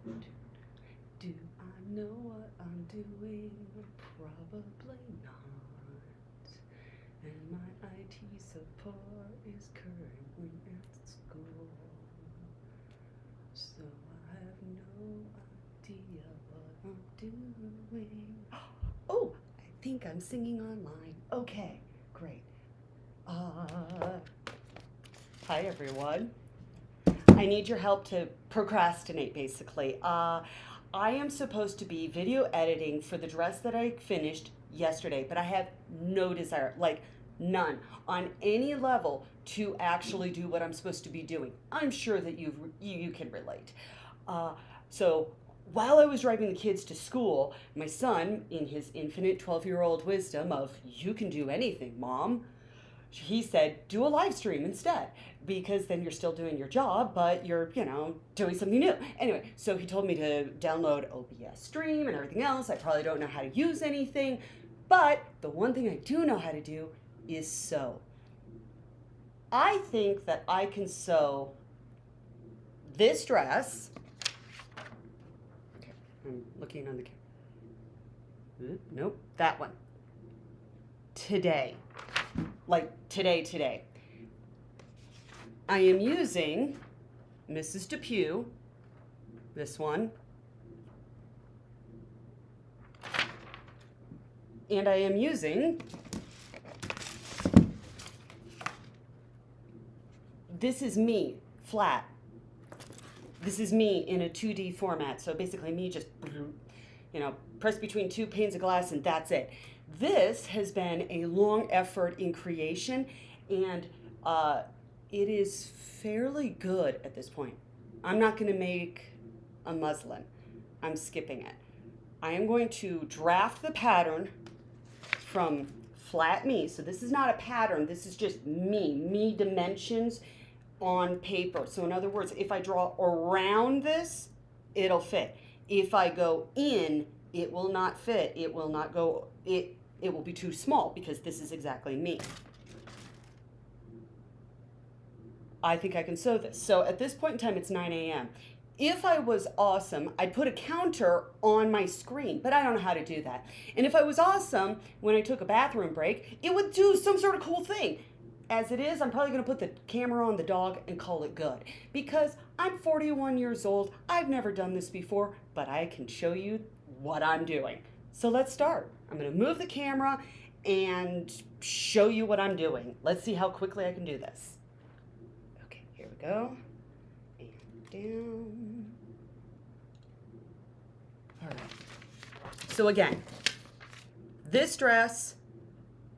Do I know what I'm doing? Probably not. And my IT support is currently at school. So I have no idea what I'm doing. Oh, I think I'm singing online. Okay, great. Hi everyone. I need your help to procrastinate, basically. I am supposed to be video editing for the dress that I finished yesterday, but I have no desire, like none, on any level to actually do what I'm supposed to be doing. I'm sure that you can relate. Uh, so while I was driving the kids to school, my son, in his infinite 12-year-old wisdom of "you can do anything, Mom," he said, do a live stream instead, because then you're still doing your job, but you're, doing something new. Anyway, so he told me to download OBS Stream and everything else. I probably don't know how to use anything, but the one thing I do know how to do is sew. I think that I can sew this dress. Okay, I'm looking on the camera. Nope, that one. Today. Like today. I am using Mrs. Depew, this one, and I am using This Is Me flat. This is me in a 2D format, so basically me just, press between two panes of glass and that's it. This has been a long effort in creation, and it is fairly good at this point. I'm not going to make a muslin. I'm skipping it. I am going to draft the pattern from flat me. So this is not a pattern. This is just me dimensions on paper. So in other words, if I draw around this, it'll fit. If I go in, it will not fit. It will not go, it will be too small because this is exactly me. I think I can sew this. So at this point in time, it's 9 a.m. If I was awesome, I'd put a counter on my screen, but I don't know how to do that. And if I was awesome, when I took a bathroom break, it would do some sort of cool thing. As it is, I'm probably going to put the camera on the dog and call it good. Because I'm 41 years old, I've never done this before, but I can show you what I'm doing. So let's start. I'm going to move the camera and show you what I'm doing. Let's see how quickly I can do this. Okay, here we go. And down. All right. So again, this dress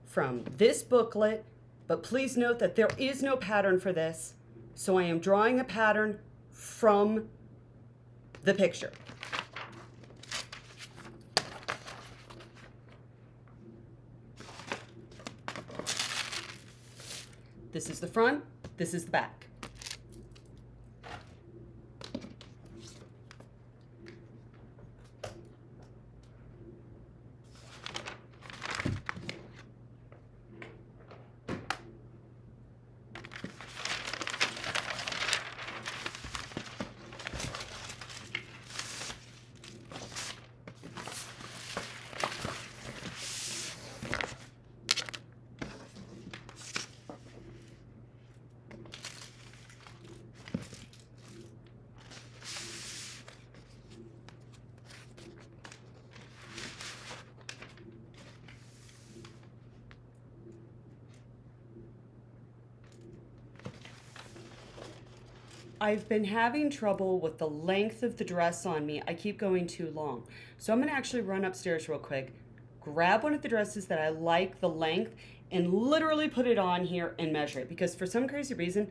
from this booklet, but please note that there is no pattern for this. So I am drawing a pattern from the picture. This is the front, this is the back. I've been having trouble with the length of the dress on me. I keep going too long. So I'm gonna actually run upstairs real quick, grab one of the dresses that I like the length, and literally put it on here and measure it. Because for some crazy reason,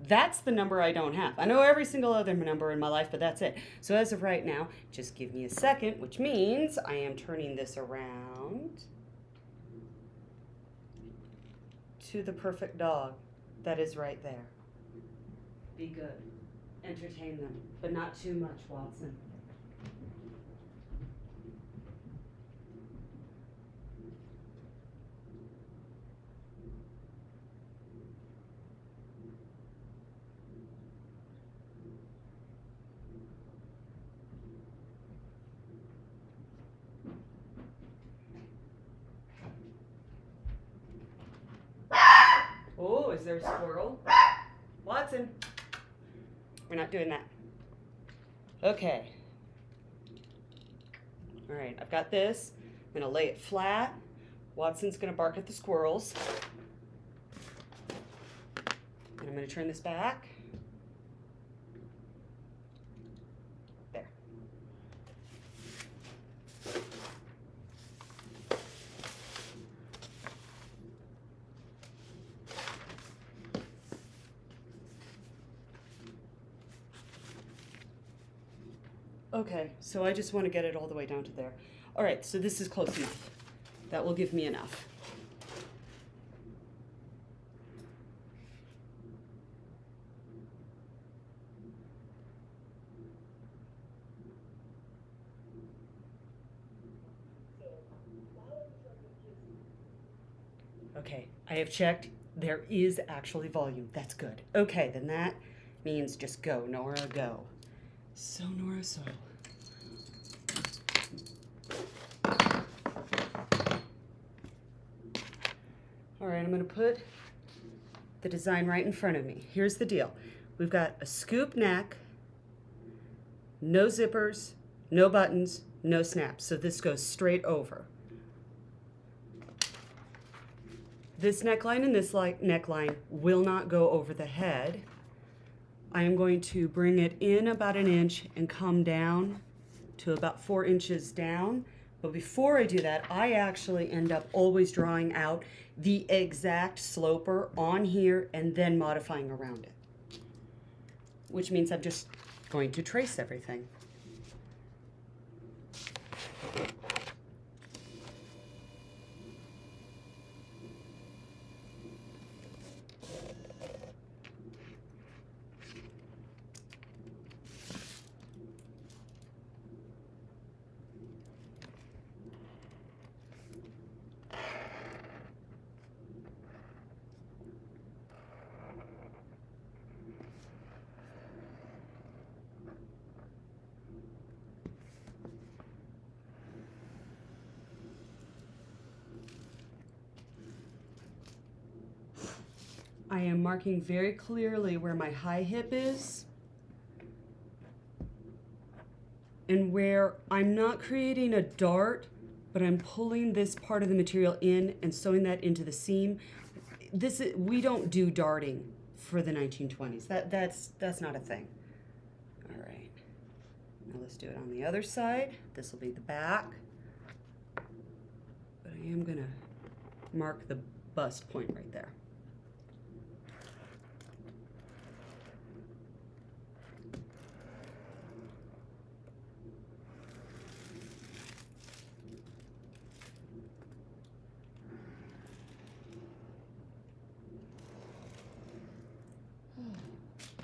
that's the number I don't have. I know every single other number in my life, but that's it. So as of right now, just give me a second, which means I am turning this around to the perfect dog that is right there. Be good. Entertain them, but not too much, Watson. is there a squirrel? Watson. We're not doing that. Okay. All right, I've got this. I'm gonna lay it flat. Watson's gonna bark at the squirrels. And I'm gonna turn this back. There. Okay, so I just want to get it all the way down to there. All right, so this is close enough. That will give me enough. Okay, I have checked. There is actually volume. That's good. Okay, then that means just go, Nora, go. So, Nora, so. All right, I'm going to put the design right in front of me. Here's the deal. We've got a scoop neck, no zippers, no buttons, no snaps. So this goes straight over. This neckline and this neckline will not go over the head. I am going to bring it in about an inch and come down to about 4 inches down. But before I do that, I actually end up always drawing out the exact sloper on here and then modifying around it. Which means I'm just going to trace everything. I am marking very clearly where my high hip is and where I'm not creating a dart, but I'm pulling this part of the material in and sewing that into the seam. We don't do darting for the 1920s. That's not a thing. All right, now let's do it on the other side. This will be the back, but I am gonna mark the bust point right there.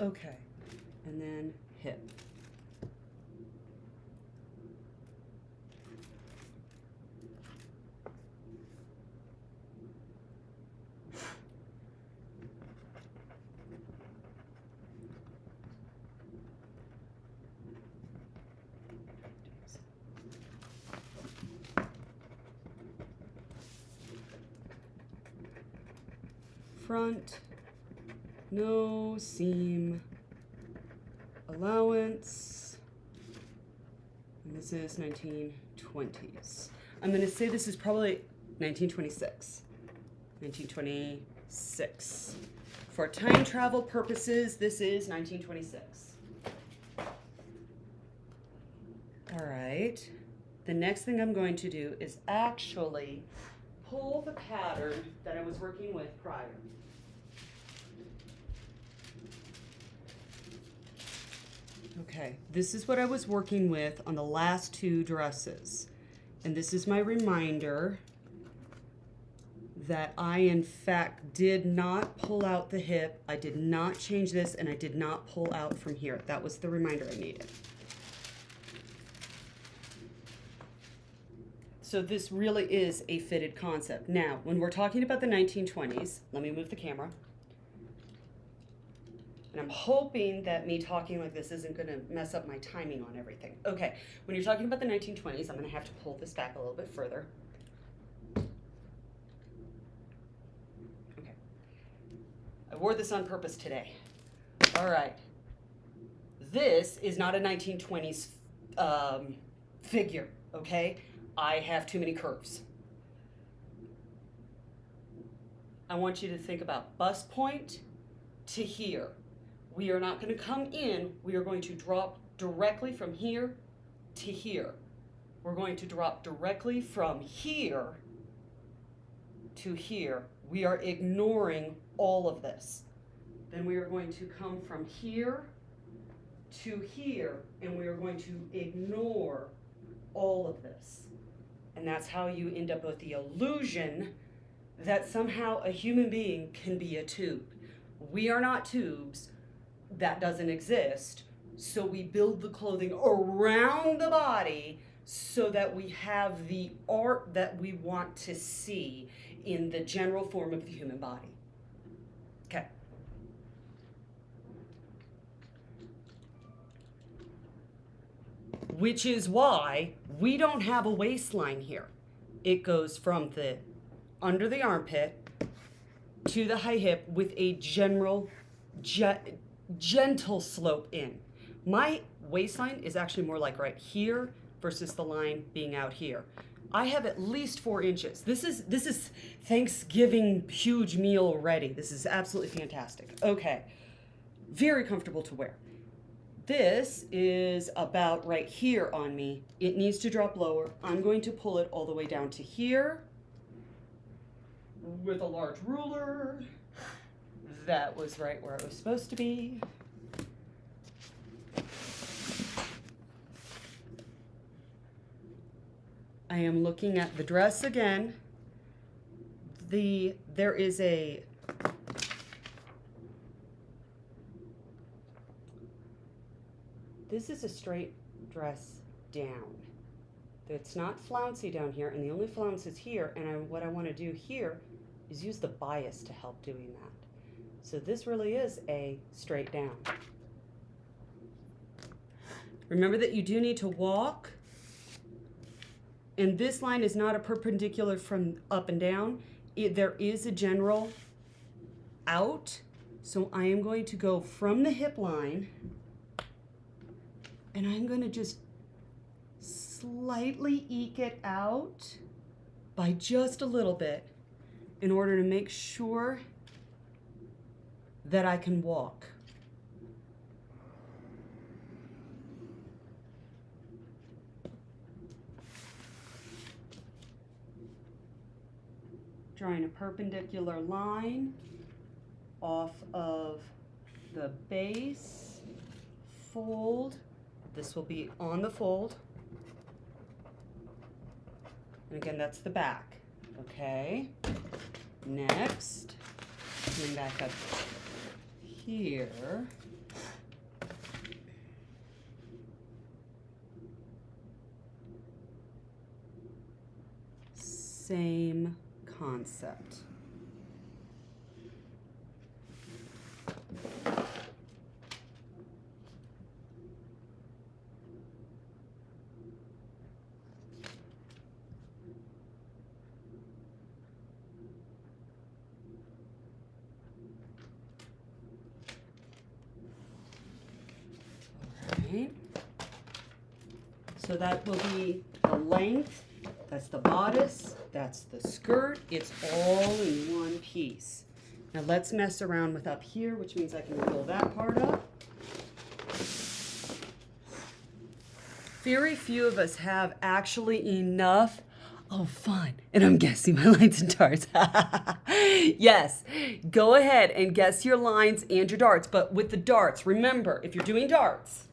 Okay, and then hip. Front, no seam allowance, and this is 1920s. I'm going to say this is probably 1926. 1926. For time travel purposes, this is 1926. All right. The next thing I'm going to do is actually pull the pattern that I was working with prior. Okay, this is what I was working with on the last 2 dresses. And this is my reminder that I, in fact, did not pull out the hip. I did not change this, and I did not pull out from here. That was the reminder I needed. So this really is a fitted concept. Now, when we're talking about the 1920s, let me move the camera. And I'm hoping that me talking like this isn't going to mess up my timing on everything. Okay, when you're talking about the 1920s, I'm going to have to pull this back a little bit further. Okay. I wore this on purpose today. All right. This is not a 1920s figure, okay? I have too many curves. I want you to think about bust point to here. We are not going to come in. We are going to drop directly from here to here. We're going to drop directly from here to here. We are ignoring all of this. Then we are going to come from here to here, and we are going to ignore all of this. And that's how you end up with the illusion that somehow a human being can be a tube. We are not tubes. That doesn't exist. So we build the clothing around the body so that we have the art that we want to see in the general form of the human body. Okay. Which is why we don't have a waistline here. It goes from the under the armpit to the high hip with a general gentle slope in. My waistline is actually more like right here versus the line being out here. I have at least 4 inches. This is Thanksgiving huge meal ready. This is absolutely fantastic. Okay, very comfortable to wear. This is about right here on me. It needs to drop lower. I'm going to pull it all the way down to here with a large ruler. That was right where it was supposed to be. I am looking at the dress again. There is a this is a straight dress down. It's not flouncy down here, and the only flounce is here, and what I want to do here is use the bias to help doing that. So this really is a straight down. Remember that you do need to walk, and this line is not a perpendicular from up and down. There is a general out, so I am going to go from the hip line, and I'm going to just slightly eke it out by just a little bit in order to make sure that I can walk. Drawing a perpendicular line off of the base, fold. This will be on the fold. And again, that's the back. Okay. Next, coming back up here. Same concept. Right. So that will be the length, that's the bodice, that's the skirt. It's all in one piece. Now let's mess around with up here, which means I can roll that part up. Very few of us have actually enough. Oh, fun. And I'm guessing my lines and darts. Yes, go ahead and guess your lines and your darts. But with the darts, remember, if you're doing darts,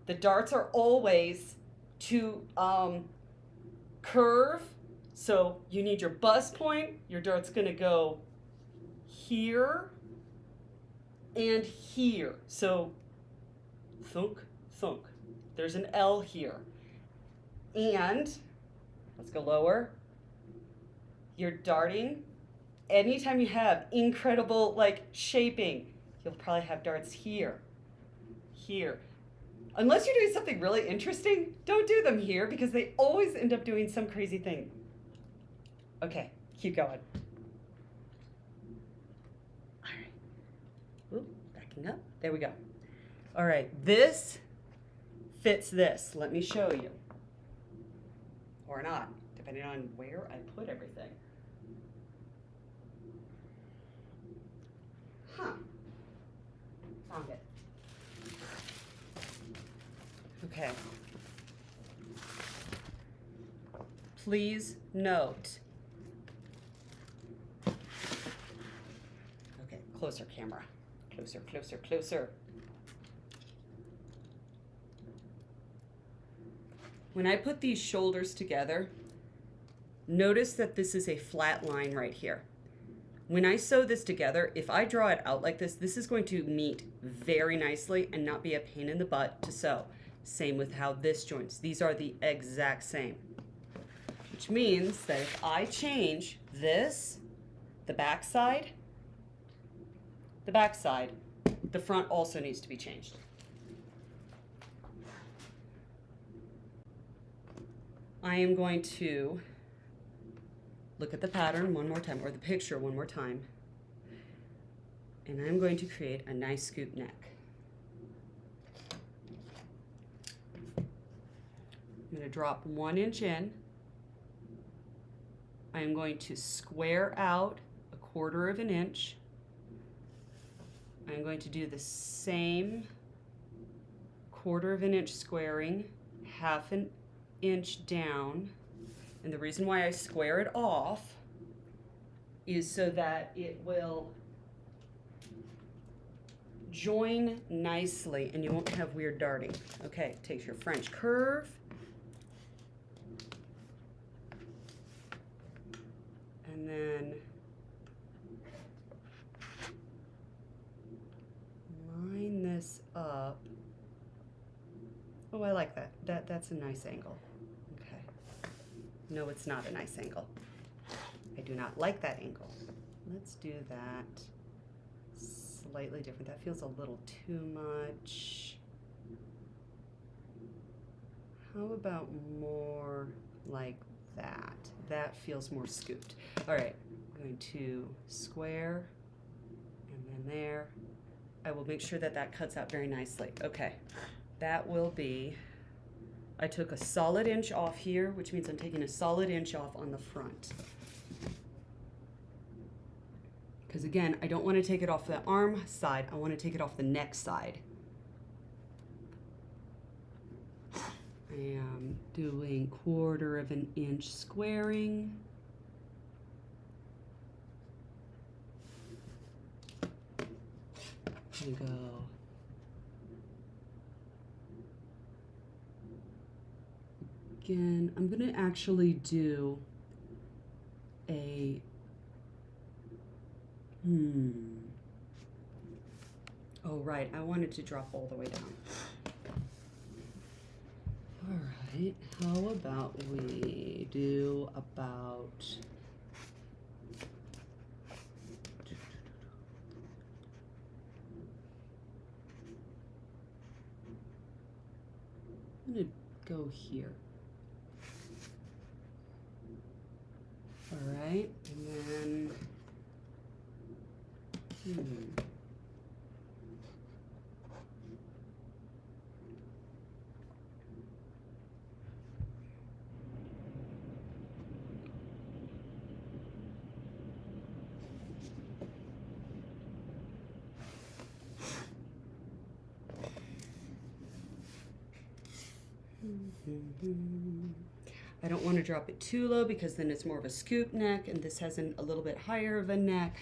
the darts are always to curve. So you need your bust point. Your dart's going to go here and here. So thunk, thunk. There's an L here. And let's go lower. You're darting. Anytime you have incredible like shaping, you'll probably have darts here, here. Unless you're doing something really interesting, don't do them here because they always end up doing some crazy thing. Okay, keep going. backing up. There we go. All right, this fits this. Let me show you. Or not, depending on where I put everything. Huh. Found it. Okay. Please note. Okay, closer camera. Closer, closer, closer. When I put these shoulders together, notice that this is a flat line right here. When I sew this together, if I draw it out like this is going to meet very nicely and not be a pain in the butt to sew. Same with how this joins. These are the exact same. Which means that if I change this, the back side, the front also needs to be changed. I am going to look at the pattern one more time, or the picture one more time, and I'm going to create a nice scoop neck. I'm going to drop 1 inch in. I'm going to square out 1/4 of an inch. I'm going to do the same 1/4 of an inch squaring, 1/2 an inch down. And the reason why I square it off is so that it will join nicely and you won't have weird darting. Okay, take your French curve. And then line this up. Oh, I like that. That's a nice angle. Okay. No, it's not a nice angle. I do not like that angle. Let's do that slightly different. That feels a little too much. How about more like that? That feels more scooped. All right, I'm going to square and then there. I will make sure that that cuts out very nicely. Okay, that will be, I took a solid inch off here, which means I'm taking a solid inch off on the front. Because again, I don't want to take it off the arm side, I want to take it off the neck side. I am doing 1/4 of an inch squaring. There we go. Again, I'm going to actually do a oh right, I wanted to drop all the way down. All right, how about we do about I'm gonna go here. All right, and then I don't want to drop it too low because then it's more of a scoop neck, and this has a little bit higher of a neck,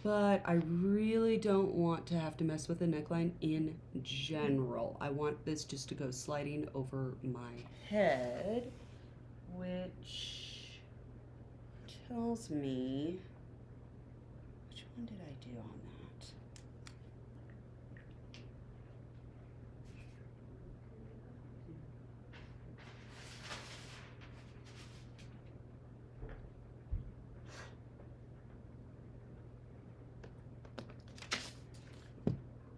but I really don't want to have to mess with the neckline in general. I want this just to go sliding over my head, which tells me, which one did I do on that?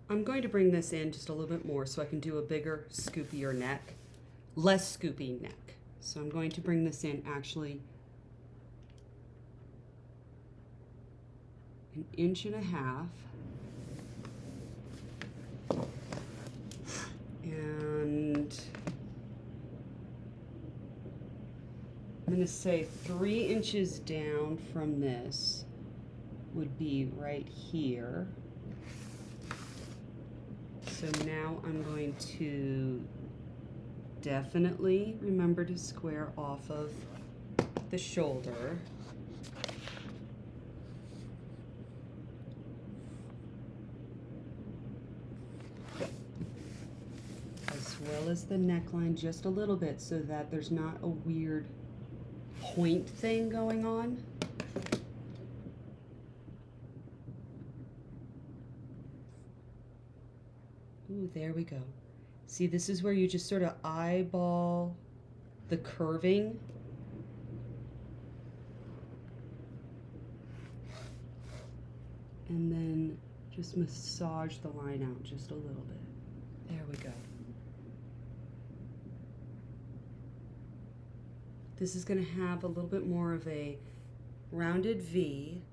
I'm going to bring this in just a little bit more so I can do a bigger, scoopier neck, less scoopy neck. So I'm going to bring this in actually 1.5 inches. And I'm going to say 3 inches down from this would be right here. So now I'm going to definitely remember to square off of the shoulder. As well as the neckline just a little bit so that there's not a weird point thing going on. Ooh, there we go. See, this is where you just sort of eyeball the curving. And then just massage the line out just a little bit. There we go. This is going to have a little bit more of a rounded V.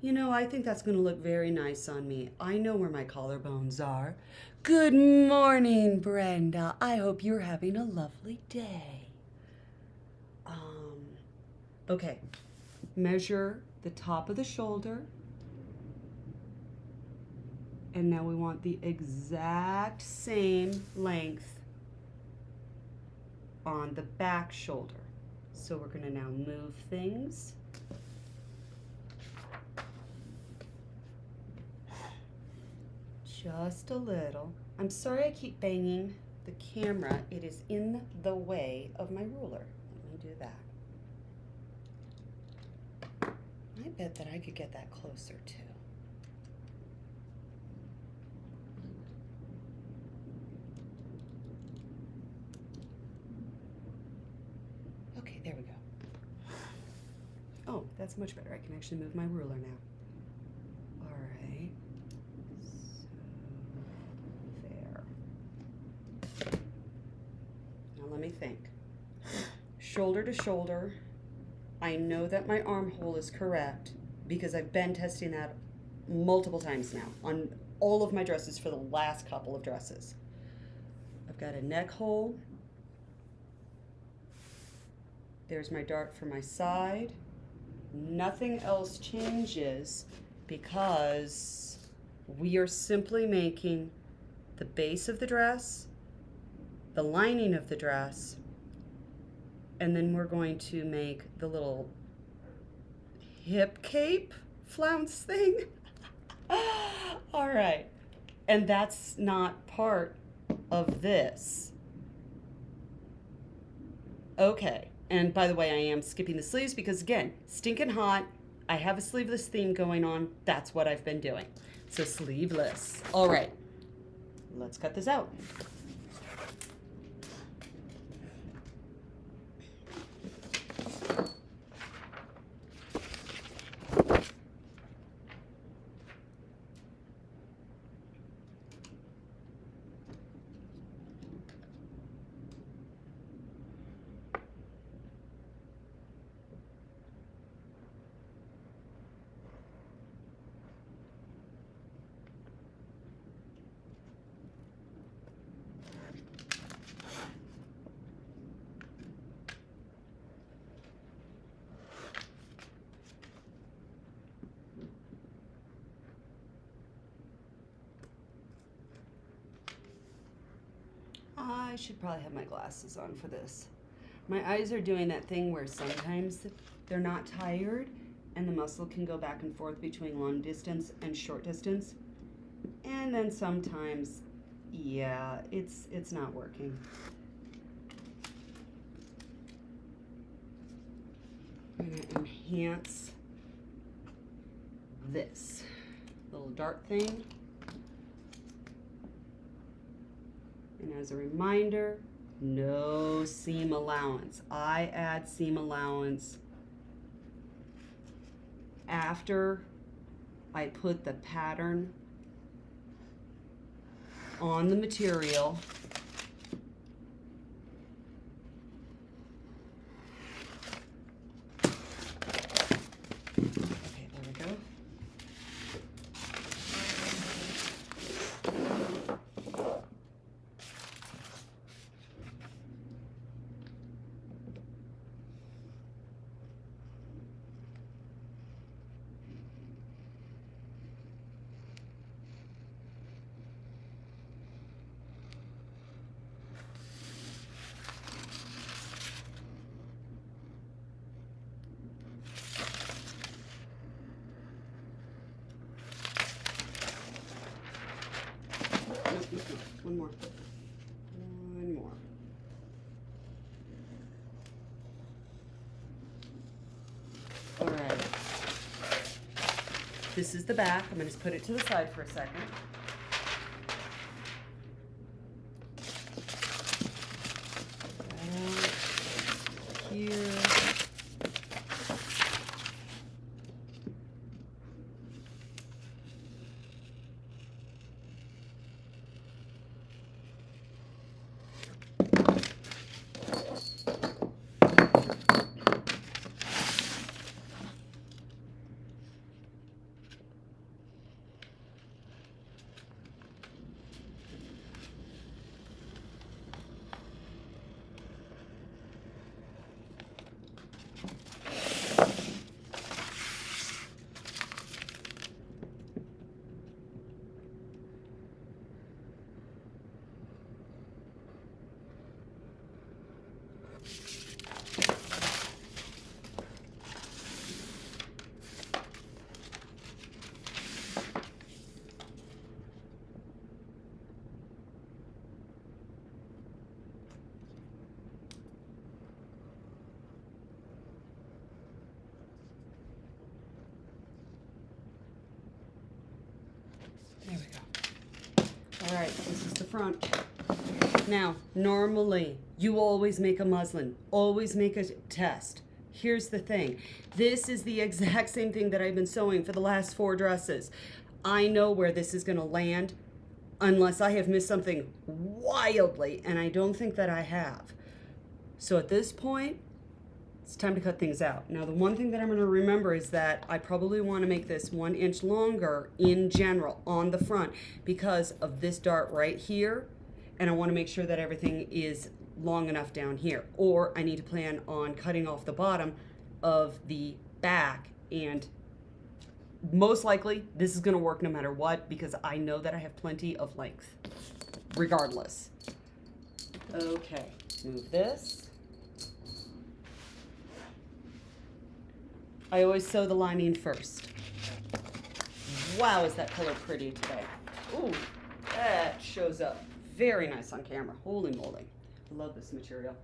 You know, I think that's going to look very nice on me. I know where my collarbones are. Good morning, Brenda. I hope you're having a lovely day. Okay, measure the top of the shoulder. And now we want the exact same length on the back shoulder. So we're going to now move things. Just a little. I'm sorry I keep banging the camera. It is in the way of my ruler. Let me do that. I bet that I could get that closer too. Okay, there we go. Oh, that's much better. I can actually move my ruler now. All right. So, there. Now let me think. Shoulder to shoulder. I know that my armhole is correct because I've been testing that multiple times now on all of my dresses for the last couple of dresses. I've got a neck hole. There's my dart for my side. Nothing else changes because we are simply making the base of the dress, the lining of the dress, and then we're going to make the little hip cape flounce thing. All right. And that's not part of this. Okay. And by the way, I am skipping the sleeves because, again, stinking hot. I have a sleeveless theme going on. That's what I've been doing. So sleeveless. All right. Let's cut this out. I should probably have my glasses on for this. My eyes are doing that thing where sometimes they're not tired and the muscle can go back and forth between long distance and short distance. And then sometimes, yeah, it's not working. I'm going to enhance this little dart thing. And as a reminder, no seam allowance. I add seam allowance after I put the pattern on the material. Okay, there we go. This is the back. I'm going to just put it to the side for a second. Here. There we go. All right, this is the front. Now, normally, you always make a muslin, always make a test. Here's the thing. This is the exact same thing that I've been sewing for the last 4 dresses. I know where this is going to land unless I have missed something wildly, and I don't think that I have. So at this point, it's time to cut things out. Now, the one thing that I'm going to remember is that I probably want to make this 1 inch longer in general on the front because of this dart right here. And I want to make sure that everything is long enough down here. Or I need to plan on cutting off the bottom of the back. And most likely, this is going to work no matter what because I know that I have plenty of length, regardless. Okay, move this. I always sew the lining first. Wow, is that color pretty today. Ooh, that shows up very nice on camera. Holy moly. I love this material.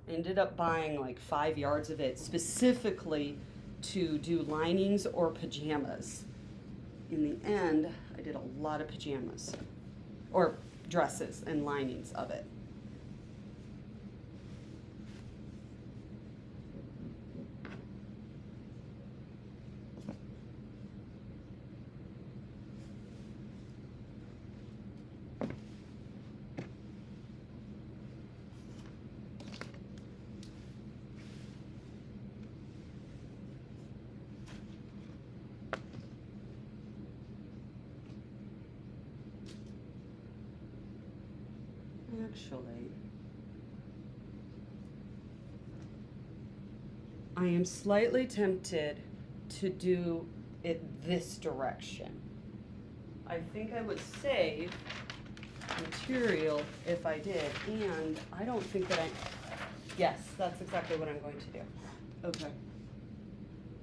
I ended up buying like 5 yards of it specifically to do linings or pajamas. In the end, I did a lot of pajamas or dresses and linings of it. Actually, I am slightly tempted to do it this direction. I think I would save material if I did, and I don't think that yes, that's exactly what I'm going to do. Okay.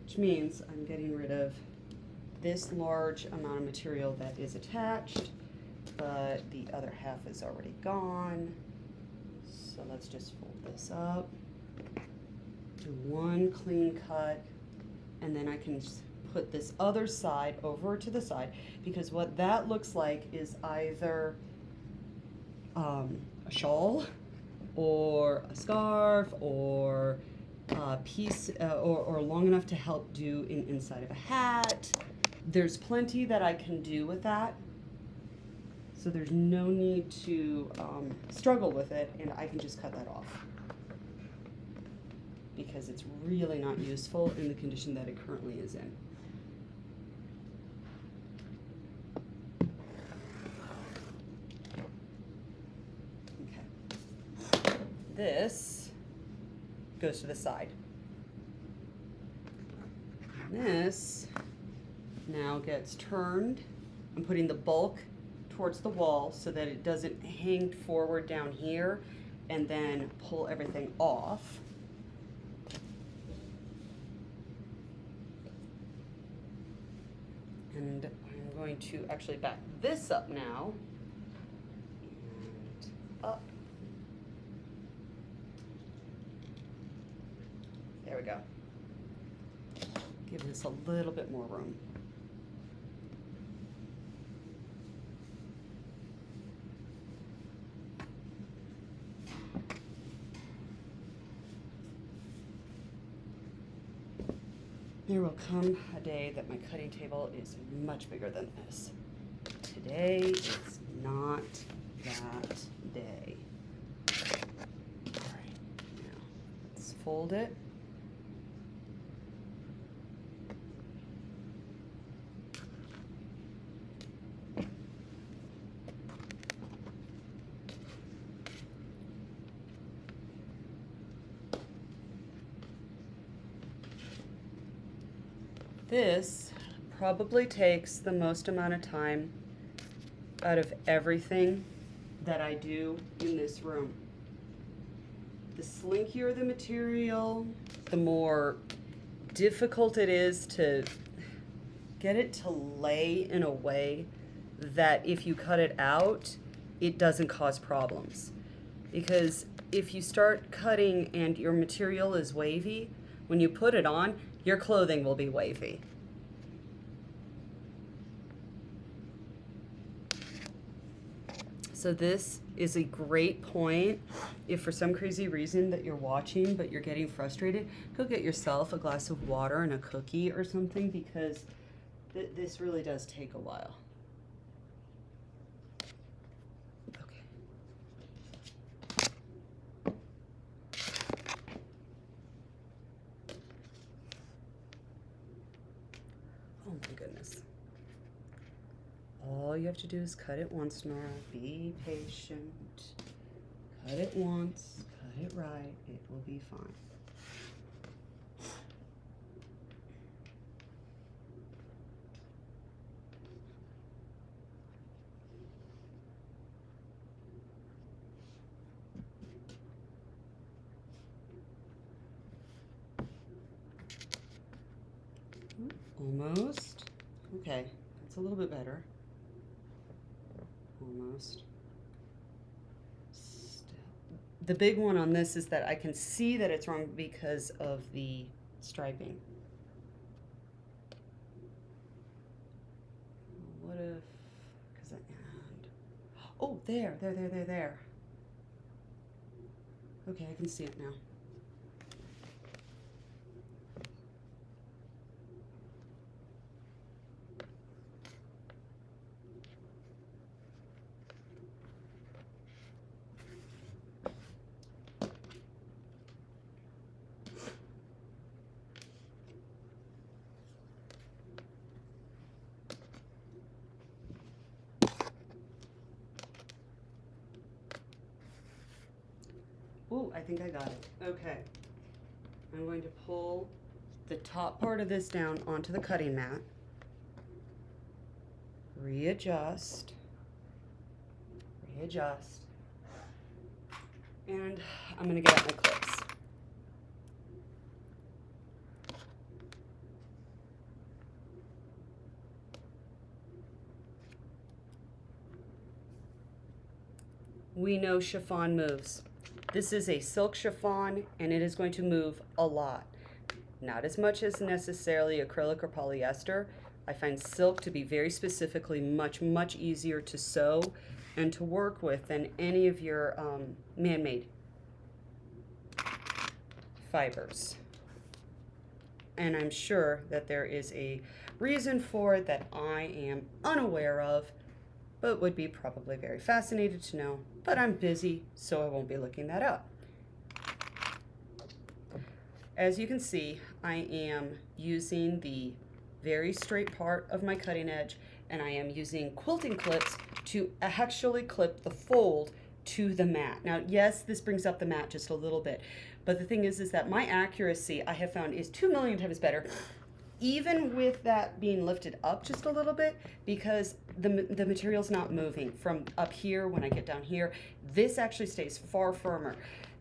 Which means I'm getting rid of this large amount of material that is attached, but the other half is already gone. So let's just fold this up, do one clean cut, and then I can put this other side over to the side because what that looks like is either a shawl or a scarf or a piece or long enough to help do inside of a hat. There's plenty that I can do with that. So there's no need to struggle with it, and I can just cut that off because it's really not useful in the condition that it currently is in. Okay. This goes to the side. And this now gets turned. I'm putting the bulk towards the wall so that it doesn't hang forward down here and then pull everything off. And I'm going to actually back this up now and up. There we go. Give this a little bit more room. There will come a day that my cutting table is much bigger than this. Today is not that day. All right, now let's fold it. This probably takes the most amount of time out of everything that I do in this room. The slinkier the material, the more difficult it is to get it to lay in a way that if you cut it out, it doesn't cause problems. Because if you start cutting and your material is wavy, when you put it on, your clothing will be wavy. So this is a great point. If for some crazy reason that you're watching but you're getting frustrated, go get yourself a glass of water and a cookie or something, because this really does take a while. Oh my goodness. All you have to do is cut it once, Nora. Be patient. Cut it once, cut it right, it will be fine. Almost. Okay, that's a little bit better. Almost. Still. The big one on this is that I can see that it's wrong because of the striping. What if, because oh, there. Okay, I can see it now. Ooh, I think I got it. Okay. I'm going to pull the top part of this down onto the cutting mat. Readjust. Readjust. And I'm going to get out my clips. We know chiffon moves. This is a silk chiffon, and it is going to move a lot. Not as much as necessarily acrylic or polyester. I find silk to be very specifically much easier to sew and to work with than any of your man-made fibers. And I'm sure that there is a reason for it that I am unaware of, but would be probably very fascinated to know. But I'm busy, so I won't be looking that up. As you can see, I am using the very straight part of my cutting edge, and I am using quilting clips to actually clip the fold to the mat. Now, yes, this brings up the mat just a little bit, but the thing is that my accuracy, I have found, is 2,000,000 times better, even with that being lifted up just a little bit, because the material's not moving from up here when I get down here. This actually stays far firmer.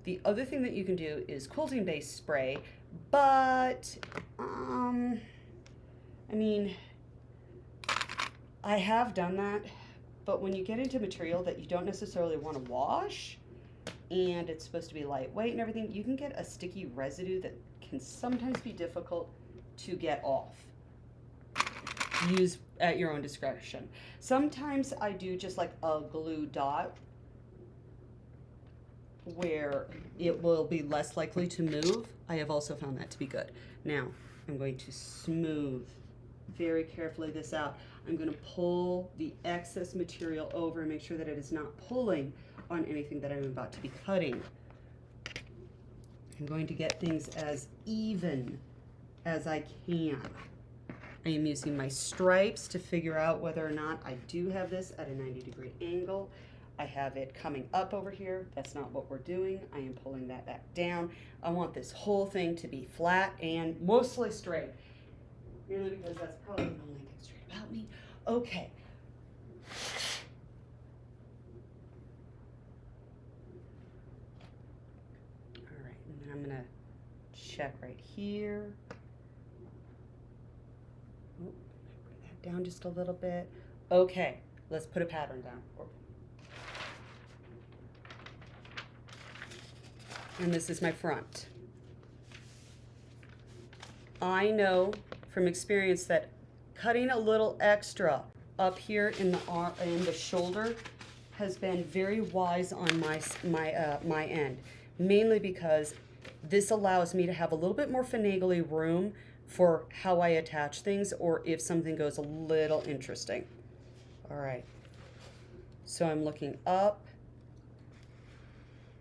The other thing that you can do is quilting base spray, but I mean, I have done that, but when you get into material that you don't necessarily want to wash, and it's supposed to be lightweight and everything, you can get a sticky residue that can sometimes be difficult to get off. Use at your own discretion. Sometimes I do just like a glue dot where it will be less likely to move. I have also found that to be good. Now, I'm going to smooth very carefully this out. I'm going to pull the excess material over and make sure that it is not pulling on anything that I'm about to be cutting. I'm going to get things as even as I can. I am using my stripes to figure out whether or not I do have this at a 90-degree angle. I have it coming up over here. That's not what we're doing. I am pulling that back down. I want this whole thing to be flat and mostly straight. Merely because that's probably the only thing straight about me. Okay. All right, and then I'm gonna check right here. Oh, bring that down just a little bit. Okay, let's put a pattern down. And this is my front. I know from experience that cutting a little extra up here in the shoulder has been very wise on my end, mainly because this allows me to have a little bit more finagly room for how I attach things, or if something goes a little interesting. All right, so I'm looking up.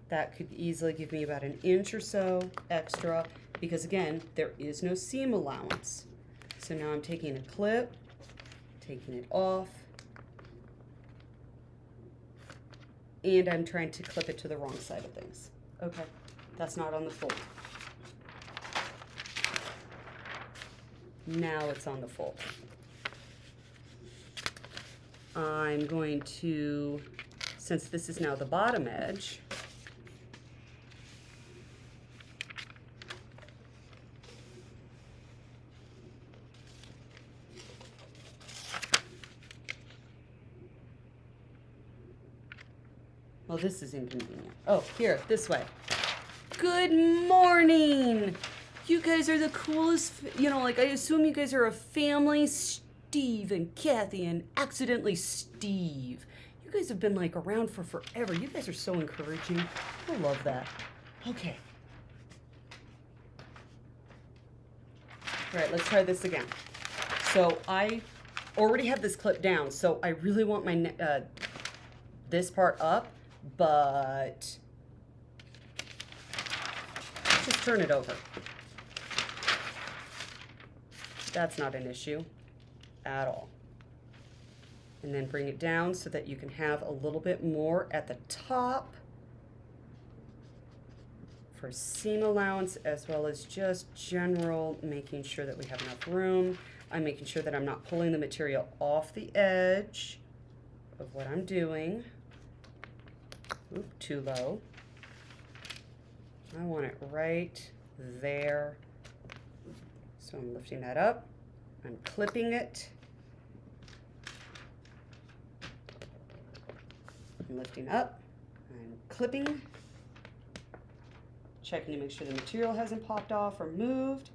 That could easily give me about 1 inch or so extra, because again, there is no seam allowance. So now I'm taking a clip, taking it off, and I'm trying to clip it to the wrong side of things. Okay, that's not on the fold. Now it's on the fold. I'm going to, since this is now the bottom edge, well, this is inconvenient. Oh, here, this way. Good morning! You guys are the coolest, you know, like I assume you guys are a family. Steve and Kathy and accidentally Steve. You guys have been like around for forever. You guys are so encouraging. I love that. Okay. All right, let's try this again. So I already have this clip down, so I really want my this part up, but just turn it over. That's not an issue at all. And then bring it down so that you can have a little bit more at the top for seam allowance, as well as just general making sure that we have enough room. I'm making sure that I'm not pulling the material off the edge of what I'm doing. Oop, too low. I want it right there. So I'm lifting that up. I'm clipping it. I'm lifting up. I'm clipping. Checking to make sure the material hasn't popped off or moved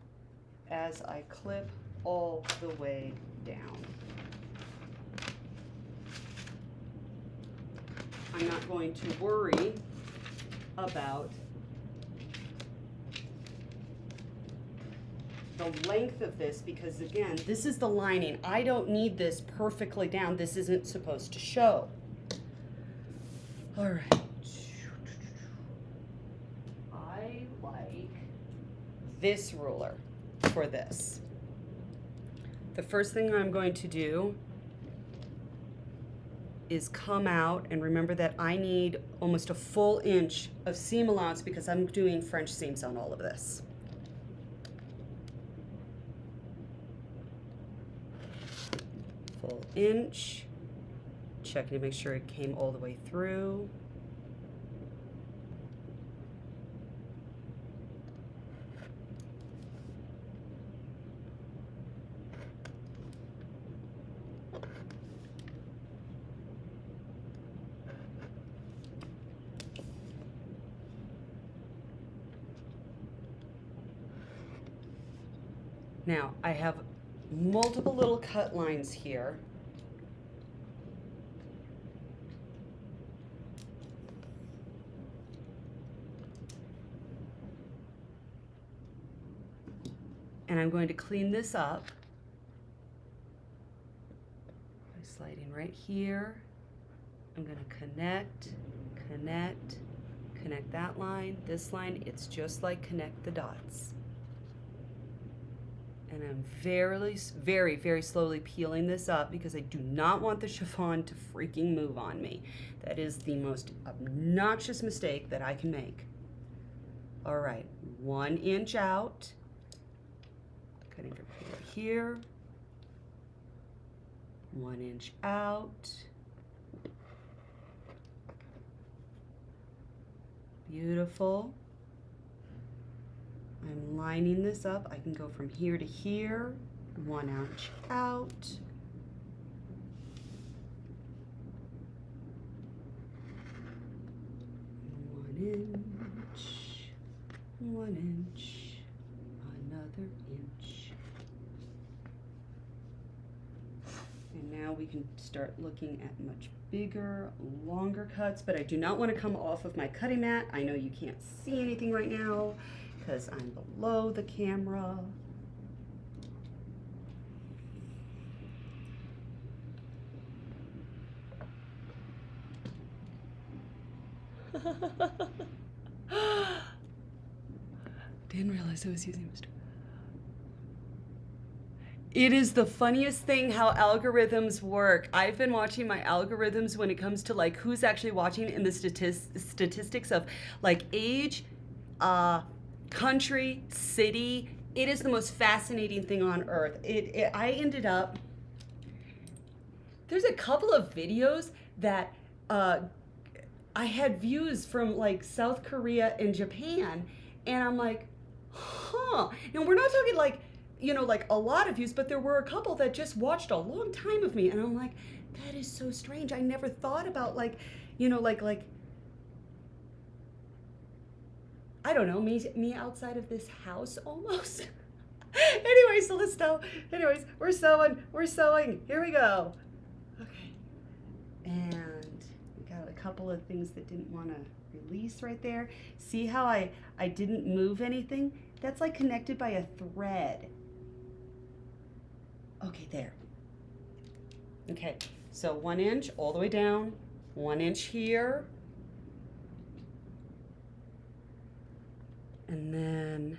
as I clip all the way down. I'm not going to worry about the length of this because, again, this is the lining. I don't need this perfectly down. This isn't supposed to show. All right. I like this ruler for this. The first thing I'm going to do is come out, and remember that I need almost a full inch of seam allowance because I'm doing French seams on all of this. Full inch, checking to make sure it came all the way through. Now, I have multiple little cut lines here. And I'm going to clean this up by sliding right here. I'm going to connect that line, this line. It's just like connect the dots. And I'm very, very slowly peeling this up because I do not want the chiffon to freaking move on me. That is the most obnoxious mistake that I can make. All right, 1 inch out. Cutting from here, 1 inch out. Beautiful. I'm lining this up. I can go from here to here, 1 inch out. One inch, another inch. And now we can start looking at much bigger, longer cuts, but I do not want to come off of my cutting mat. I know you can't see anything right now because I'm below the camera. Didn't realize I was using Mr. It is the funniest thing how algorithms work. I've been watching my algorithms when it comes to like who's actually watching in the statistics of like age, country, city. It is the most fascinating thing on earth. I ended up, there's a couple of videos that I had views from like South Korea and Japan, and I'm like, huh. Now we're not talking like, you know, like a lot of views, but there were a couple that just watched a long time of me, and I'm like, that is so strange. I never thought about like, you know, like I don't know, me outside of this house almost. Anyway, so let's sew. Anyways, we're sewing. Here we go. Okay, and we got a couple of things that didn't want to release right there. See how I didn't move anything? That's like connected by a thread. Okay, there. Okay, so 1 inch all the way down, 1 inch here. And then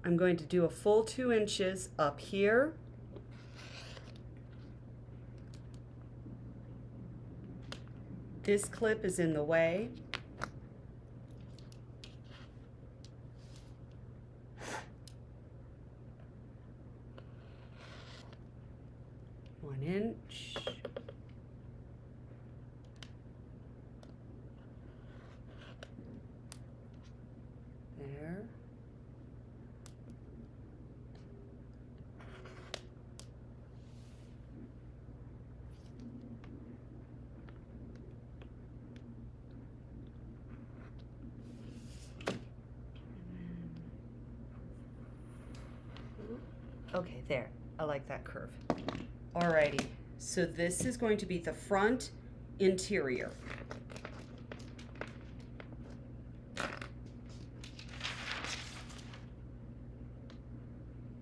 I'm going to do a full 2 inches up here. This clip is in the way. Inch. There. Okay, there. I like that curve. Alrighty, so this is going to be the front interior.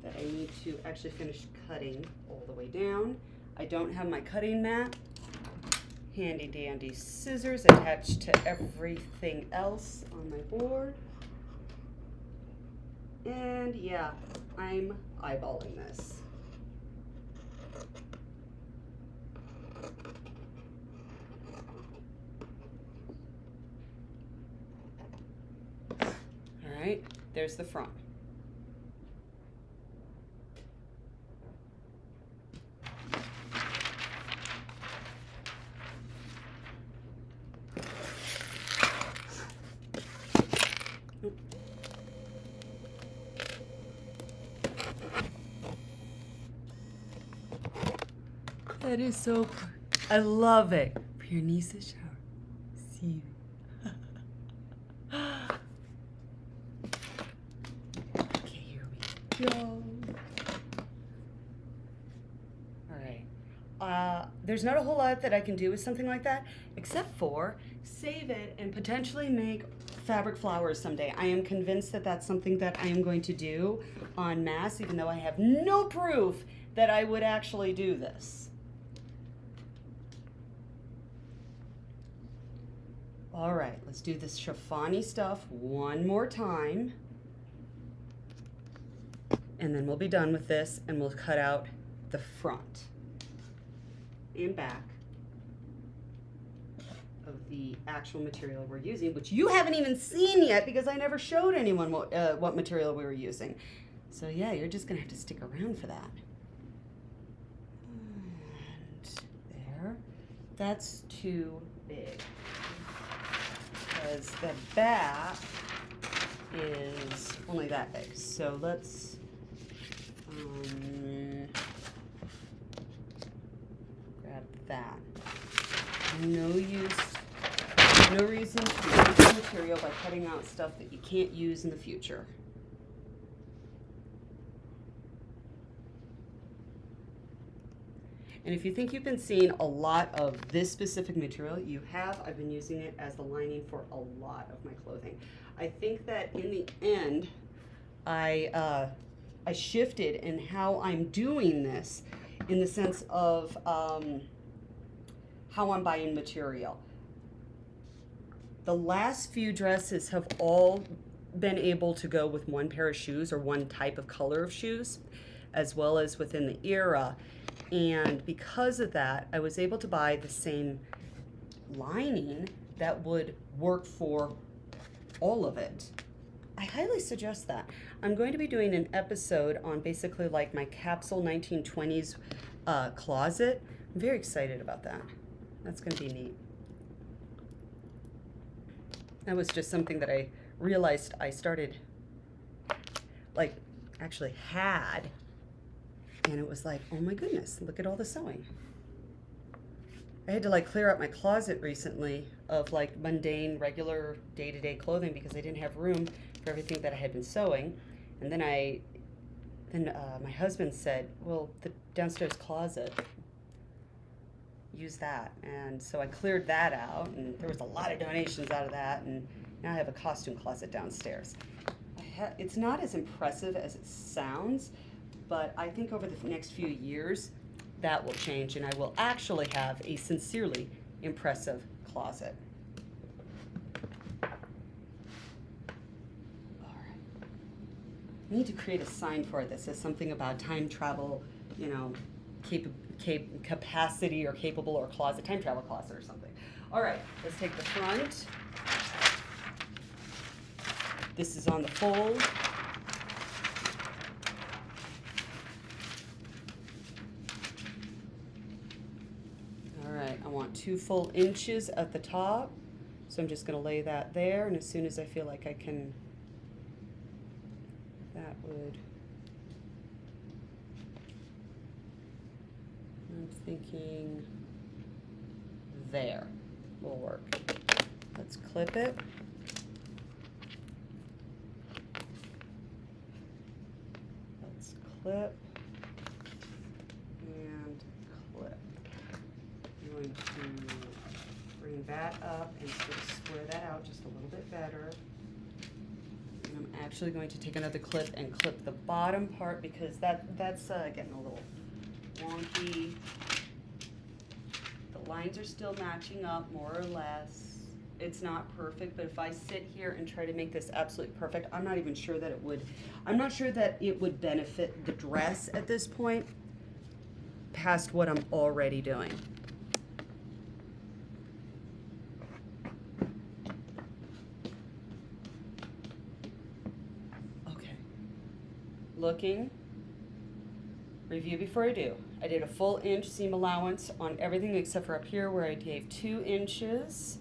That I need to actually finish cutting all the way down. I don't have my cutting mat. Handy dandy scissors attached to everything else on my board. And yeah, I'm eyeballing this. All right, there's the front. That is so cool. I love it. For your niece's shower. See you. Okay, here we go. All right. There's not a whole lot that I can do with something like that, except for save it and potentially make fabric flowers someday. I am convinced that that's something that I am going to do en masse, even though I have no proof that I would actually do this. All right, let's do this chiffon-y stuff one more time. And then we'll be done with this, and we'll cut out the front and back of the actual material we're using, which you haven't even seen yet because I never showed anyone what material we were using. So yeah, you're just gonna have to stick around for that. And there, that's too big because the back is only that big. So let's grab that. No reason to waste the material by cutting out stuff that you can't use in the future. And if you think you've been seeing a lot of this specific material, you have. I've been using it as the lining for a lot of my clothing. I think that in the end, I shifted in how I'm doing this in the sense of how I'm buying material. The last few dresses have all been able to go with one pair of shoes or one type of color of shoes, as well as within the era. And because of that, I was able to buy the same lining that would work for all of it. I highly suggest that. I'm going to be doing an episode on basically like my capsule 1920s closet. I'm very excited about that. That's going to be neat. That was just something that I realized I started, like, actually had. And it was like, oh my goodness, look at all the sewing. I had to like clear out my closet recently of like mundane, regular day-to-day clothing because I didn't have room for everything that I had been sewing. And then my husband said, well, the downstairs closet, use that. And so I cleared that out, and there was a lot of donations out of that, and now I have a costume closet downstairs. It's not as impressive as it sounds, but I think over the next few years that will change, and I will actually have a sincerely impressive closet. All right. I need to create a sign for this as something about time travel, you know, capacity or capable or closet, time travel closet or something. All right, let's take the front. This is on the fold. All right, I want 2 full inches at the top. So I'm just gonna lay that there, and as soon as I feel like I can, that would, I'm thinking there will work. Let's clip it. Let's clip and clip. I'm going to bring that up and sort of square that out just a little bit better. And I'm actually going to take another clip and clip the bottom part because that's getting a little wonky. The lines are still matching up more or less. It's not perfect, but if I sit here and try to make this absolutely perfect, I'm not even sure that it would, I'm not sure that it would benefit the dress at this point past what I'm already doing. Okay. Looking. Review before I do. I did a full inch seam allowance on everything except for up here where I gave 2 inches.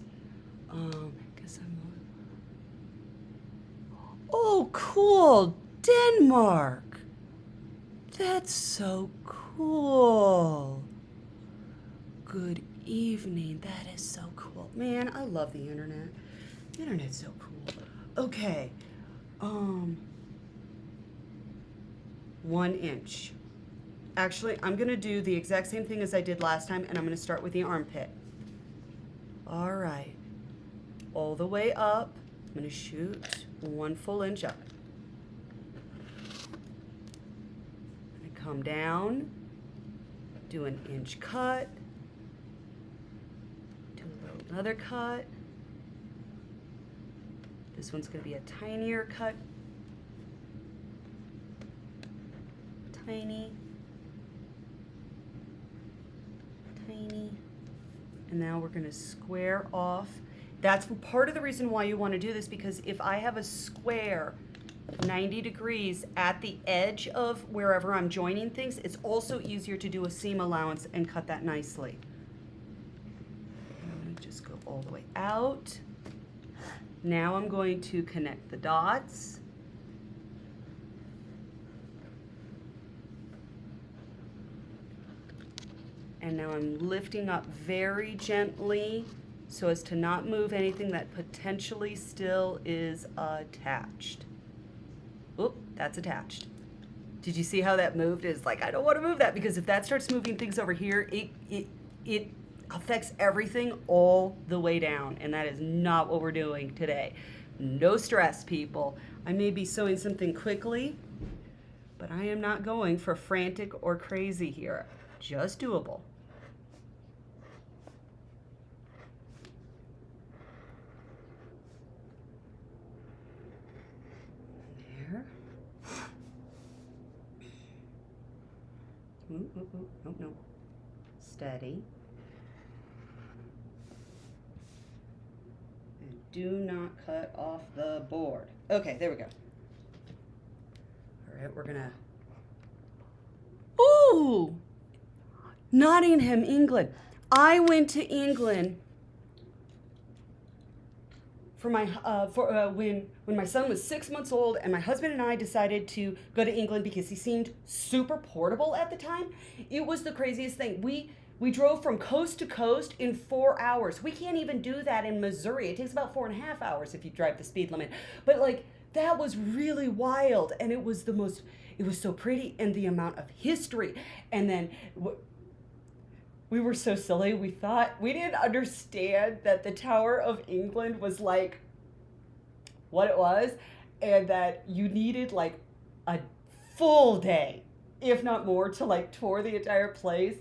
Oh, cool, Denmark. That's so cool. Good evening. That is so cool. Man, I love the internet. The internet's so cool. Okay. 1 inch. Actually, I'm gonna do the exact same thing as I did last time, and I'm gonna start with the armpit. All right. All the way up I'm going to shoot 1 full inch up. I'm going to come down, do an inch cut, do another cut. This one's going to be a tinier cut. Tiny. Tiny. And now we're going to square off. That's part of the reason why you want to do this, because if I have a square 90 degrees at the edge of wherever I'm joining things, it's also easier to do a seam allowance and cut that nicely. I'm going to just go all the way out. Now I'm going to connect the dots. And now I'm lifting up very gently so as to not move anything that potentially still is attached. Oop, that's attached. Did you see how that moved? It's like, I don't want to move that, because if that starts moving things over here, it affects everything all the way down, and that is not what we're doing today. No stress, people. I may be sewing something quickly, but I am not going for frantic or crazy here. Just doable. There. Nope. Steady. And do not cut off the board. Okay, there we go. All right, we're gonna... Ooh! Nottingham, England. I went to England for my when my son was 6 months old, and my husband and I decided to go to England because he seemed super portable at the time. It was the craziest thing. We drove from coast to coast in 4 hours. We can't even do that in Missouri. It takes about 4.5 hours if you drive the speed limit. But like, that was really wild, and it was so pretty, and the amount of history. And then we were so silly. We didn't understand that the Tower of England was like what it was, and that you needed like a full day, if not more, to like tour the entire place.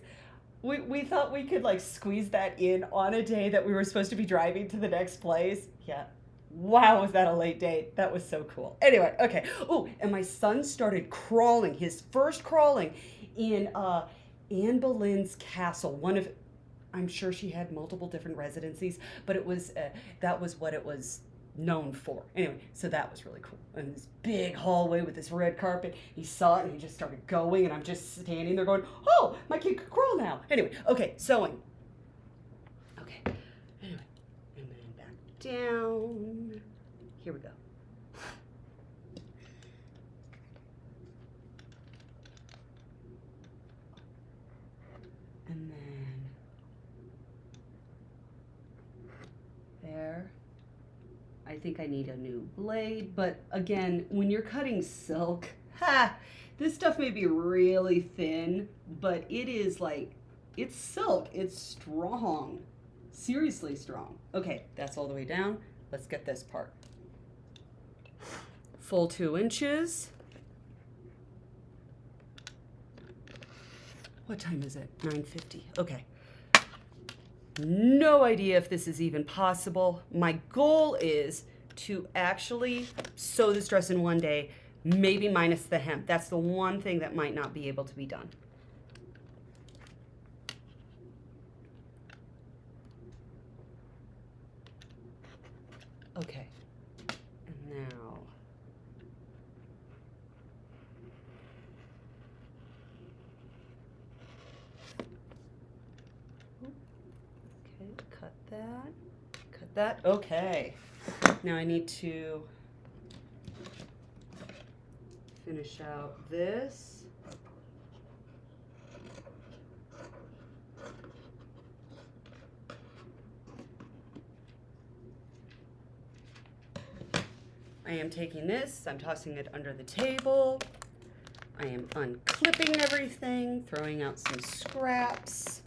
We thought we could like squeeze that in on a day that we were supposed to be driving to the next place. Yeah. Wow, was that a late date? That was so cool. Anyway, okay. Oh, and my son started crawling, his first crawling in Anne Boleyn's castle. I'm sure she had multiple different residencies, but it was that was what it was known for. Anyway, so that was really cool. And this big hallway with this red carpet, he saw it and he just started going, and I'm just standing there going, oh, my kid could crawl now. Anyway, okay, sewing. Okay, anyway, and then back down. Here we go. And then there. I think I need a new blade, but again, when you're cutting silk, this stuff may be really thin, but it is like, it's silk, it's strong, seriously strong. Okay, that's all the way down. Let's get this part. Full 2 inches. What time is it? 9:50. Okay. No idea if this is even possible. My goal is to actually sew this dress in one day, maybe minus the hem. That's the one thing that might not be able to be done. Okay. And now... Cut that. Okay. Now I need to finish out this. I am taking this, I'm tossing it under the table. I am unclipping everything, throwing out some scraps.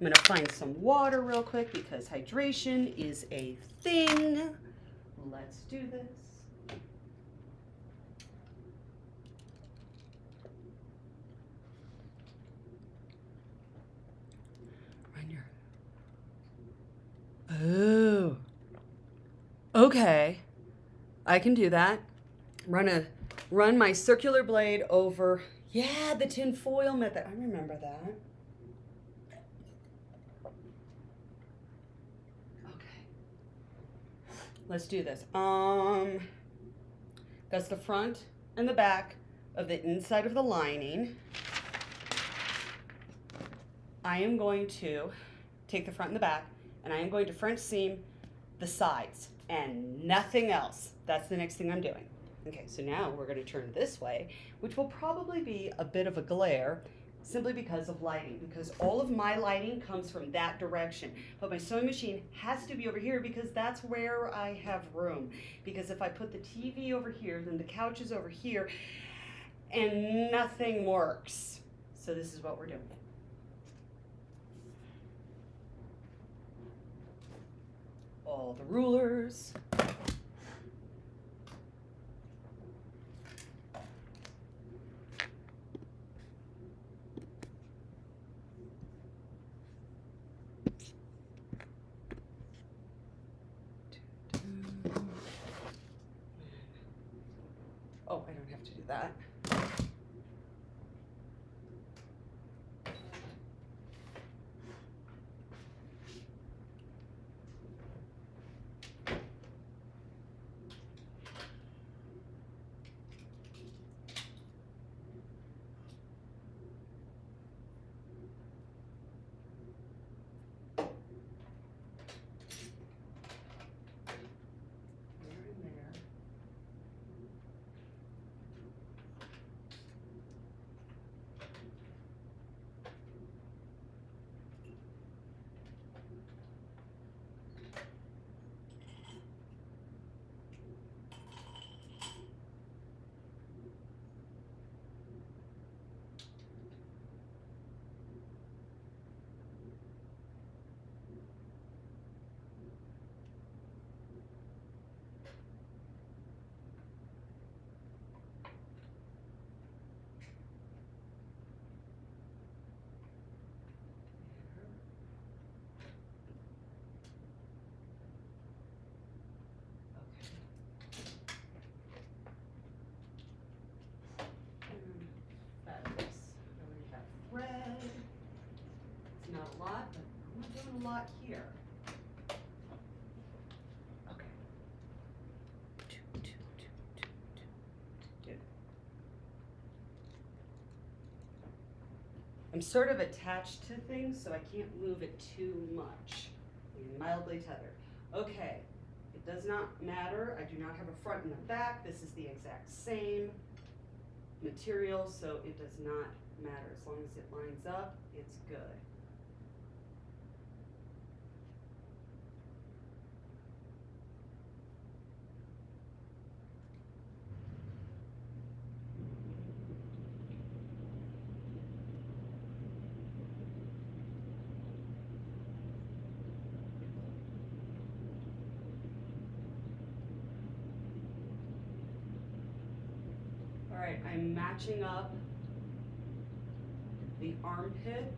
I'm gonna find some water real quick because hydration is a thing. let's do this. Run your... Oh. Okay. I can do that. Run my circular blade over... Yeah, the tin foil method. I remember that. Okay. Let's do this. That's the front and the back of the inside of the lining. I am going to take the front and the back, and I am going to French seam the sides and nothing else. That's the next thing I'm doing. Okay, so now we're going to turn this way, which will probably be a bit of a glare simply because of lighting, because all of my lighting comes from that direction. But my sewing machine has to be over here because that's where I have room. Because if I put the TV over here, then the couch is over here, and nothing works. So this is what we're doing. All the rulers. Oh, I don't have to do that. Red. It's not a lot, but I'm doing a lot here. Okay. I'm sort of attached to things, so I can't move it too much. I'm mildly tethered. Okay. It does not matter. I do not have a front and a back. This is the exact same material, so it does not matter. As long as it lines up, it's good. All right, I'm matching up the armpit,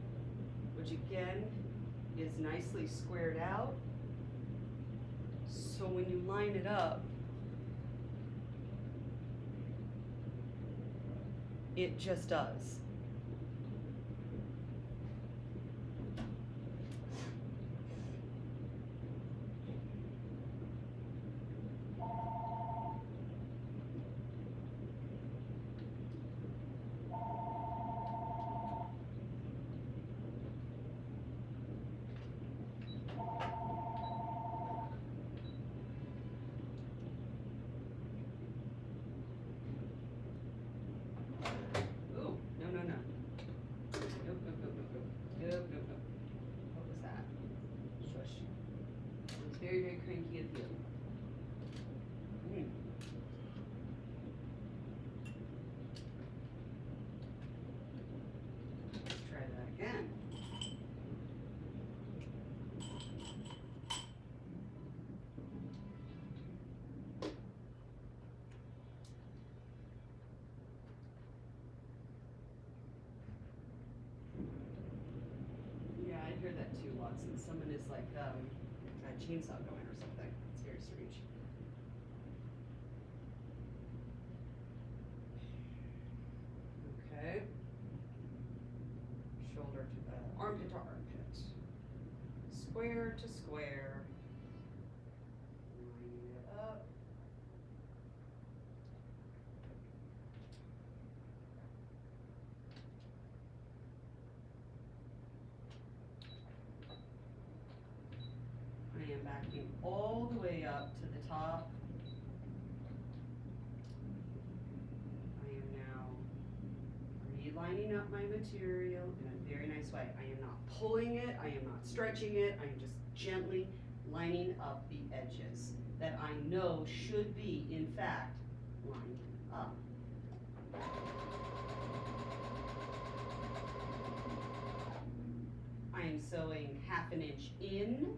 which again is nicely squared out. So when you line it up, it just does. Ooh, no, no, and someone is like a chainsaw going or something. It's very strange. Okay. Shoulder to armpit to armpit. Square to square. Line it up. I am backing all the way up to the top. I am now relining up my material in a very nice way. I am not pulling it, I am not stretching it, I am just gently lining up the edges that I know should be, in fact, lined up. I am sewing 1/2 inch in.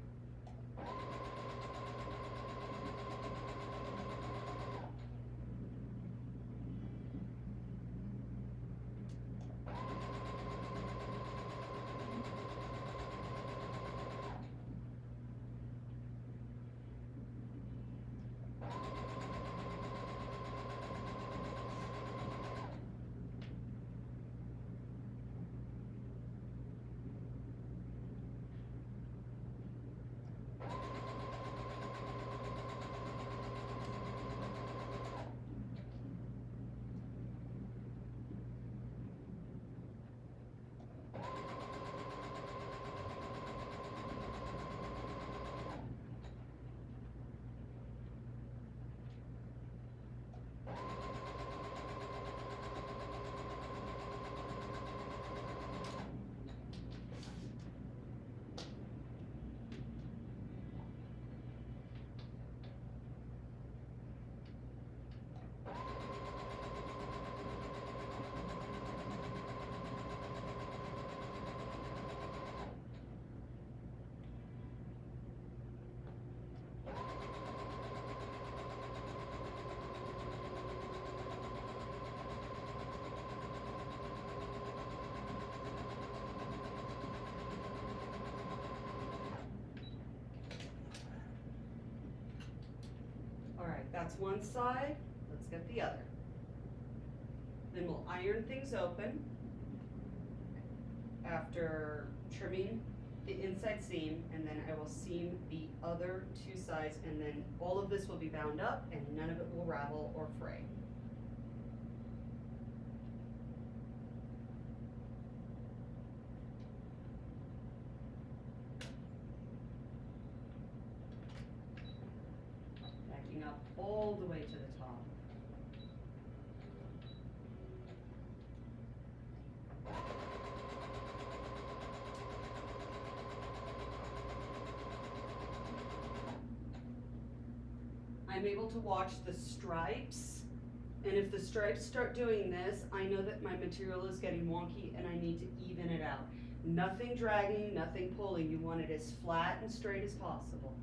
That's one side. Let's get the other. Then we'll iron things open after trimming the inside seam, and then I will seam the other 2 sides, and then all of this will be bound up and none of it will ravel or fray. Backing up all the way to the top. I'm able to watch the stripes, and if the stripes start doing this, I know that my material is getting wonky and I need to even it out. Nothing dragging, nothing pulling. You want it as flat and straight as possible.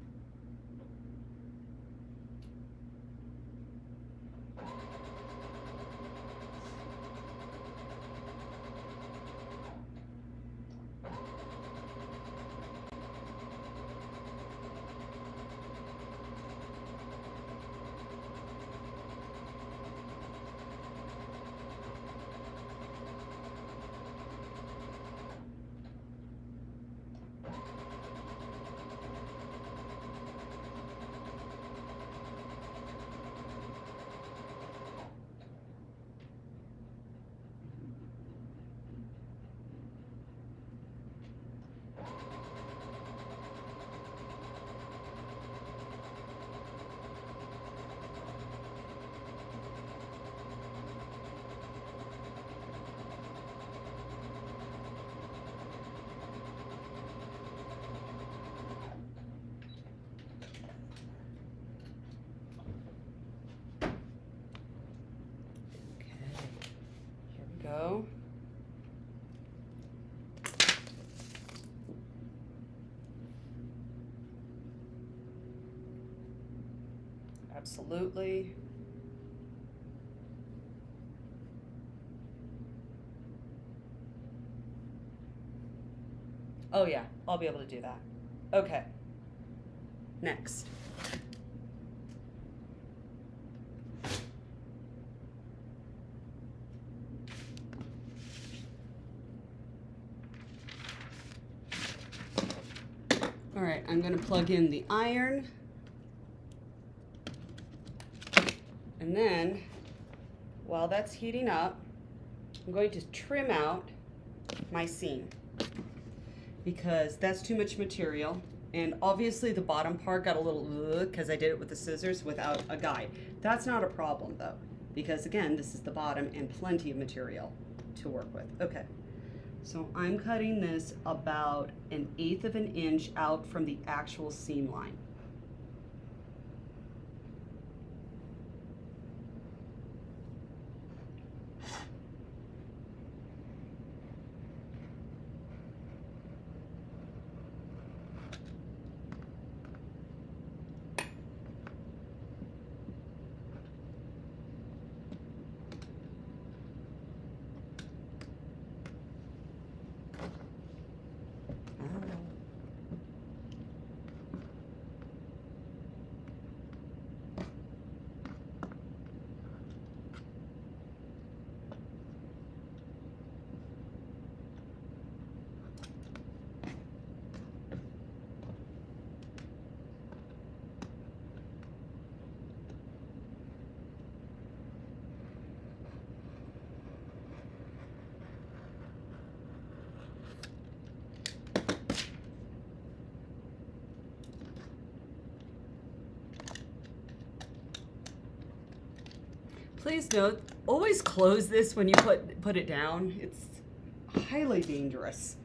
Go. Absolutely. Oh yeah, I'll be able to do that. Okay. Next. All right, I'm going to plug in the iron. And then, while that's heating up, I'm going to trim out my seam because that's too much material. And obviously the bottom part got a little because I did it with the scissors without a guide. That's not a problem though, because again, this is the bottom and plenty of material to work with. Okay, so I'm cutting this about 1/8 of an inch out from the actual seam line. Please note, always close this when you put it down. It's highly dangerous.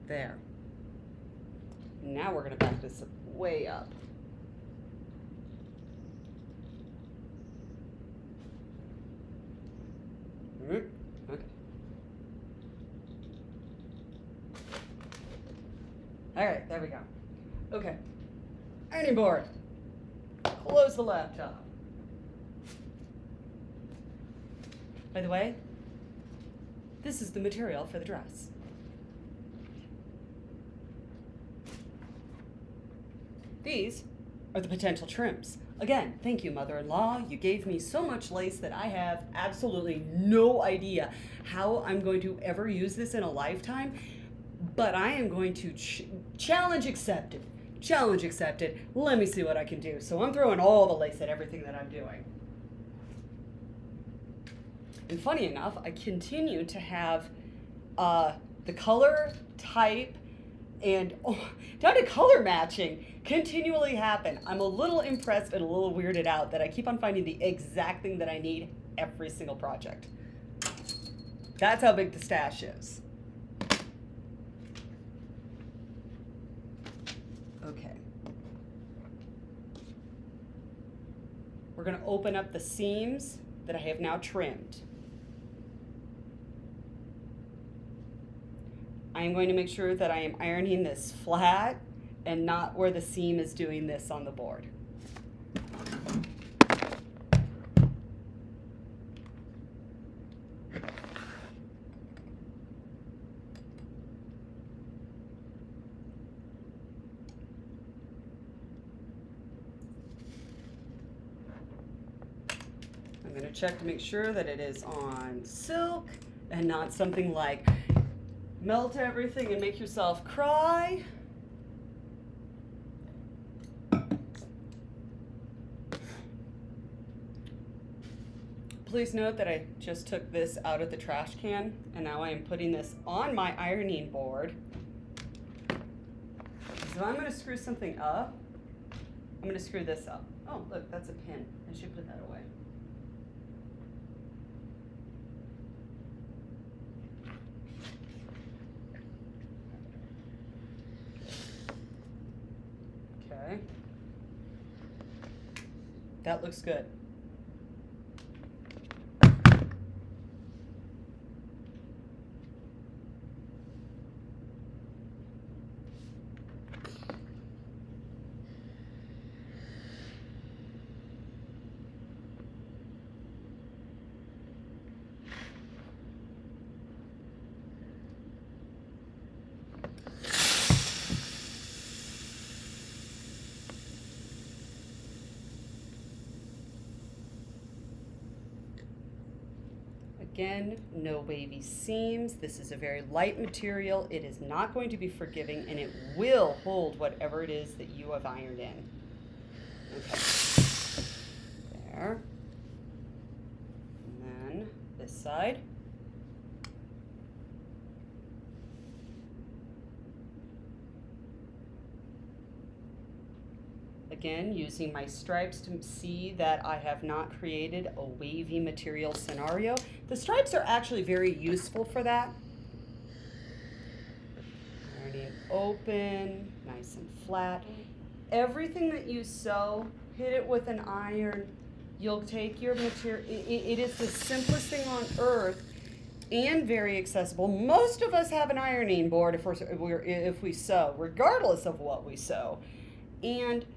There. Now we're going to back this way up. Okay. All right, there we go. Okay. Ironing board. Close the laptop. By the way, this is the material for the dress. These are the potential trims. Again, thank you, mother-in-law. You gave me so much lace that I have absolutely no idea how I'm going to ever use this in a lifetime, but I am going to challenge accepted. Challenge accepted. Let me see what I can do. So I'm throwing all the lace at everything that I'm doing. And funny enough, I continue to have the color, type, and down to color matching continually happen. I'm a little impressed and a little weirded out that I keep on finding the exact thing that I need every single project. That's how big the stash is. Okay. We're going to open up the seams that I have now trimmed. I am going to make sure that I am ironing this flat and not where the seam is doing this on the board. I'm going to check to make sure that it is on silk and not something like melt everything and make yourself cry. please note that I just took this out of the trash can, and now I am putting this on my ironing board. So I'm going to screw something up. I'm going to screw this up. Oh, look, that's a pin. I should put that away. Okay. That looks good. Again, no wavy seams. This is a very light material. It is not going to be forgiving, and it will hold whatever it is that you have ironed in. Okay. There. And then this side. Again, using my stripes to see that I have not created a wavy material scenario. The stripes are actually very useful for that. Ironing open, nice and flat. Everything that you sew, hit it with an iron. You'll take your material. It is the simplest thing on earth and very accessible. Most of us have an ironing board if we sew, regardless of what we sew. And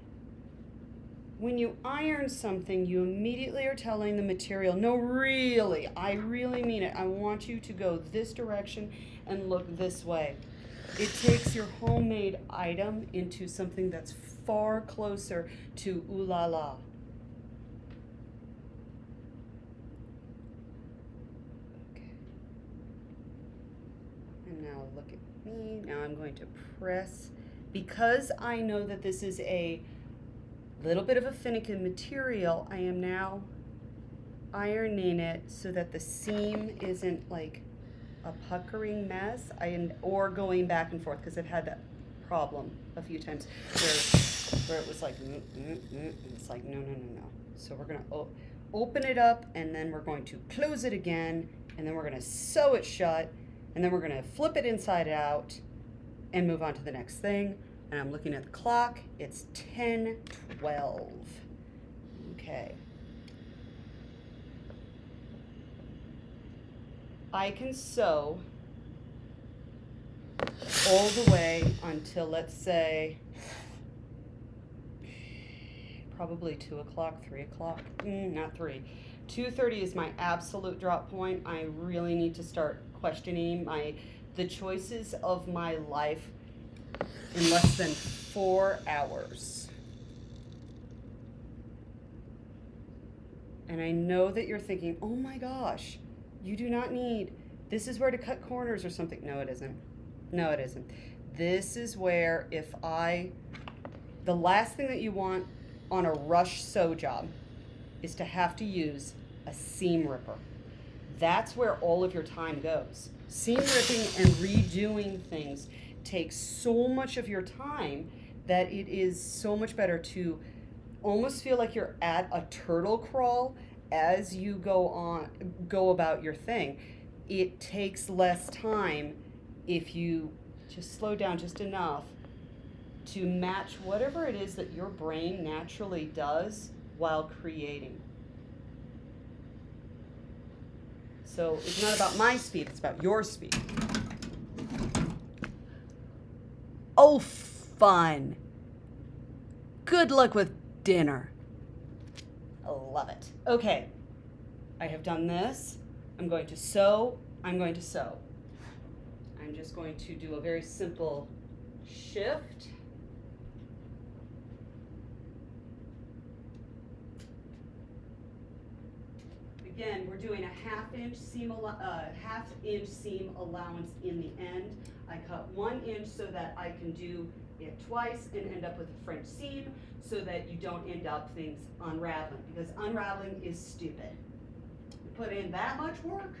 when you iron something, you immediately are telling the material, no, really, I really mean it. I want you to go this direction and look this way. It takes your homemade item into something that's far closer to ooh la la. Okay. And now look at me. Now I'm going to press. Because I know that this is a little bit of a finicky material, I am now ironing it so that the seam isn't like a puckering mess, or going back and forth, because I've had that problem a few times where it was like, and it's like, no. So we're going to open it up, and then we're going to close it again, and then we're going to sew it shut, and then we're going to flip it inside out and move on to the next thing. And I'm looking at the clock. It's 10:12. Okay. I can sew all the way until, let's say, probably 2 o'clock, 3 o'clock. Not 3. 2:30 is my absolute drop point. I really need to start questioning the choices of my life in less than 4 hours. And I know that you're thinking, oh my gosh, you do not need, this is where to cut corners or something. No, it isn't. No, it isn't. This is where the last thing that you want on a rush sew job is to have to use a seam ripper. That's where all of your time goes. Seam ripping and redoing things takes so much of your time that it is so much better to almost feel like you're at a turtle crawl as you go about your thing. It takes less time if you just slow down just enough to match whatever it is that your brain naturally does while creating. So it's not about my speed, it's about your speed. Oh, fun. Good luck with dinner. I love it. Okay, I have done this. I'm going to sew. I'm just going to do a very simple shift. Again, we're doing a half-inch seam allowance in the end. I cut 1 inch so that I can do it twice and end up with a French seam, so that you don't end up things unraveling, because unraveling is stupid. put in that much work?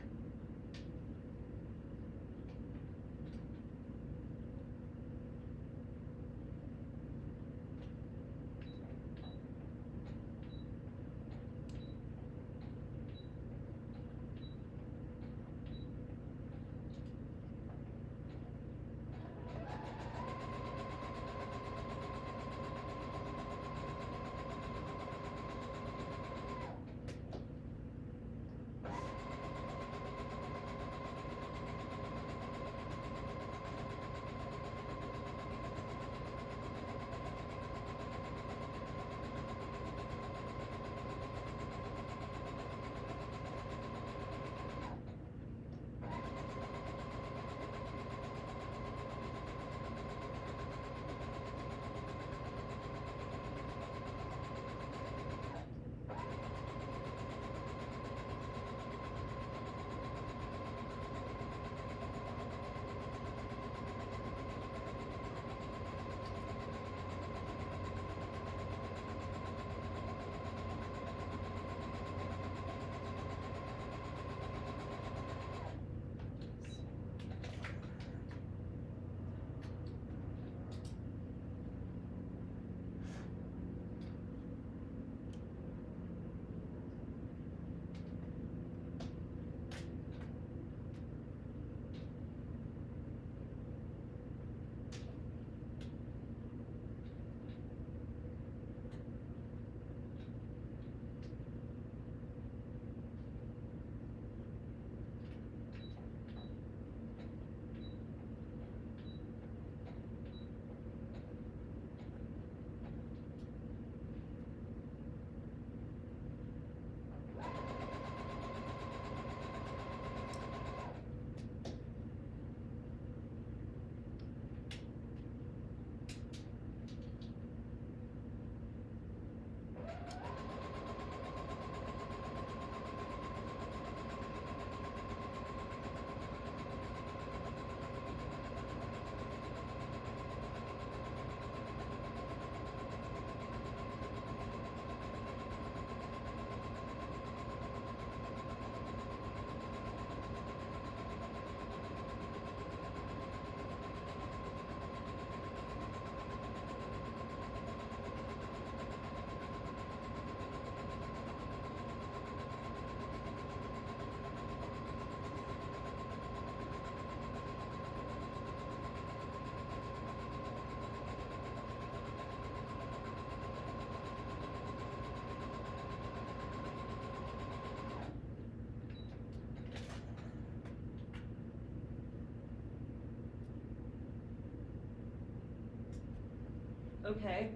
Okay,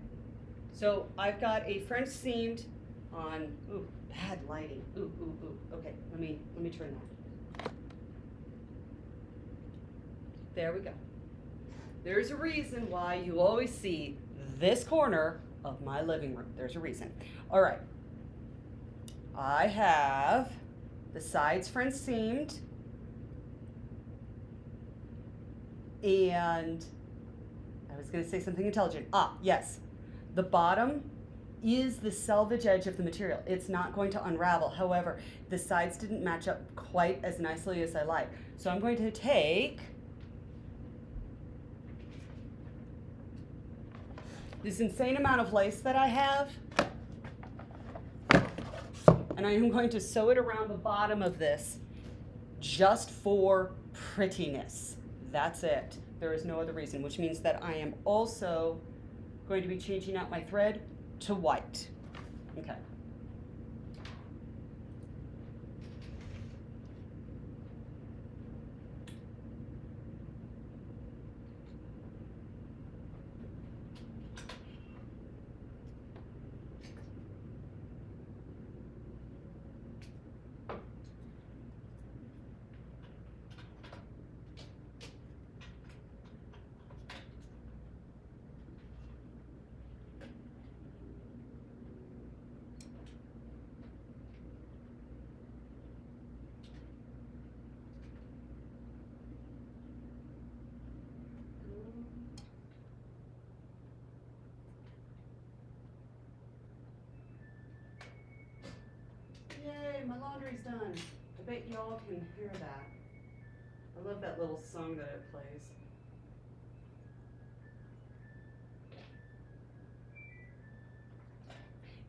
so I've got a French seamed on, ooh, bad lighting, ooh, ooh, ooh, okay, let me turn that. There we go. There's a reason why you always see this corner of my living room. There's a reason. All right, I have the sides French seamed, and I was going to say something intelligent. Ah, yes. The bottom is the selvage edge of the material. It's not going to unravel. However, the sides didn't match up quite as nicely as I like. So I'm going to take this insane amount of lace that I have, and I am going to sew it around the bottom of this just for prettiness. That's it. There is no other reason, which means that I am also going to be changing out my thread to white. Okay. laundry's done. I bet y'all can hear that. I love that little song that it plays.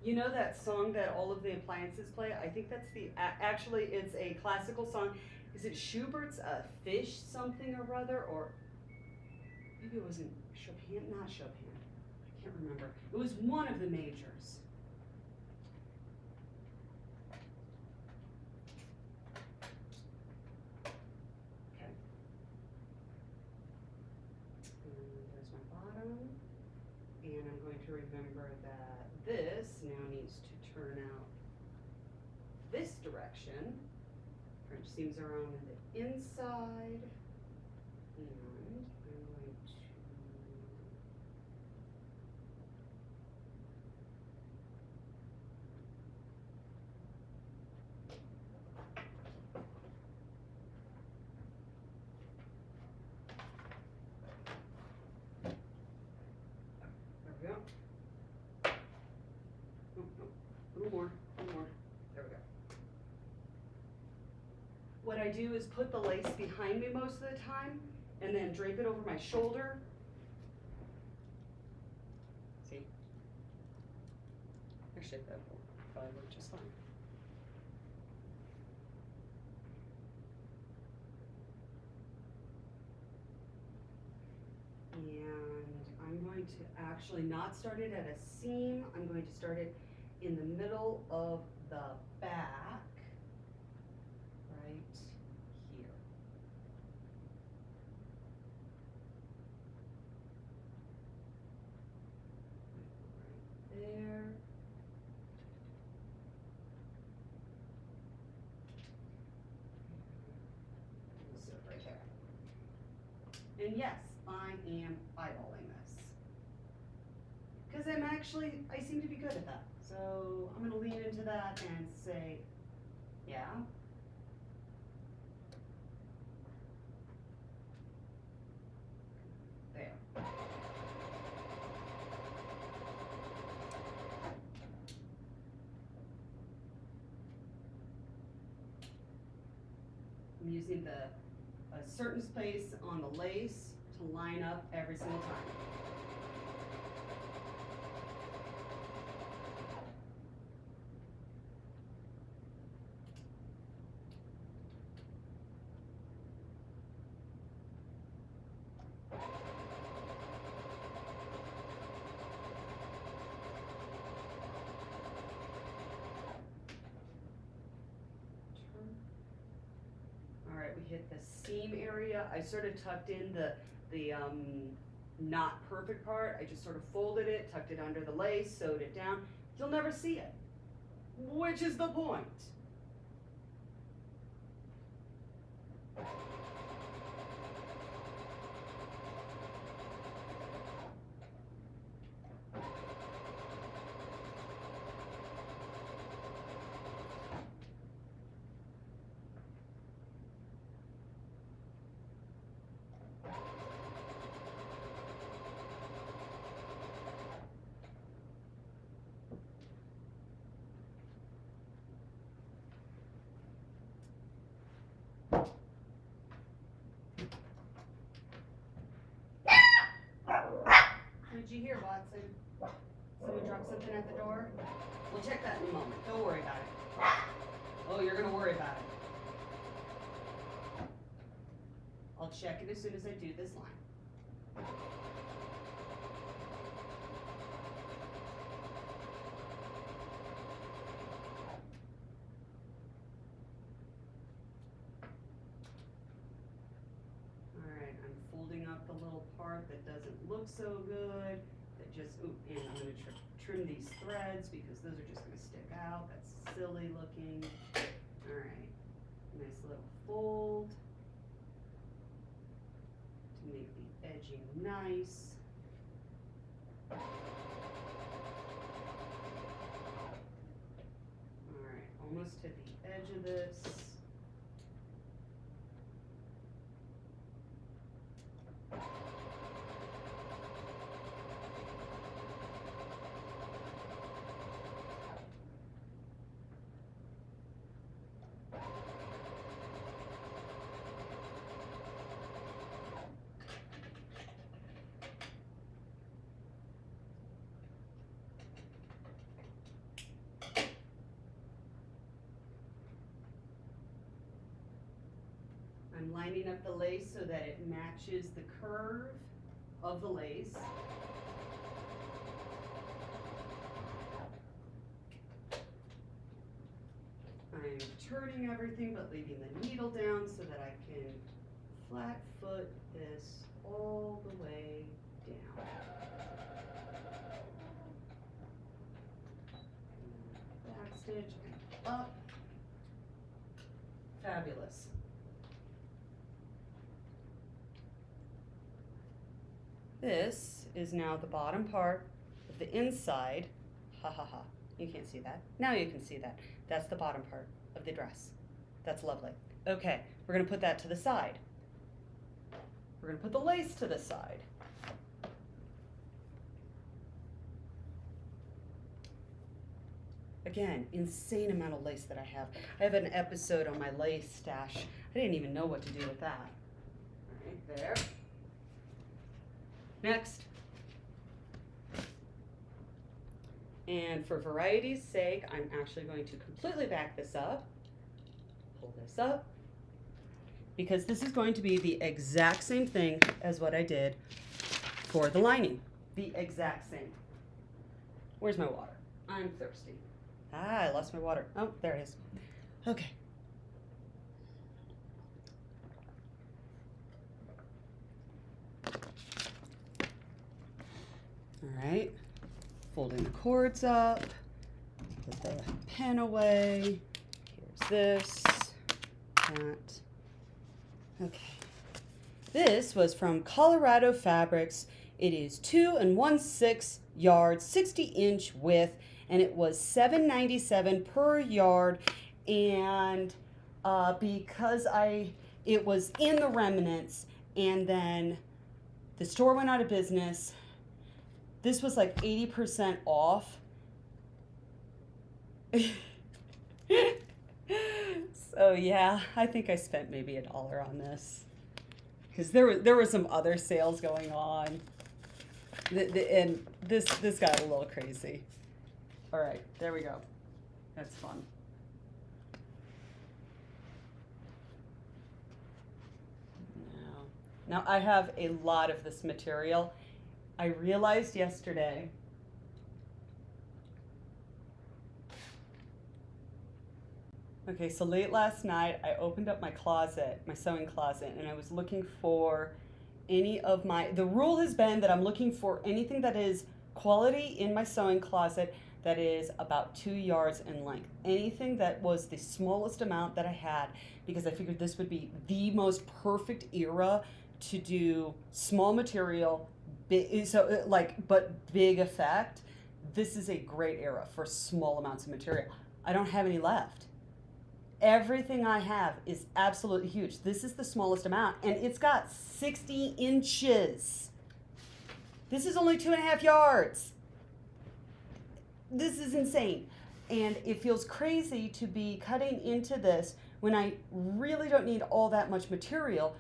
You know that song that all of the appliances play? I think that's actually it's a classical song. Is it Schubert's Fish something or other? Or maybe it wasn't Chopin, not Chopin. I can't remember. It was one of the majors. Okay. And there's my bottom. And I'm going to remember that this now needs to turn out this direction. French seams around on the inside. And I'm going to there we go. Oh, oh, a little more, a little more. There we go. What I do is put the lace behind me most of the time and then drape it over my shoulder. See? Actually, that will probably work just fine. And I'm going to actually not start it at a seam. I'm going to start it in the middle of the back, right here. Right there. So right there. And yes, I am eyeballing this. Because I seem to be good at that. So I'm going to lean into that and say, yeah. There. I'm using a certain space on the lace to line up every single time. We hit the seam area. I sort of tucked in the not perfect part. I just sort of folded it, tucked it under the lace, sewed it down. You'll never see it, which is the point. Did you hear, Watson? Someone dropped something at the door? We'll check that in a moment. Don't worry about it. Oh, you're going to worry about it. I'll check it as soon as I do this line. Alright, I'm folding up the little part that doesn't look so good. That just, ooh, and I'm going to trim these threads because those are just going to stick out. That's silly looking. Alright, nice little fold to make the edging nice. Alright, almost to the edge of this. I'm lining up the lace so that it matches the curve of the lace. I'm turning everything but leaving the needle down so that I can flat foot this all the way down. Back stitch and up. Fabulous. This is now the bottom part of the inside. Ha ha ha. You can't see that. Now you can see that. That's the bottom part of the dress. That's lovely. Okay, we're going to put that to the side. We're going to put the lace to the side. Again, insane amount of lace that I have. I have an episode on my lace stash. I didn't even know what to do with that. All right, there. Next. And for variety's sake, I'm actually going to completely back this up. Pull this up. Because this is going to be the exact same thing as what I did for the lining. The exact same. Where's my water? I'm thirsty. Ah, I lost my water. Oh, there it is. Okay. All right. Folding the cords up. Put the pen away. Here's this. That. Okay. This was from Colorado Fabrics. It is 2 1/6 yards, 60-inch width, and it was $7.97 per yard. And because it was in the remnants, and then the store went out of business, this was like 80% off. So yeah, I think I spent maybe $1 on this, because there were some other sales going on, and this got a little crazy. All right, there we go. That's fun. Now I have a lot of this material. I realized yesterday okay, so late last night, I opened up my closet, my sewing closet, and I was looking for any of the rule has been that I'm looking for anything that is quality in my sewing closet that is about 2 yards in length. Anything that was the smallest amount that I had, because I figured this would be the most perfect era to do small material, but big effect. This is a great era for small amounts of material. I don't have any left. Everything I have is absolutely huge. This is the smallest amount, and it's got 60 inches. This is only 2.5 yards. This is insane. And it feels crazy to be cutting into this when I really don't need all that much material.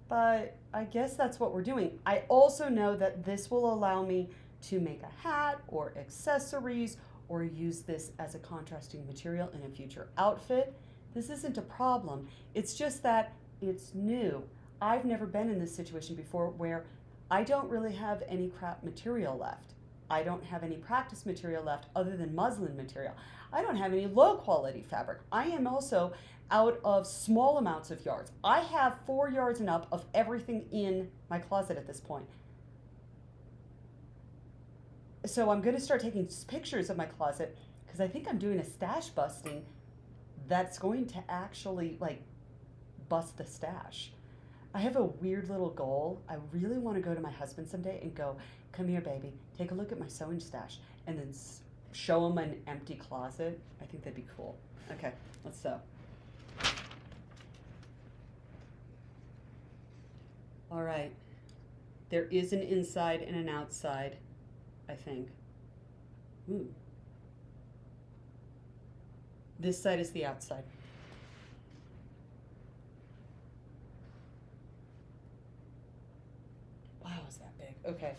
But I guess that's what we're doing. I also know that this will allow me to make a hat or accessories, or use this as a contrasting material in a future outfit. This isn't a problem. It's just that it's new. I've never been in this situation before where I don't really have any crap material left. I don't have any practice material left other than muslin material. I don't have any low quality fabric. I am also out of small amounts of yards. I have 4 yards and up of everything in my closet at this point. So I'm going to start taking pictures of my closet, because I think I'm doing a stash busting that's going to actually like bust the stash. I have a weird little goal. I really want to go to my husband someday and go, come here, baby, take a look at my sewing stash, and then show him an empty closet. I think that'd be cool. Okay, let's sew. All right, there is an inside and an outside, I think. Ooh. This side is the outside. Wow, is that big? Okay,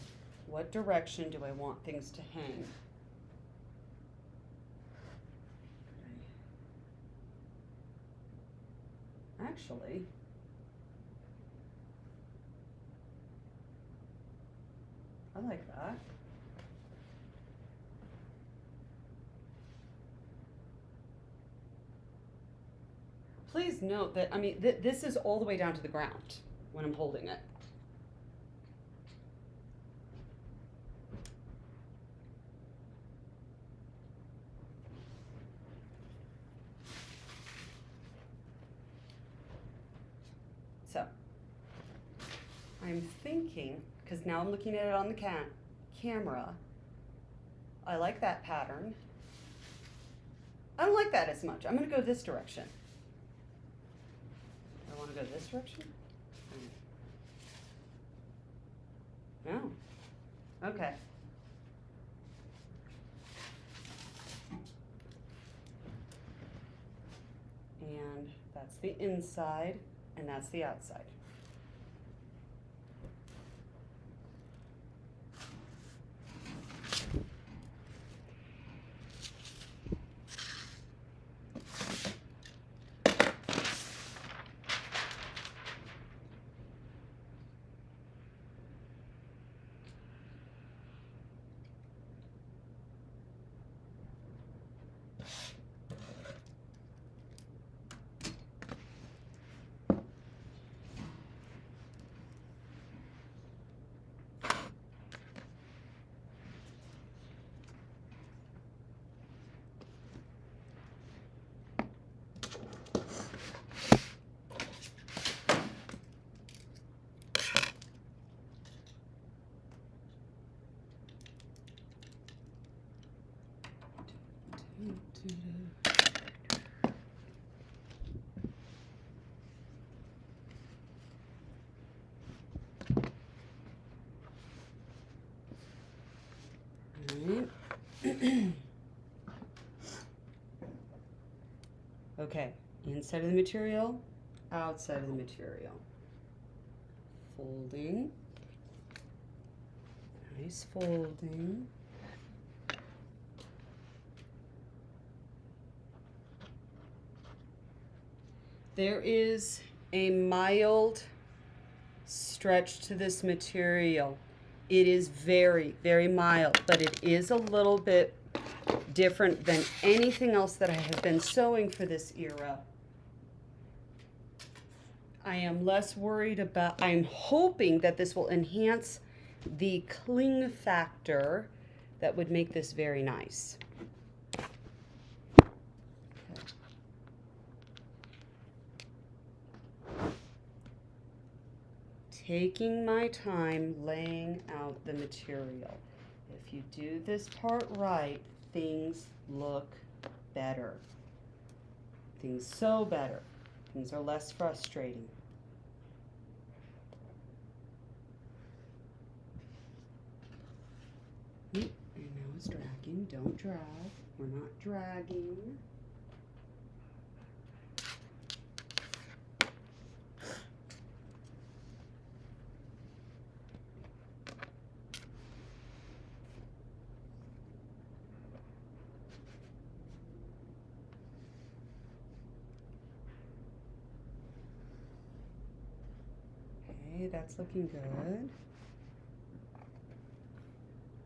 what direction do I want things to hang? actually. I like that. Please note that, I mean, this is all the way down to the ground when I'm holding it. So, I'm thinking, because now I'm looking at it on the camera, I like that pattern. I don't like that as much. I'm going to go this direction. I want to go this direction? No. Okay. And that's the inside, and that's the outside. Okay, inside of the material, outside of the material. Folding. Nice folding. There is a mild stretch to this material. It is very, very mild, but it is a little bit different than anything else that I have been sewing for this era. I am less worried about, I'm hoping that this will enhance the cling factor that would make this very nice. Taking my time laying out the material. If you do this part right, things look better. Things sew better. Things are less frustrating. I know it's dragging. Don't drag. We're not dragging. That's looking good.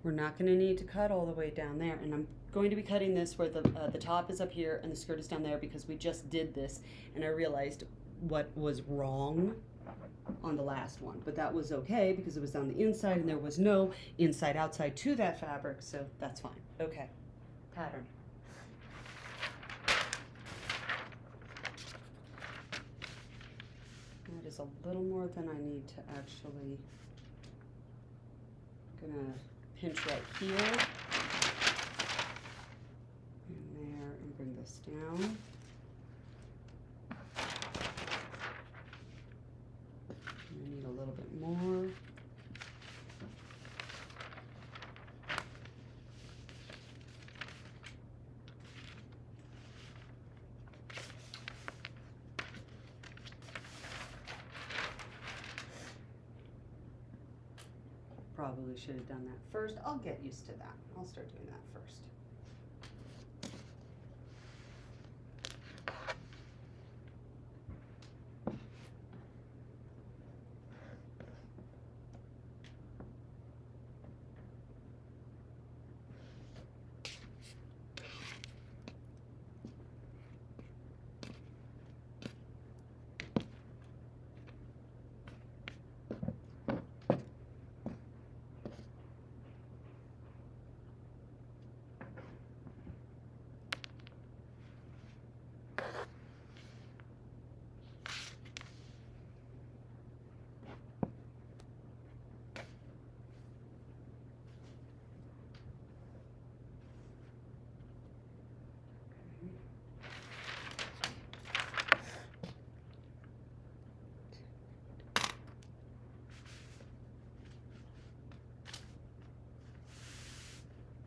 We're not going to need to cut all the way down there, and I'm going to be cutting this where the top is up here and the skirt is down there because we just did this and I realized what was wrong on the last one, but that was okay because it was on the inside and there was no inside outside to that fabric, so that's fine. Okay, pattern. That is a little more than I need to actually. I'm gonna pinch right here and there and bring this down. I need a little bit more. Probably should have done that first. I'll get used to that. I'll start doing that first.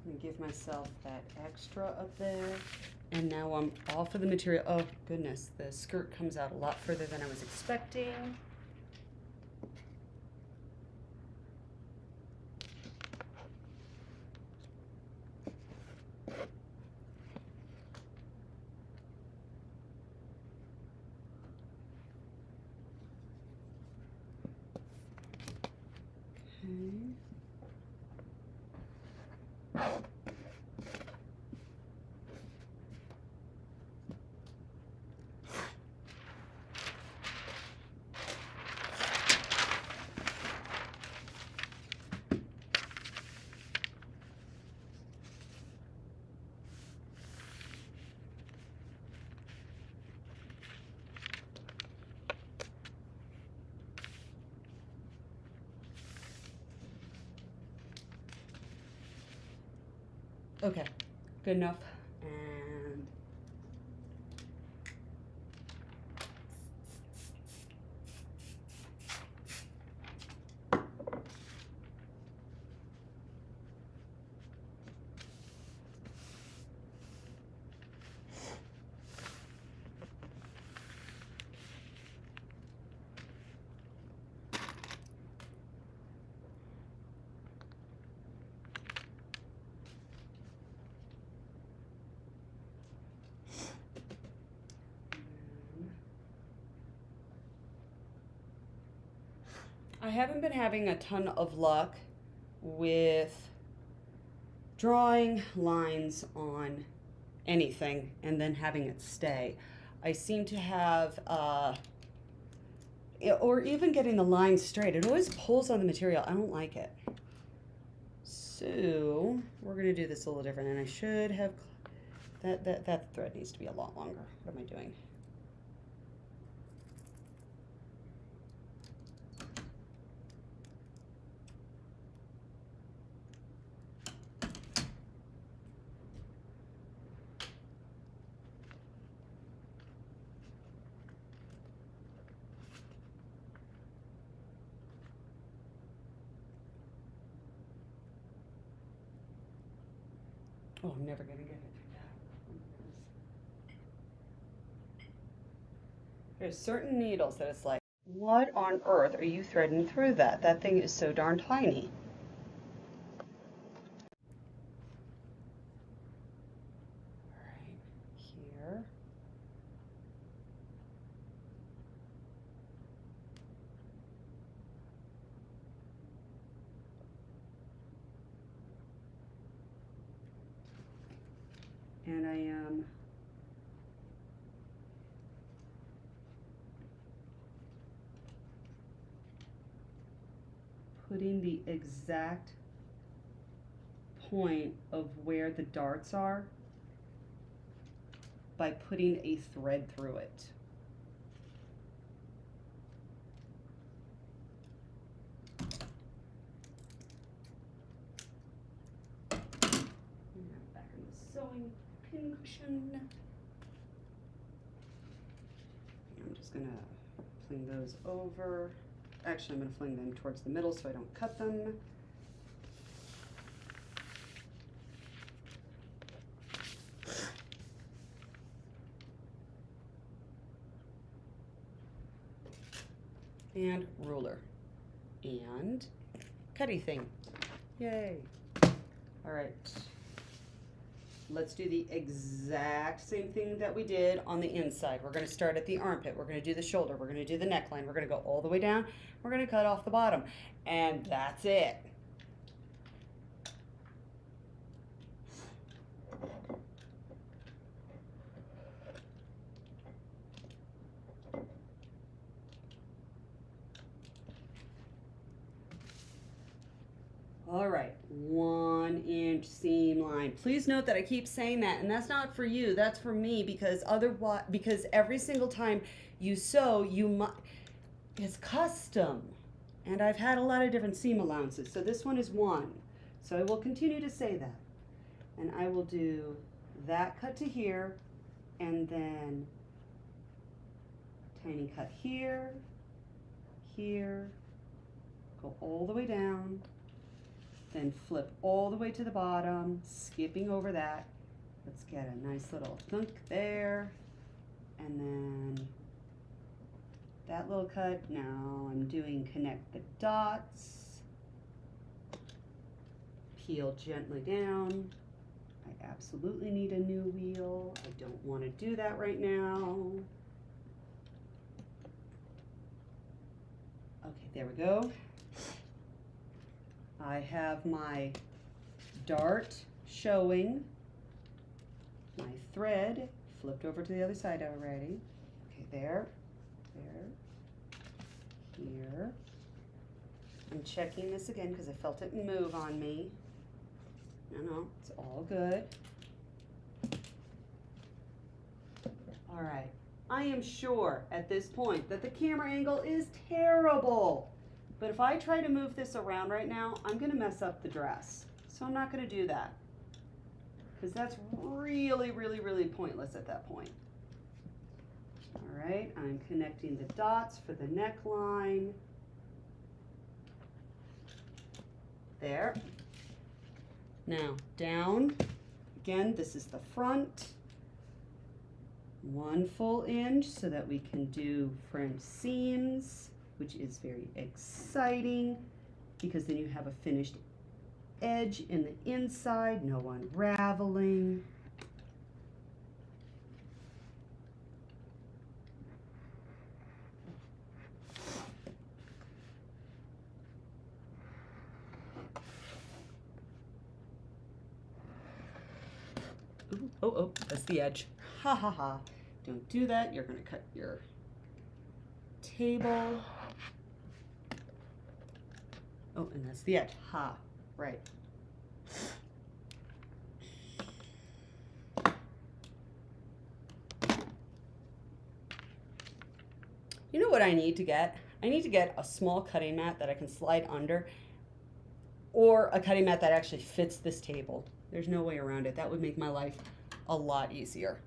I'm gonna give myself that extra up there. And now I'm off of the material. Oh goodness, the skirt comes out a lot further than I was expecting. Okay, good enough. And I haven't been having a ton of luck with drawing lines on anything and then having it stay. I seem to have, or even getting the lines straight. It always pulls on the material. I don't like it. So we're gonna do this a little different, and I should have, that thread needs to be a lot longer. What am I doing? Oh, I'm never gonna get it through that. There's certain needles that it's like, what on earth are you threading through that? That thing is so darn tiny. All right, here. And I am putting the exact point of where the darts are by putting a thread through it. And back in the sewing pin cushion. I'm just gonna fling those over. Actually, I'm gonna fling them towards the middle so I don't cut them. And ruler. And cutty thing. Yay. All right. Let's do the exact same thing that we did on the inside. We're gonna start at the armpit. We're gonna do the shoulder. We're gonna do the neckline. We're gonna go all the way down. We're gonna cut off the bottom. And that's it. All right, 1 inch seam line. Please note that I keep saying that, and that's not for you, that's for me, because every single time you sew, it's custom. And I've had a lot of different seam allowances. So this one is 1. So I will continue to say that. And I will do that cut to here, and then tiny cut here, here, go all the way down, then flip all the way to the bottom, skipping over that. Let's get a nice little thunk there, and then that little cut. Now I'm doing connect the dots, peel gently down. I absolutely need a new wheel. I don't want to do that right now. Okay, there we go. I have my dart showing, my thread flipped over to the other side already. Okay, there, here. I'm checking this again because I felt it move on me. No, it's all good. All right, I am sure at this point that the camera angle is terrible. But if I try to move this around right now, I'm gonna mess up the dress. So I'm not gonna do that, because that's really, really, really pointless at that point. All right, I'm connecting the dots for the neckline. There. Now down, again, this is the front. 1 full inch so that we can do French seams, which is very exciting because then you have a finished edge in the inside, no unraveling. Ooh, oh, that's the edge. Ha ha ha. Don't do that. You're going to cut your table. Oh, and that's the edge. Ha, right. You know what I need to get? I need to get a small cutting mat that I can slide under, or a cutting mat that actually fits this table. There's no way around it. That would make my life a lot easier.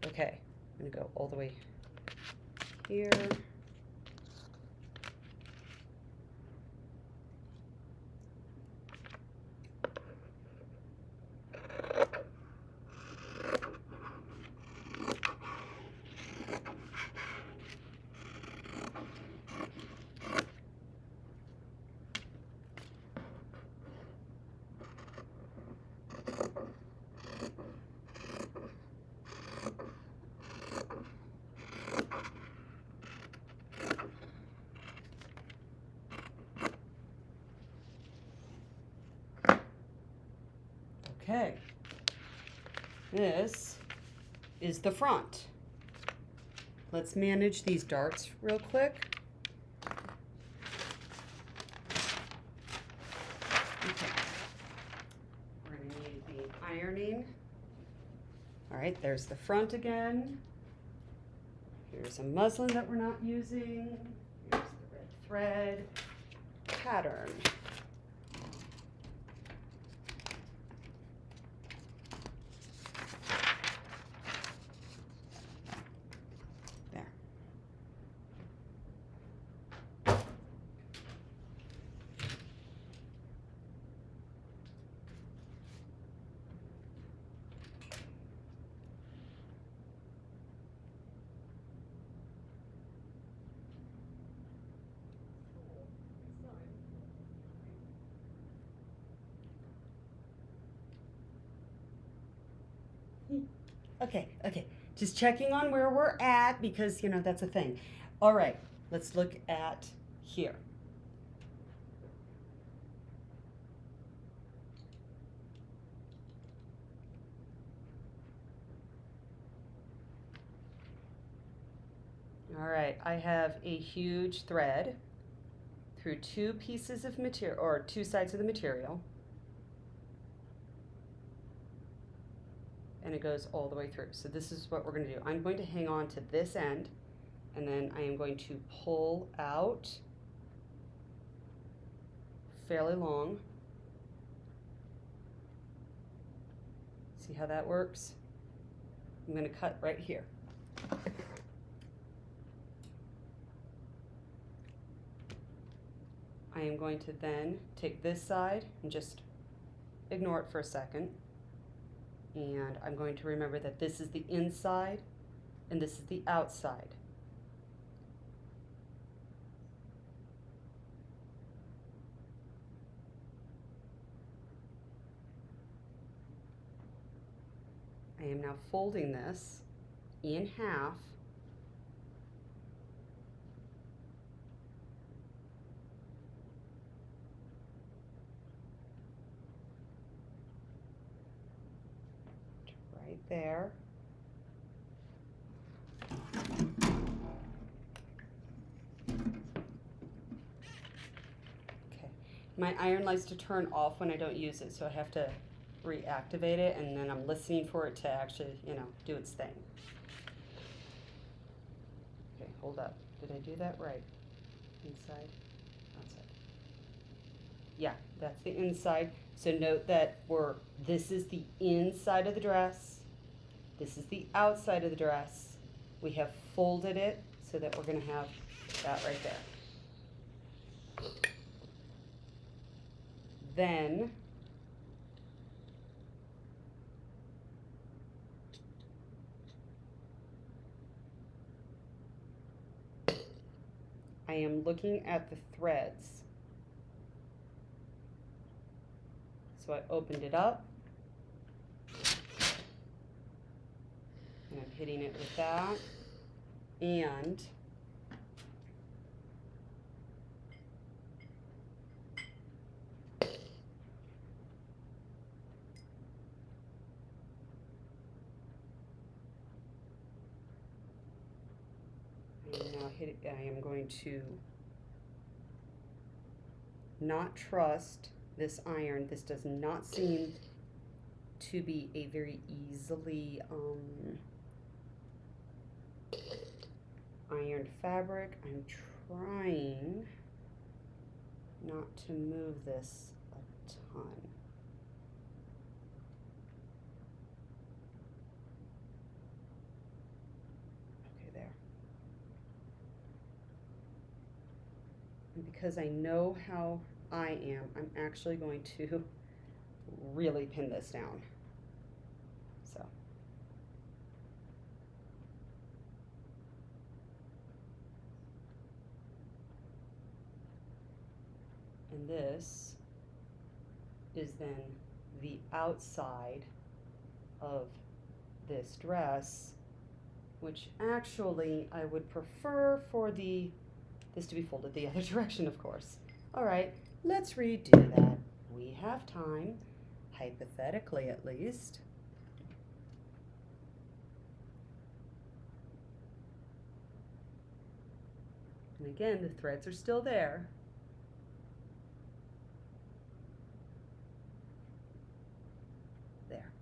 Okay, I'm gonna go all the way here. Okay, this is the front. Let's manage these darts real quick. Okay, we're going to need the ironing. All right, there's the front again. Here's a muslin that we're not using. Here's the red thread pattern. Okay, just checking on where we're at because, you know, that's a thing. All right, let's look at here. All right, I have a huge thread through 2 pieces of material, or 2 sides of the material. And it goes all the way through. So this is what we're going to do. I'm going to hang on to this end, and then I am going to pull out fairly long. See how that works? I'm going to cut right here. I am going to then take this side and just ignore it for a second. And I'm going to remember that this is the inside and this is the outside. I am now folding this in half. Right there. Okay. My iron likes to turn off when I don't use it, so I have to reactivate it, and then I'm listening for it to actually, do its thing. Okay, hold up. Did I do that right? Inside, outside. Yeah, that's the inside. So note that this is the inside of the dress. This is the outside of the dress. We have folded it so that we're going to have that right there. Then I am looking at the threads. So I opened it up, and I'm hitting it with that, and I am going to not trust this iron. This does not seem to be a very easily ironed fabric. I'm trying not to move this a ton. Okay, there. And because I know how I am, I'm actually going to really pin this down. So. And this is then the outside of this dress, which actually I would prefer for this to be folded the other direction, of course. All right, let's redo that. We have time, hypothetically at least. And again, the threads are still there. There.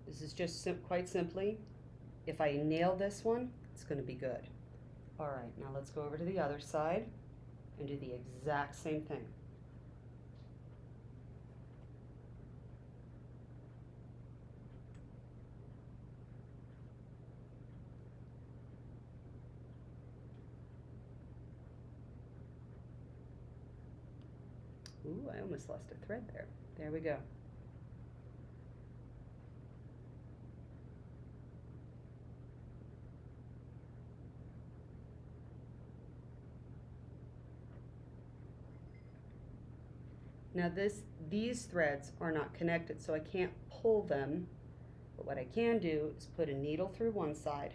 This is just quite simply, if I nail this one, it's going to be good. All right, now let's go over to the other side and do the exact same thing. Ooh, I almost lost a thread there. There we go. Now these threads are not connected, so I can't pull them, but what I can do is put a needle through one side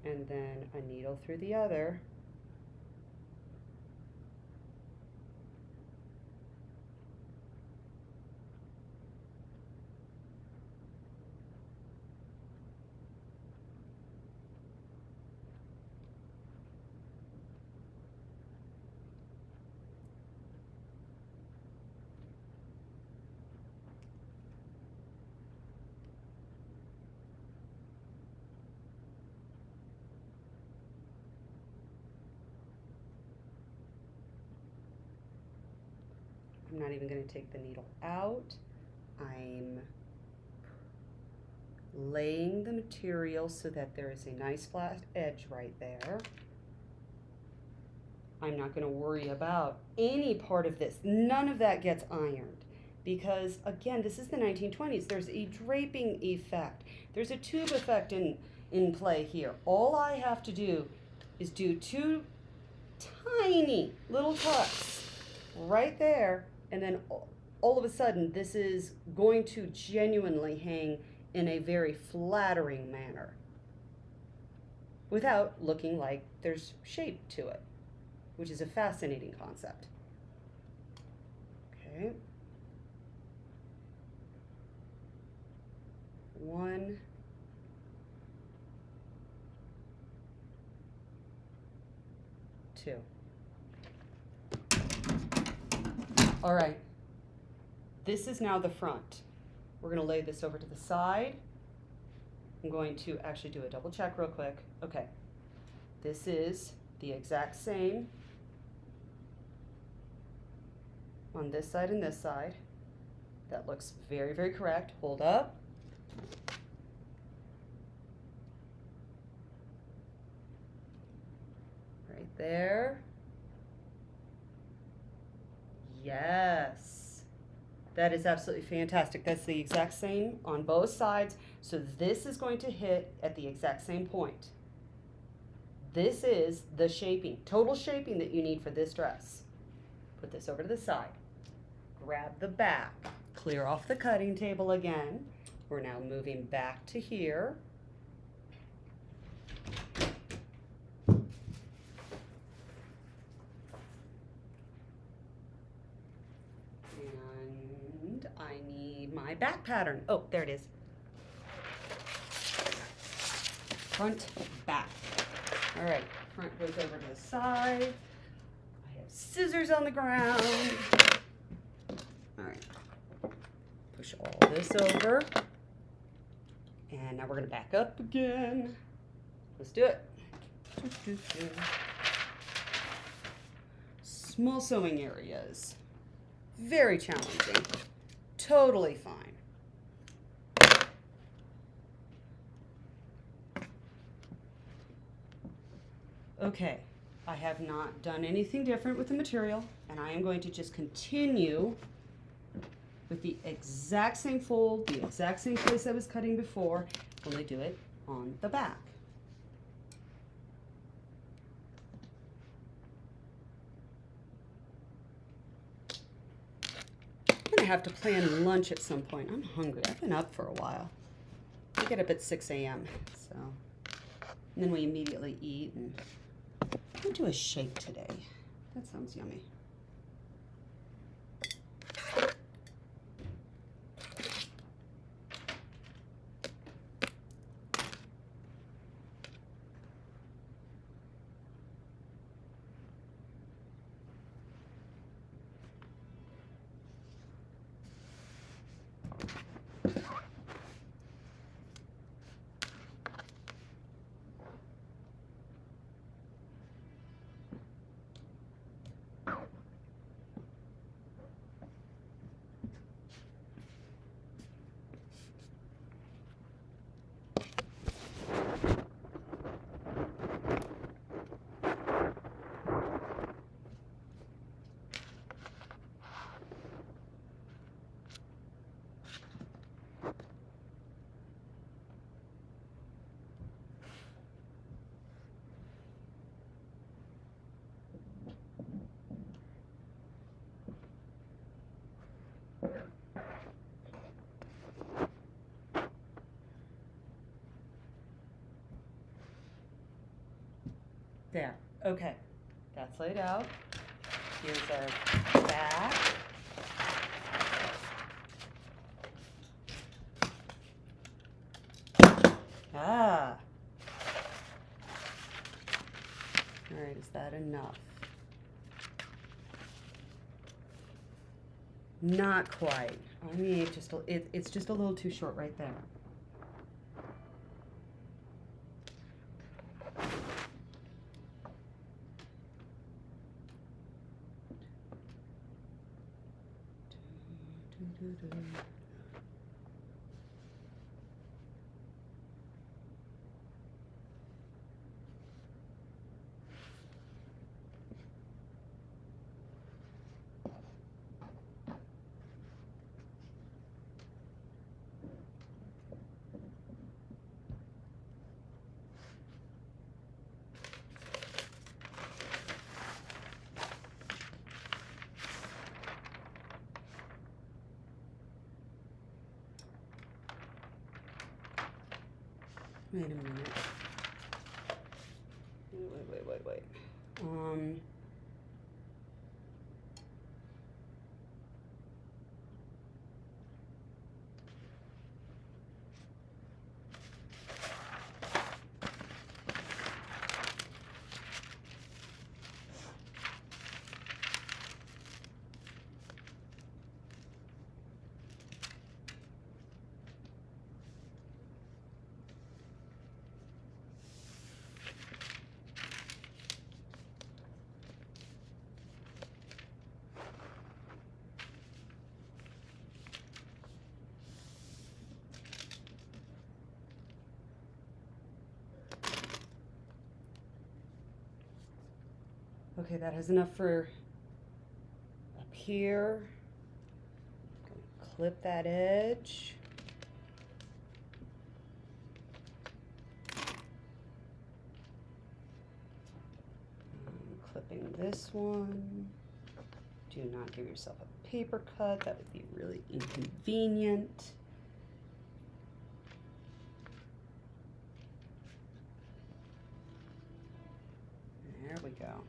and then a needle through the other. I'm not even going to take the needle out. I'm laying the material so that there is a nice flat edge right there. I'm not going to worry about any part of this. None of that gets ironed because, again, this is the 1920s. There's a draping effect. There's a tube effect in play here. All I have to do is do 2 tiny little tucks right there, and then all of a sudden this is going to genuinely hang in a very flattering manner without looking like there's shape to it, which is a fascinating concept. Okay. 1, 2. All right. This is now the front. We're going to lay this over to the side. I'm going to actually do a double check real quick. Okay. This is the exact same on this side and this side. That looks very, very correct. Hold up. Right there. Yes. That is absolutely fantastic. That's the exact same on both sides. So this is going to hit at the exact same point. This is the shaping, total shaping that you need for this dress. Put this over to the side. Grab the back. Clear off the cutting table again. We're now moving back to here. And I need my back pattern. Oh, there it is. Front, back. All right, front goes over to the side. I have scissors on the ground. All right, push all this over. And now we're gonna back up again. Let's do it. Small sewing areas. Very challenging. Totally fine. Okay, I have not done anything different with the material, and I am going to just continue with the exact same fold, the exact same place I was cutting before, only do it on the back. I'm gonna have to plan lunch at some point. I'm hungry. I've been up for a while. I get up at 6 a.m. So, and then we immediately eat, and I'm gonna do a shake today. That sounds yummy. There, okay, that's laid out. Here's our back. Ah. All right, is that enough? Not quite. I mean, it's just a little too short right there. Wait a minute. Wait. Um, okay, that has enough for up here. Clip that edge. Clipping this one. Do not give yourself a paper cut. That would be really inconvenient. There we go.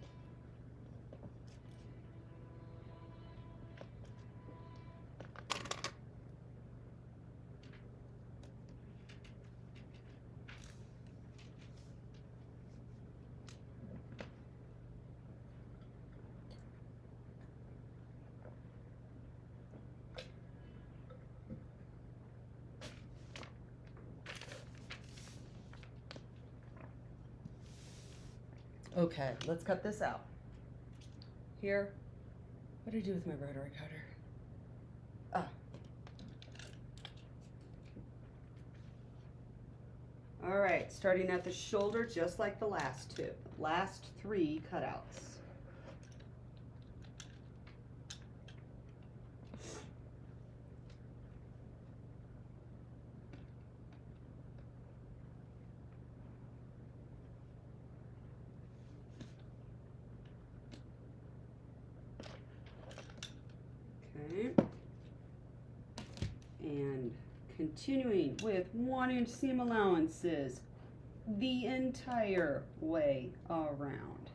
Okay, let's cut this out. Here, what do I do with my rotary cutter? Ah. All right, starting at the shoulder, just like the last two, last three cutouts. Okay, and continuing with 1-inch seam allowances the entire way around.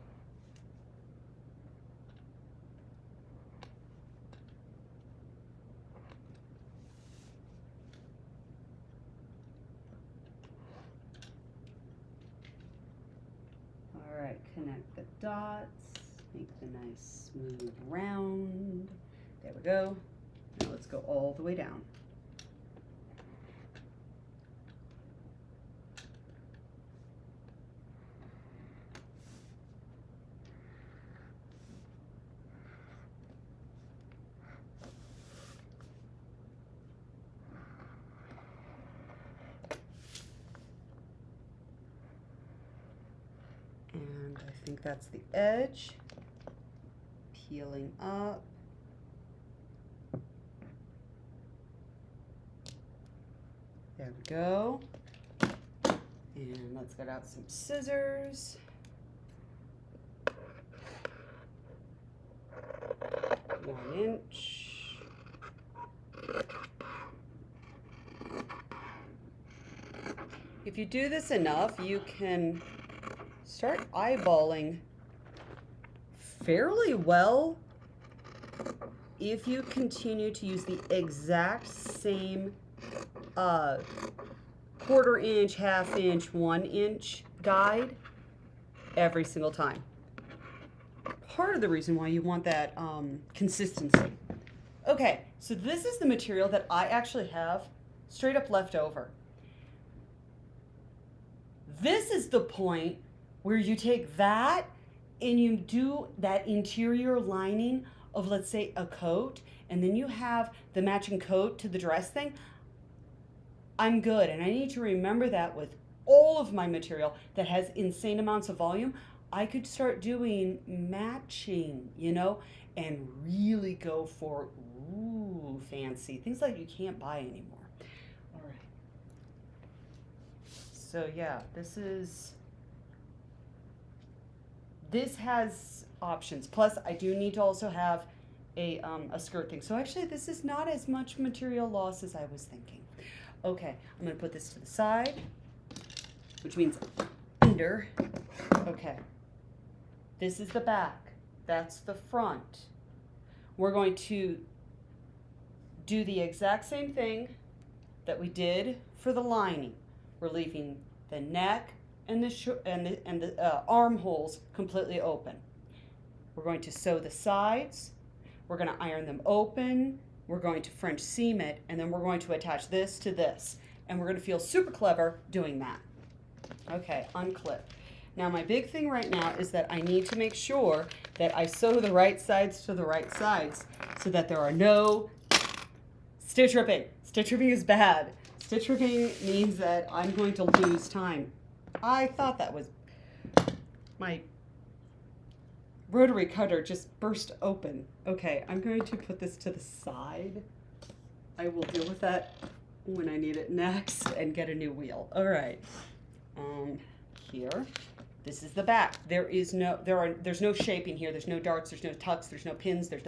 All right, connect the dots, make the nice smooth round. There we go. Now let's go all the way down. And I think that's the edge. Peeling up. There we go. And let's get out some scissors. 1 inch. If you do this enough, you can start eyeballing fairly well if you continue to use the exact same 1/4 inch, 1/2 inch, 1 inch guide every single time. Part of the reason why you want that consistency. Okay, so this is the material that I actually have straight up left over. This is the point where you take that and you do that interior lining of, let's say, a coat, and then you have the matching coat to the dress thing, I'm good. And I need to remember that with all of my material that has insane amounts of volume. I could start doing matching, you know, and really go for, ooh, fancy things like you can't buy anymore. All right. So yeah, this has options. Plus, I do need to also have a skirt thing. So actually, this is not as much material loss as I was thinking. Okay, I'm going to put this to the side, which means under. Okay, this is the back. That's the front. We're going to do the exact same thing that we did for the lining. We're leaving the neck and the armholes completely open. We're going to sew the sides. We're going to iron them open. We're going to French seam it, and then we're going to attach this to this. And we're going to feel super clever doing that. Okay, unclip. Now my big thing right now is that I need to make sure that I sew the right sides to the right sides so that there are no stitch ripping. Stitch ripping is bad. Stitch ripping means that I'm going to lose time. I thought that was my rotary cutter just burst open. Okay, I'm going to put this to the side. I will deal with that when I need it next and get a new wheel. All right. Here, this is the back. There's no shaping here. There's no darts. There's no tucks. There's no pins. There's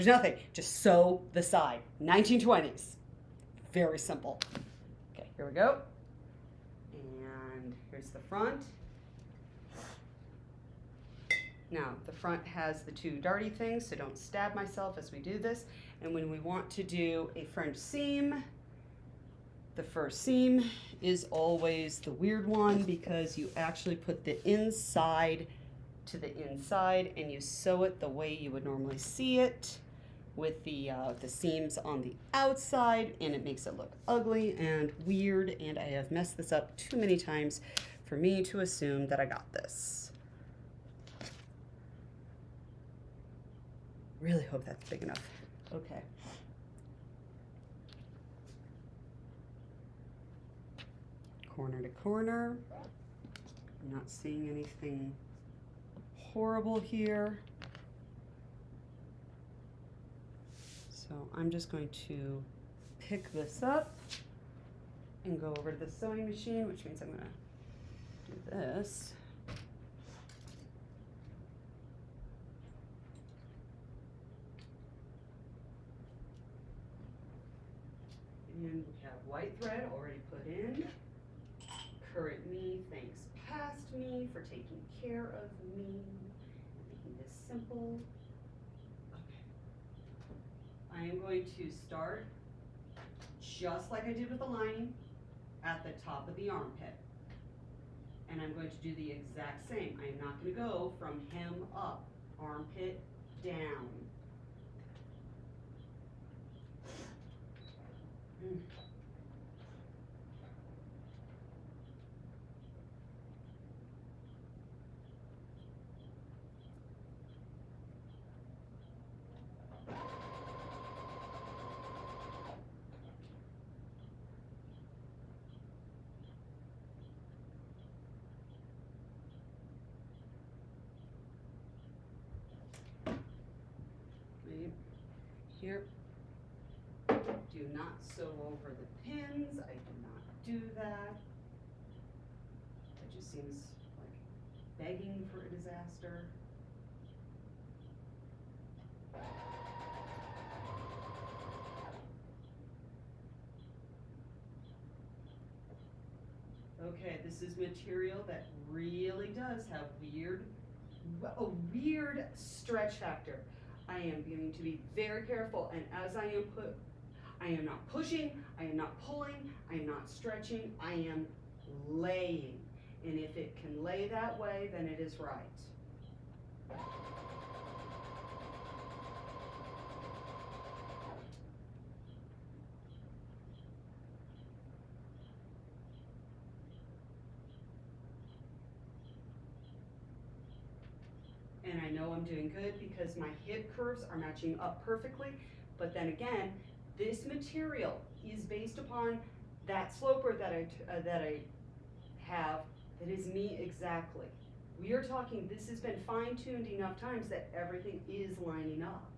nothing. Just sew the side. 1920s. Very simple. Okay, here we go. And here's the front. Now, the front has the two darty things, so don't stab myself as we do this. And when we want to do a French seam, the first seam is always the weird one because you actually put the inside to the inside and you sew it the way you would normally see it with the seams on the outside, and it makes it look ugly and weird, and I have messed this up too many times for me to assume that I got this. Really hope that's big enough. Okay. Corner to corner. I'm not seeing anything horrible here. So I'm just going to pick this up and go over to the sewing machine, which means I'm going to do this. And we have white thread already put in. Current me thanks past me for taking care of me, making this simple. Okay. I am going to start just like I did with the lining at the top of the armpit. And I'm going to do the exact same. I am not going to go from hem up, armpit down. Here, do not sew over the pins. I do not do that. It just seems like begging for a disaster. Okay, this is material that really does have a weird stretch factor. I am going to be very careful, and as I am not pushing, I am not pulling, I am not stretching, I am laying. And if it can lay that way, then it is right. and I know I'm doing good because my hip curves are matching up perfectly. But then again, this material is based upon that sloper that I have, that is me exactly. We are talking, this has been fine-tuned enough times that everything is lining up.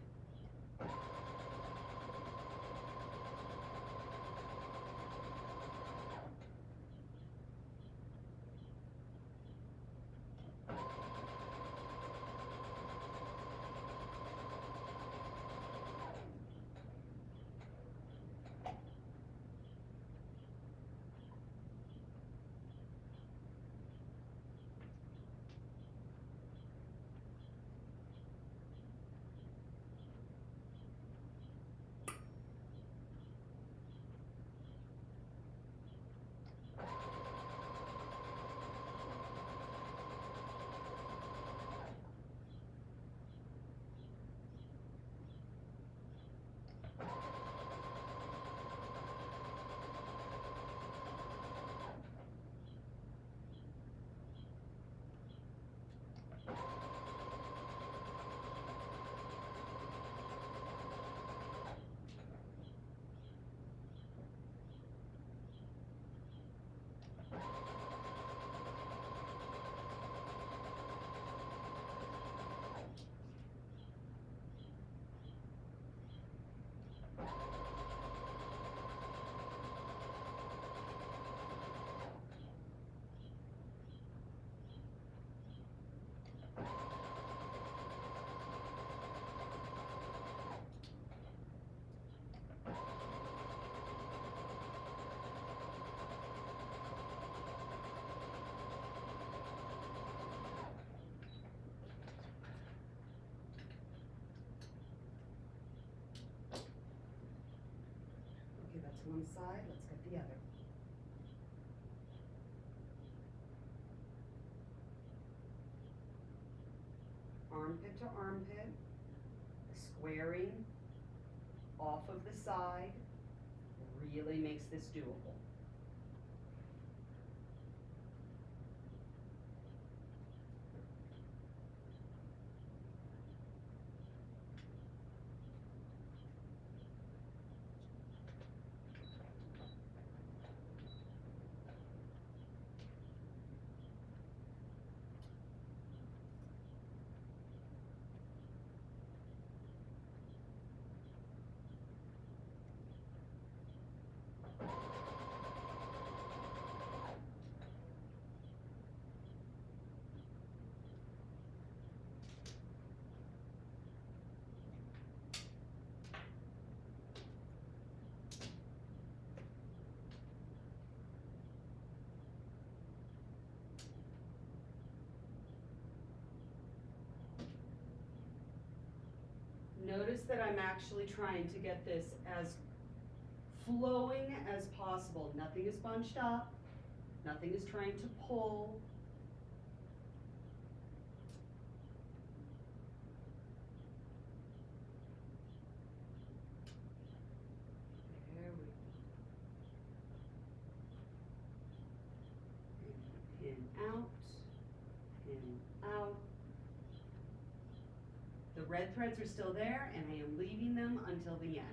Okay, that's one side, let's get the other. Armpit to armpit, the squaring off of the side really makes this doable. Notice that I'm actually trying to get this as flowing as possible. Nothing is bunched up, nothing is trying to pull. There we go. In, out, in, out. The red threads are still there, and I am leaving them until the end.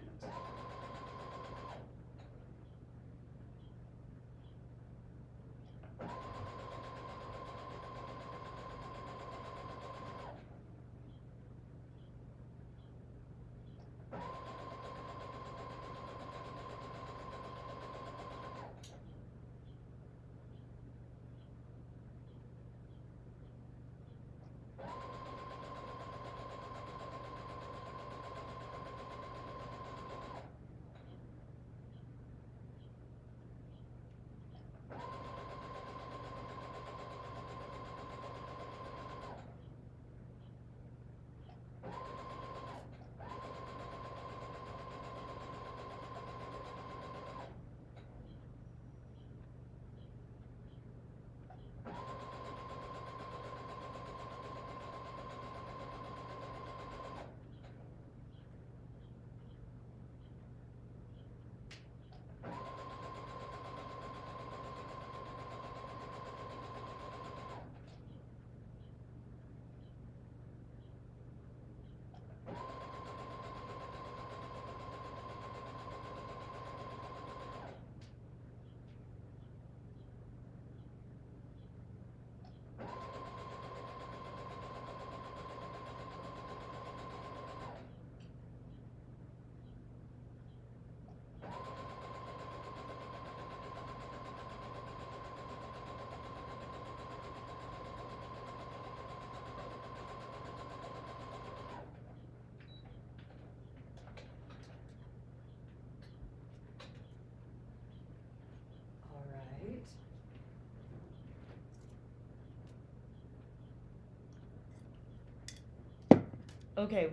Okay,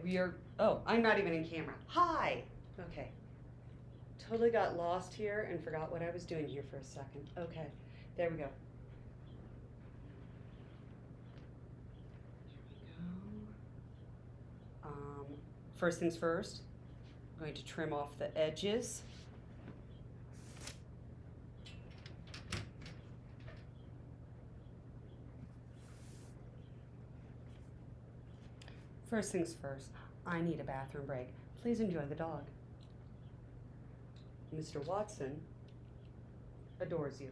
oh, I'm not even in camera. Hi! Okay. Totally got lost here and forgot what I was doing here for a second. Okay, there we go. First things first, I'm going to trim off the edges. First things first, I need a bathroom break. Please enjoy the dog. Mr. Watson adores you.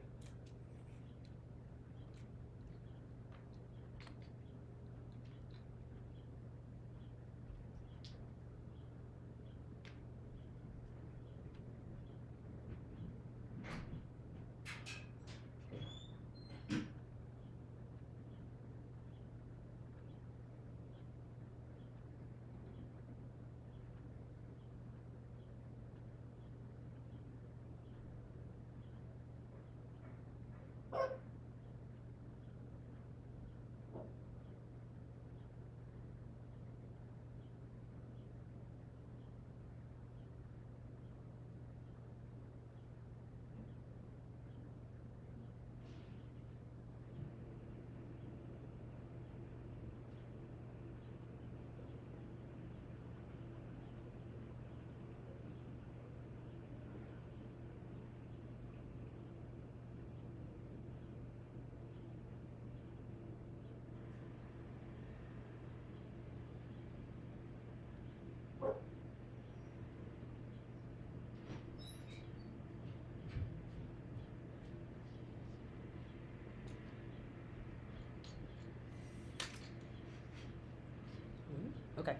Okay.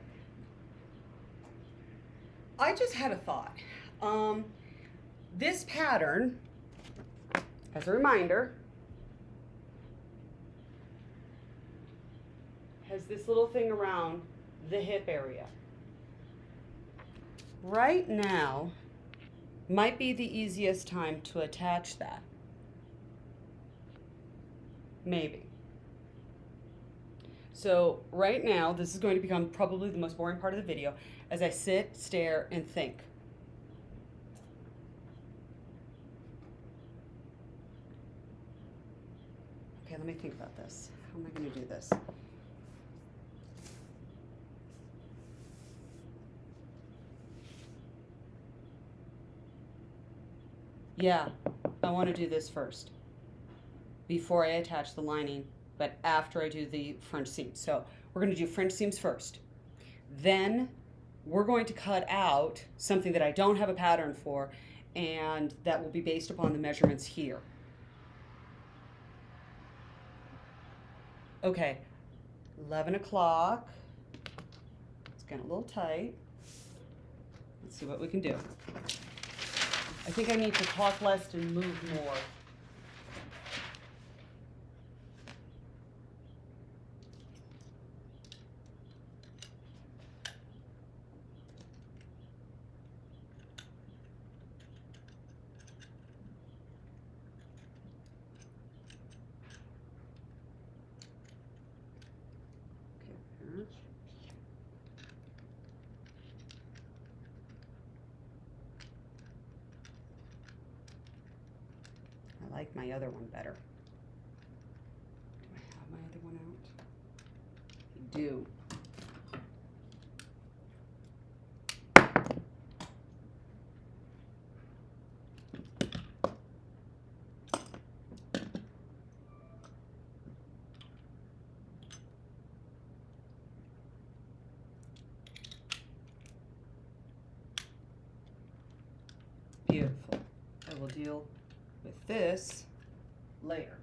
I just had a thought. This pattern, as a reminder, has this little thing around the hip area. Right now might be the easiest time to attach that. Maybe. So right now, this is going to become probably the most boring part of the video as I sit, stare, and think. Okay, let me think about this. How am I going to do this? Yeah, I want to do this first before I attach the lining, but after I do the French seams. So we're going to do French seams first. Then we're going to cut out something that I don't have a pattern for, and that will be based upon the measurements here. Okay, 11 o'clock. It's getting a little tight. Let's see what we can do. I think I need to talk less and move more. I like my other one better. Do I have my other one out? I do. Beautiful. I will deal with this later.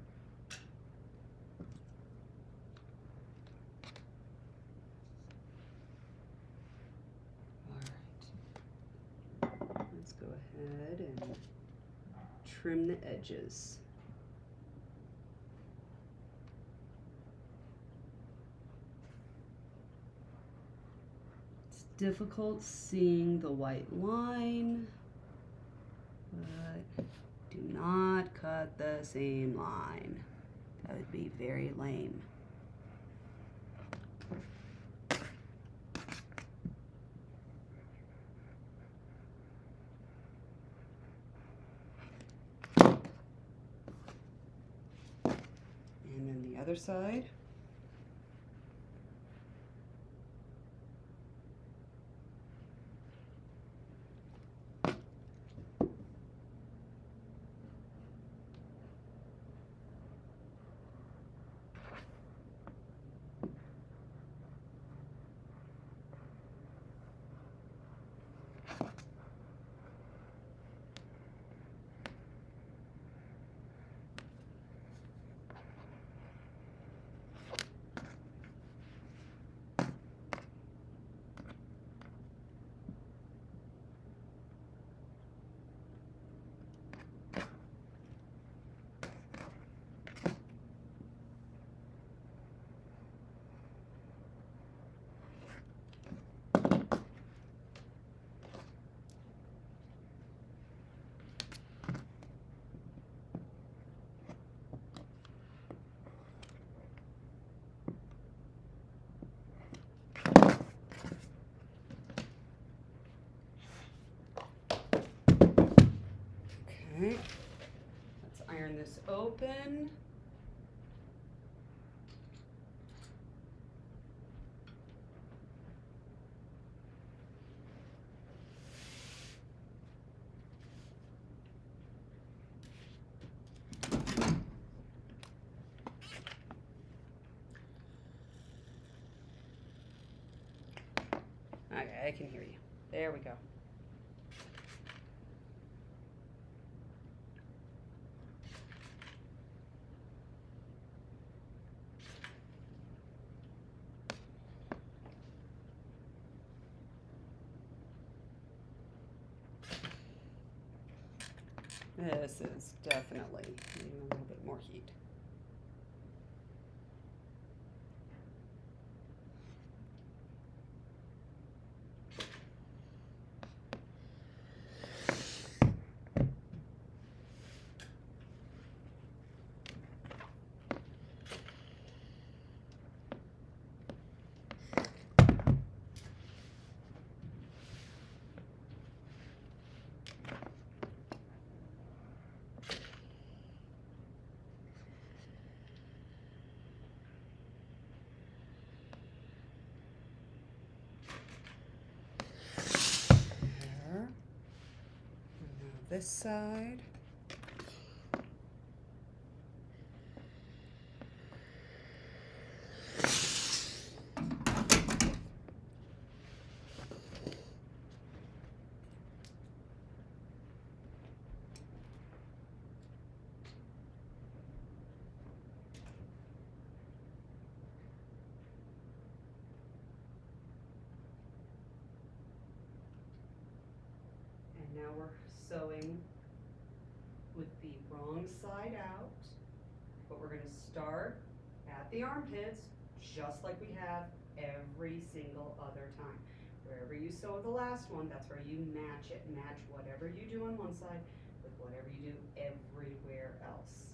All right. Let's go ahead and trim the edges. It's difficult seeing the white line, but do not cut the same line. That would be very lame. other side. Okay, let's iron this open. Okay, I can hear you. There we go. This is definitely needing a little bit more heat. This side. And now we're sewing with the wrong side out, but we're going to start at the armpits just like we have every single other time. Wherever you sew the last one, that's where you match it. Match whatever you do on one side with whatever you do everywhere else.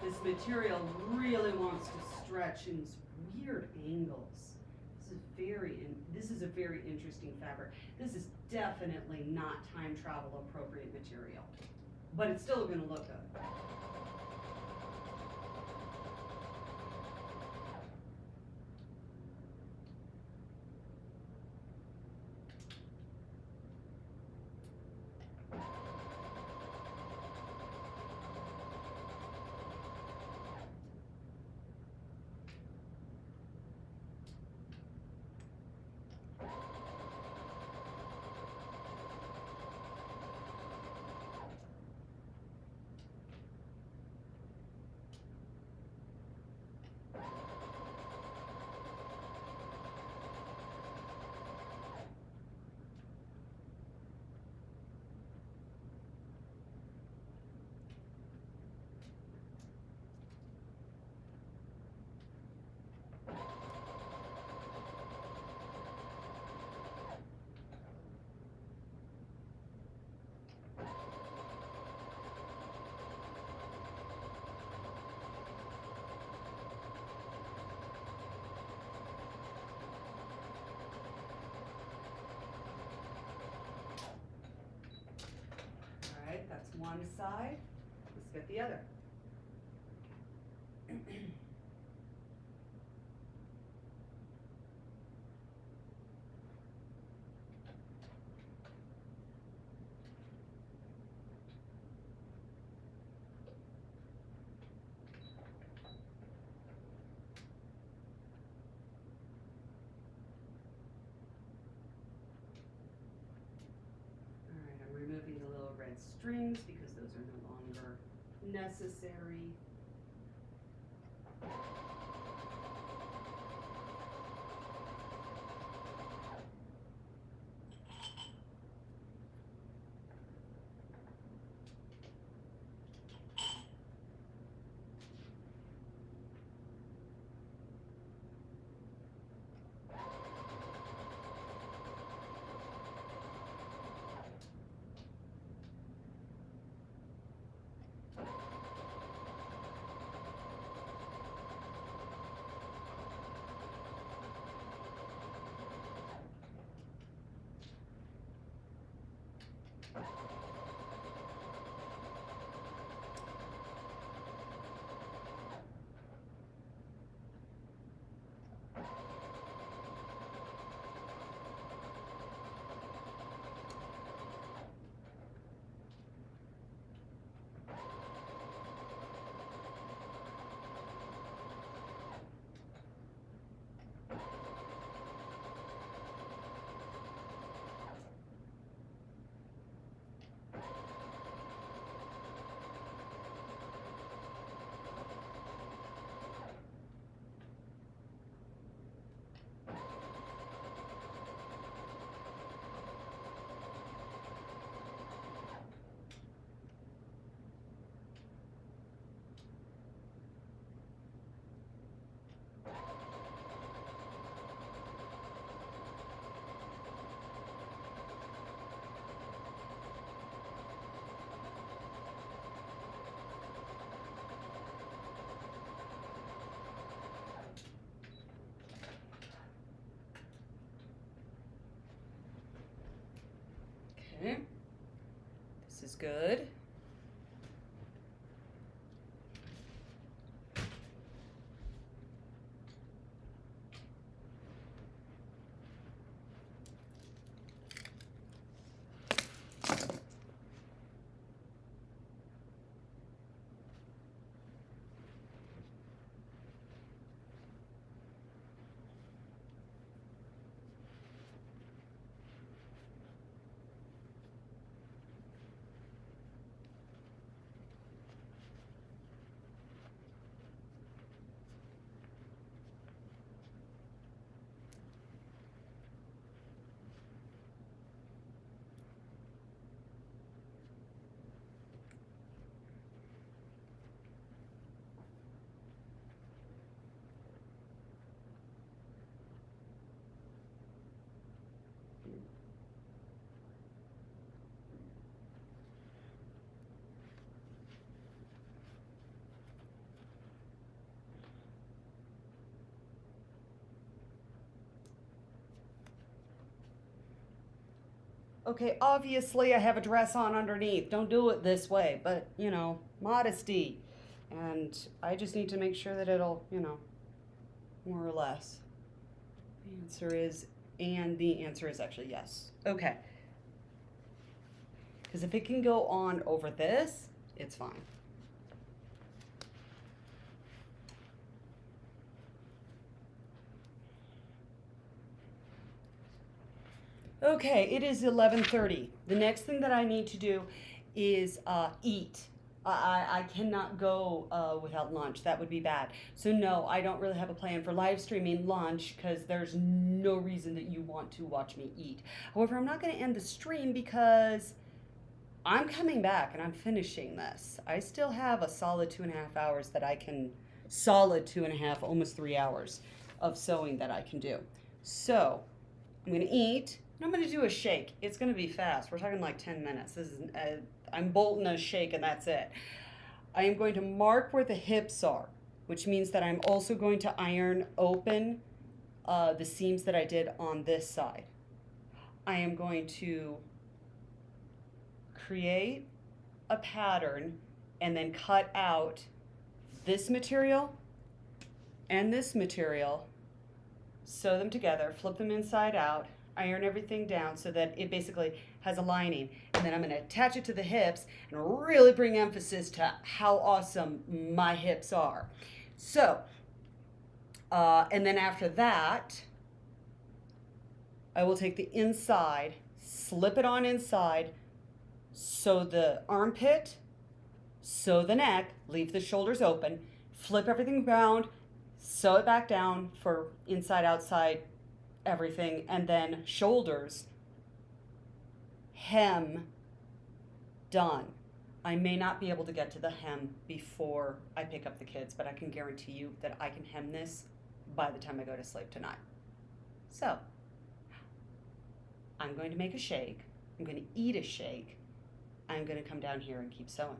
This material really wants to stretch in these weird angles. This This is a very interesting fabric. This is definitely not time travel appropriate material, but it's still going to look good. That's one side. Let's get the other. Removing the little red strings because those are no longer necessary. Okay, this is good. Okay, obviously I have a dress on underneath. Don't do it this way, but you know, modesty. And I just need to make sure that it'll, you know, more or less. The answer is, and the answer is actually yes. Okay. Because if it can go on over this, it's fine. Okay, it is 11:30. The next thing that I need to do is eat. I cannot go without lunch. That would be bad. So no, I don't really have a plan for live streaming lunch because there's no reason that you want to watch me eat. However, I'm not going to end the stream because I'm coming back and I'm finishing this. I still have a solid 2.5 hours that I can, solid 2.5, almost 3 hours of sewing that I can do. So I'm going to eat. And I'm going to do a shake. It's going to be fast. We're talking like 10 minutes. This is I'm bolting a shake and that's it. I am going to mark where the hips are, which means that I'm also going to iron open the seams that I did on this side. I am going to create a pattern and then cut out this material and this material, sew them together, flip them inside out, iron everything down so that it basically has a lining. And then I'm going to attach it to the hips and really bring emphasis to how awesome my hips are. So, and then after that, I will take the inside, slip it on inside, sew the armpit, sew the neck, leave the shoulders open, flip everything around, sew it back down for inside, outside, everything, and then shoulders, hem, done. I may not be able to get to the hem before I pick up the kids, but I can guarantee you that I can hem this by the time I go to sleep tonight. So, I'm going to make a shake. I'm going to eat a shake. I'm going to come down here and keep sewing.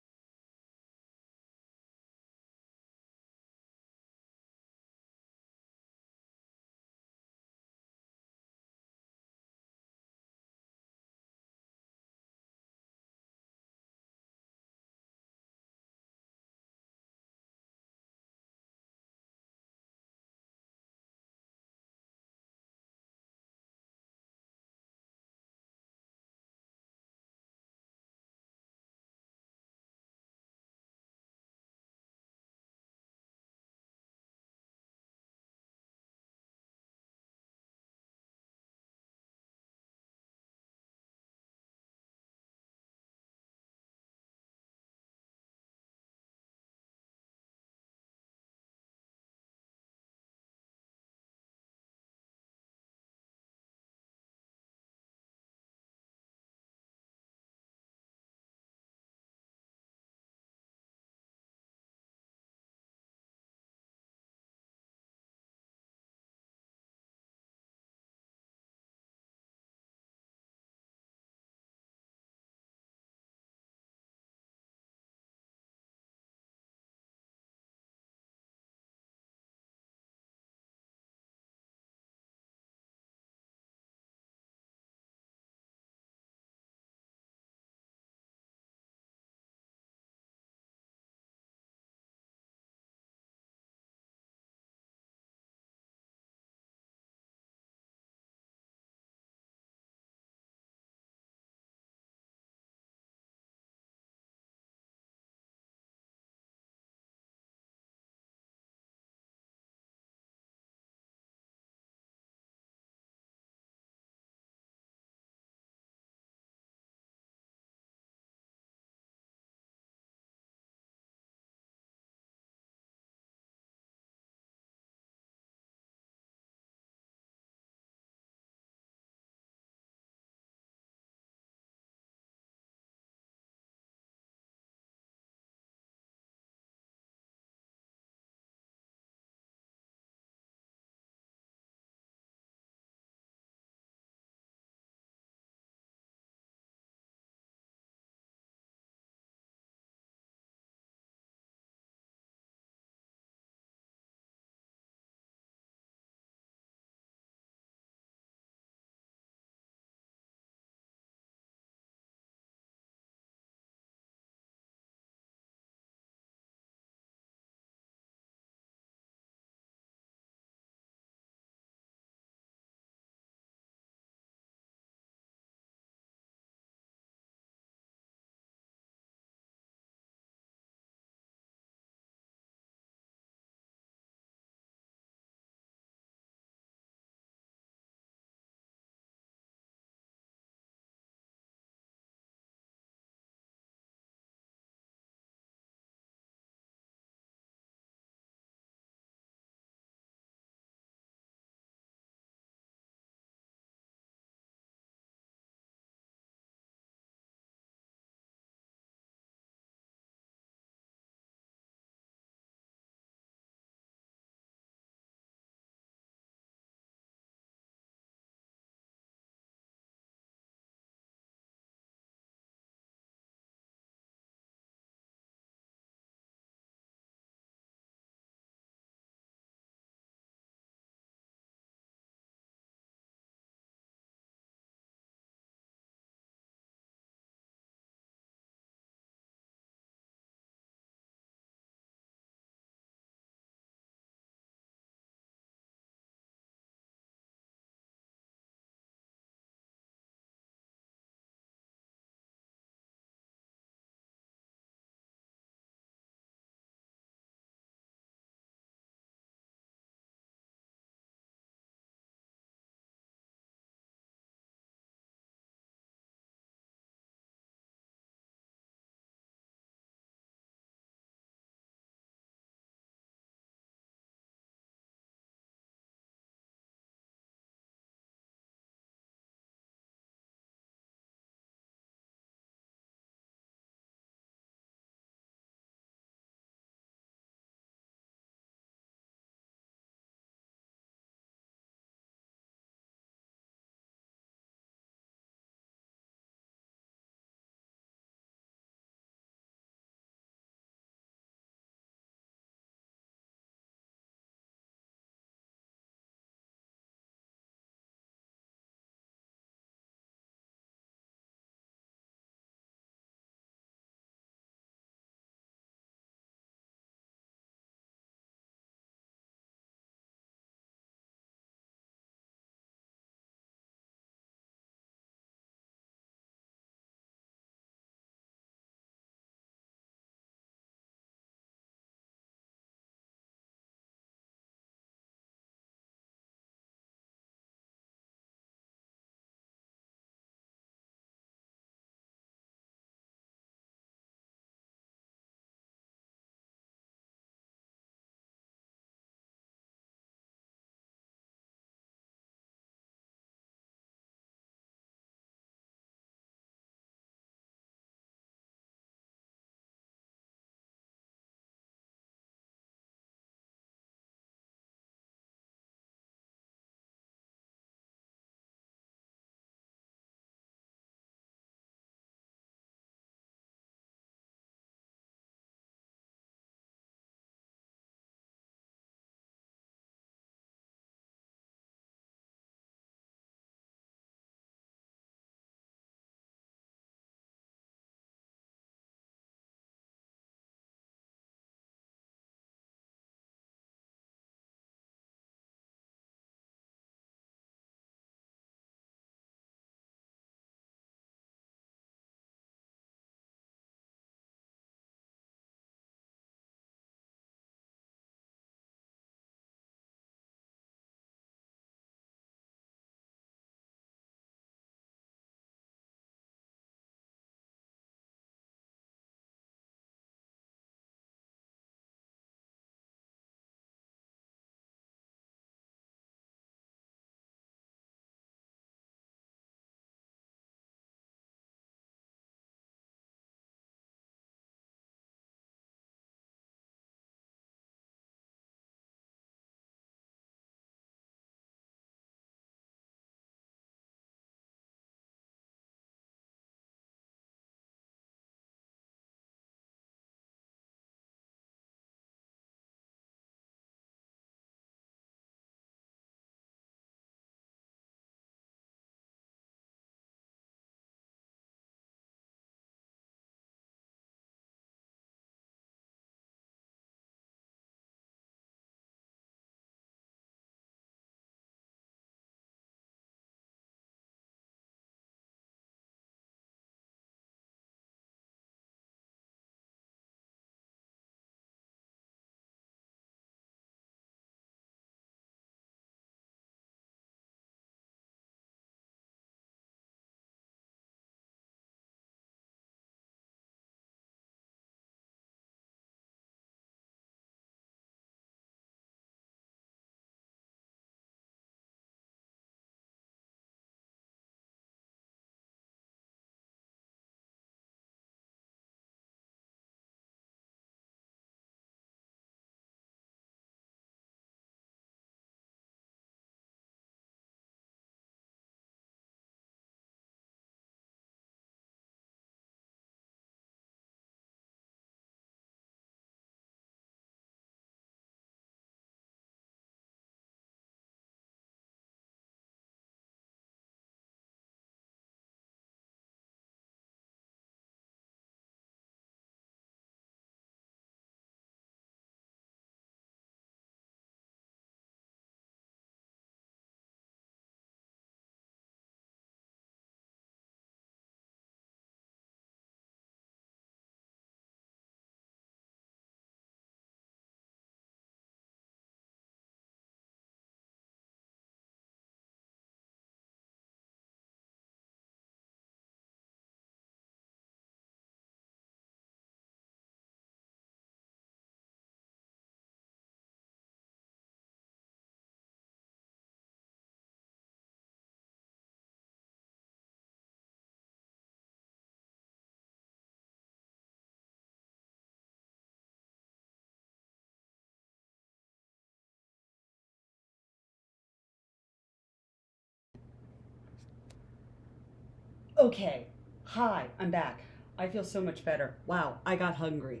Okay. Hi, I'm back. I feel so much better. Wow, I got hungry.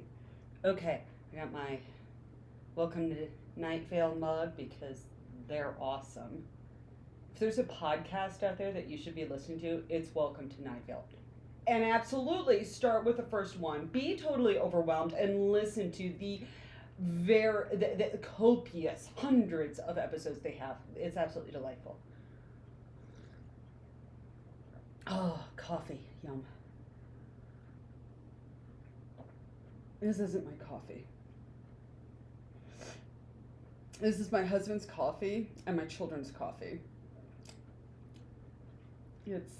Okay, I got my Welcome to Night Vale mug because they're awesome. If there's a podcast out there that you should be listening to, it's Welcome to Night Vale. And absolutely start with the first one. Be totally overwhelmed and listen to the copious hundreds of episodes they have. It's absolutely delightful. Oh, coffee. Yum. This isn't my coffee. This is my husband's coffee and my children's coffee. It's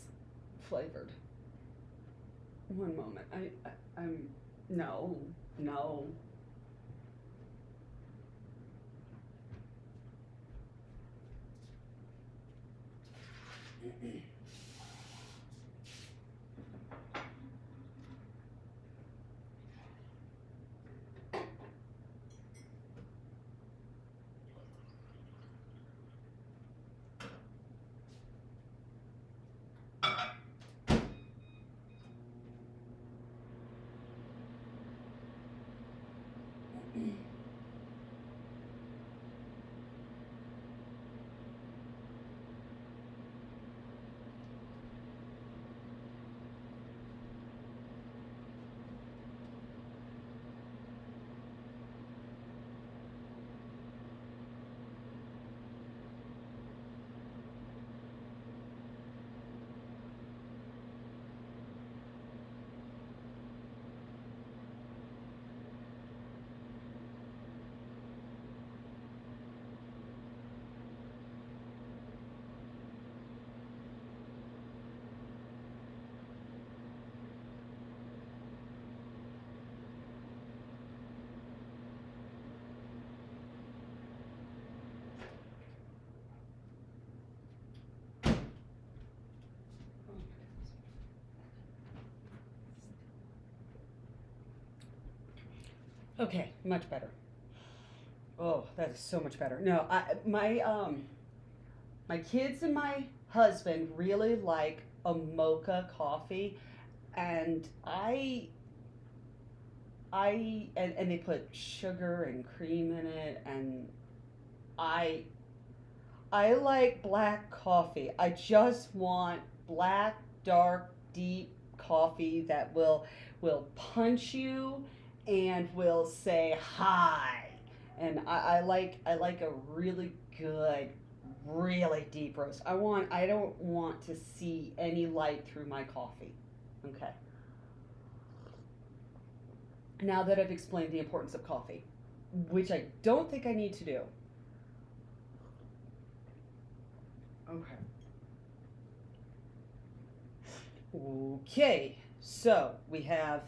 flavored. One moment. I'm no. Okay, much better. Oh, that is so much better. No, my kids and my husband really like a mocha coffee, and and they put sugar and cream in it, and I I like black coffee. I just want black, dark, deep coffee that will punch you and will say hi. And I like a really good, really deep roast. I don't want to see any light through my coffee. Okay. Now that I've explained the importance of coffee, which I don't think I need to do. Okay. Okay, so we have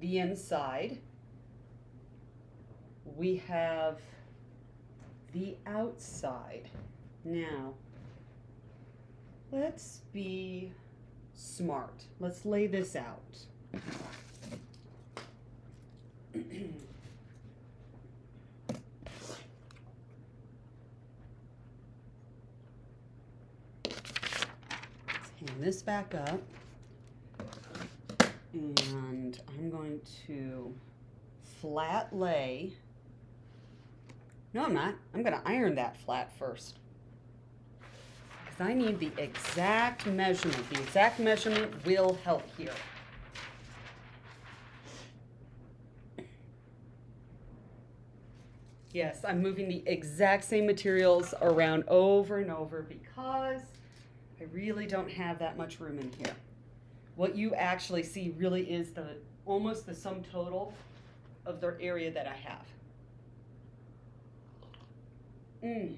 the inside, we have the outside. Now, let's be smart. Let's lay this out. Hand this back up, and I'm going to flat lay. No, I'm not. I'm going to iron that flat first, because I need the exact measurement. The exact measurement will help here. Yes, I'm moving the exact same materials around over and over because I really don't have that much room in here. What you actually see really is almost the sum total of the area that I have. That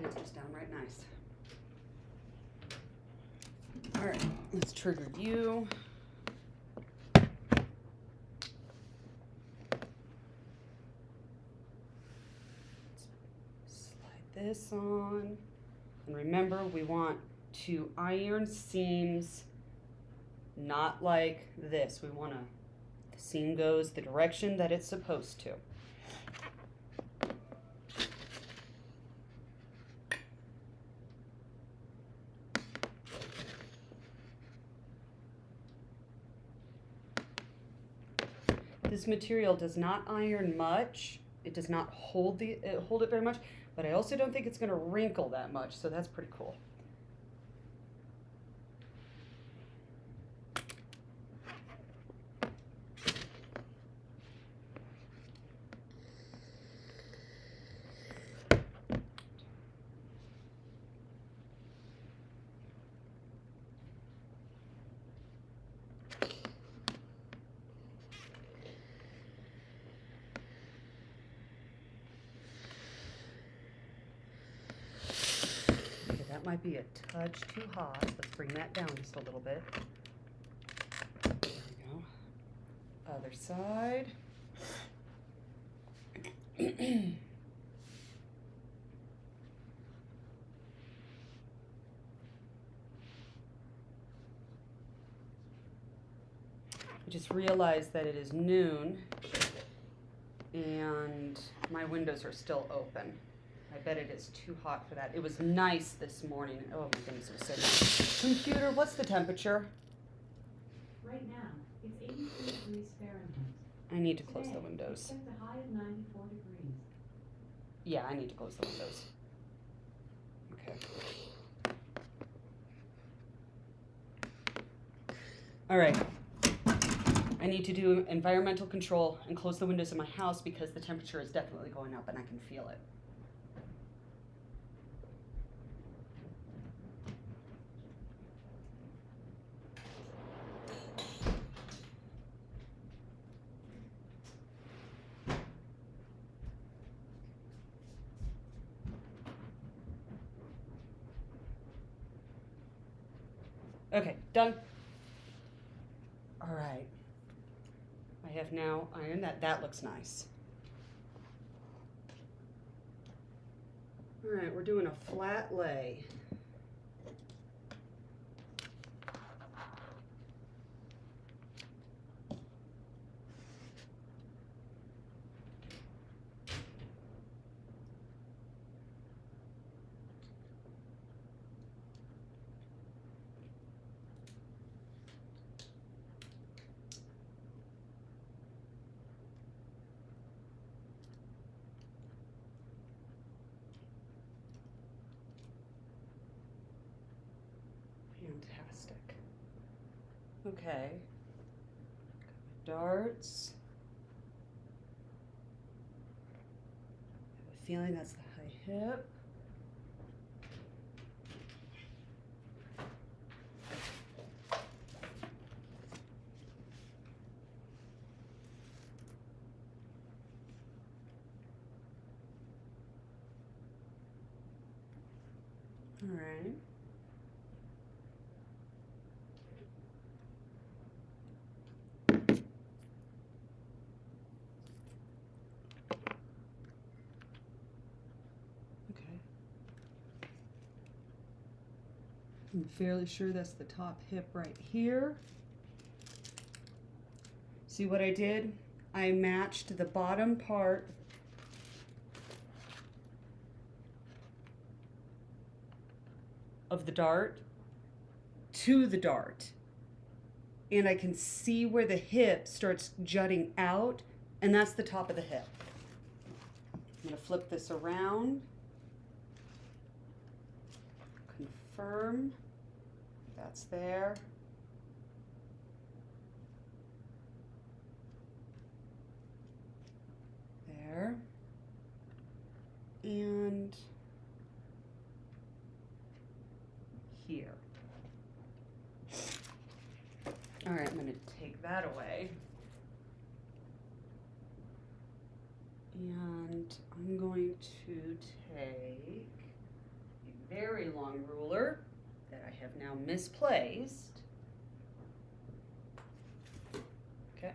is just downright nice. All right, let's trigger you. Slide this on. And remember, we want to iron seams not like this. We want the seam goes the direction that it's supposed to. This material does not iron much. It does not hold it very much, but I also don't think it's going to wrinkle that much, so that's pretty cool. Might be a touch too hot. Let's bring that down just a little bit. There we go. Other side. I just realized that it is noon and my windows are still open. I bet it is too hot for that. It was nice this morning. Oh my goodness, it was so nice. Computer, what's the temperature? Right now, it's 83 degrees Fahrenheit. I need to close the windows. Expect a high of 94 degrees. Yeah, I need to close the windows. Okay. All right. I need to do environmental control and close the windows in my house because the temperature is definitely going up and I can feel it. Okay, done. All right. I have now ironed that. That looks nice. All right, we're doing a flat lay. Fantastic. Okay. Darts. I have a feeling that's the high hip. All right. I'm fairly sure that's the top hip right here. See what I did? I matched the bottom part of the dart to the dart. And I can see where the hip starts jutting out, and that's the top of the hip. I'm going to flip this around. Confirm. That's there. There. And here. All right, I'm going to take that away. And I'm going to take a very long ruler that I have now misplaced. Okay.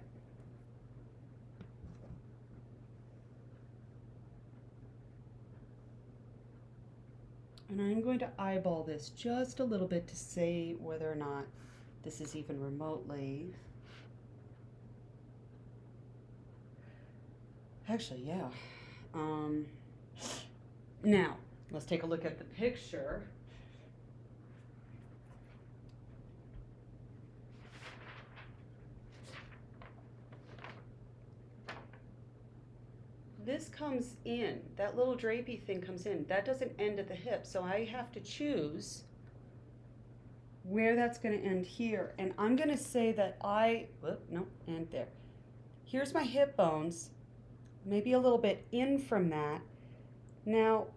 And I'm going to eyeball this just a little bit to see whether or not this is even remotely. Actually, yeah. Now, let's take a look at the picture. this comes in, that little drapey thing comes in. That doesn't end at the hip, so I have to choose where that's going to end here. And I'm going to say that and there. Here's my hip bones, maybe a little bit in from that. Now,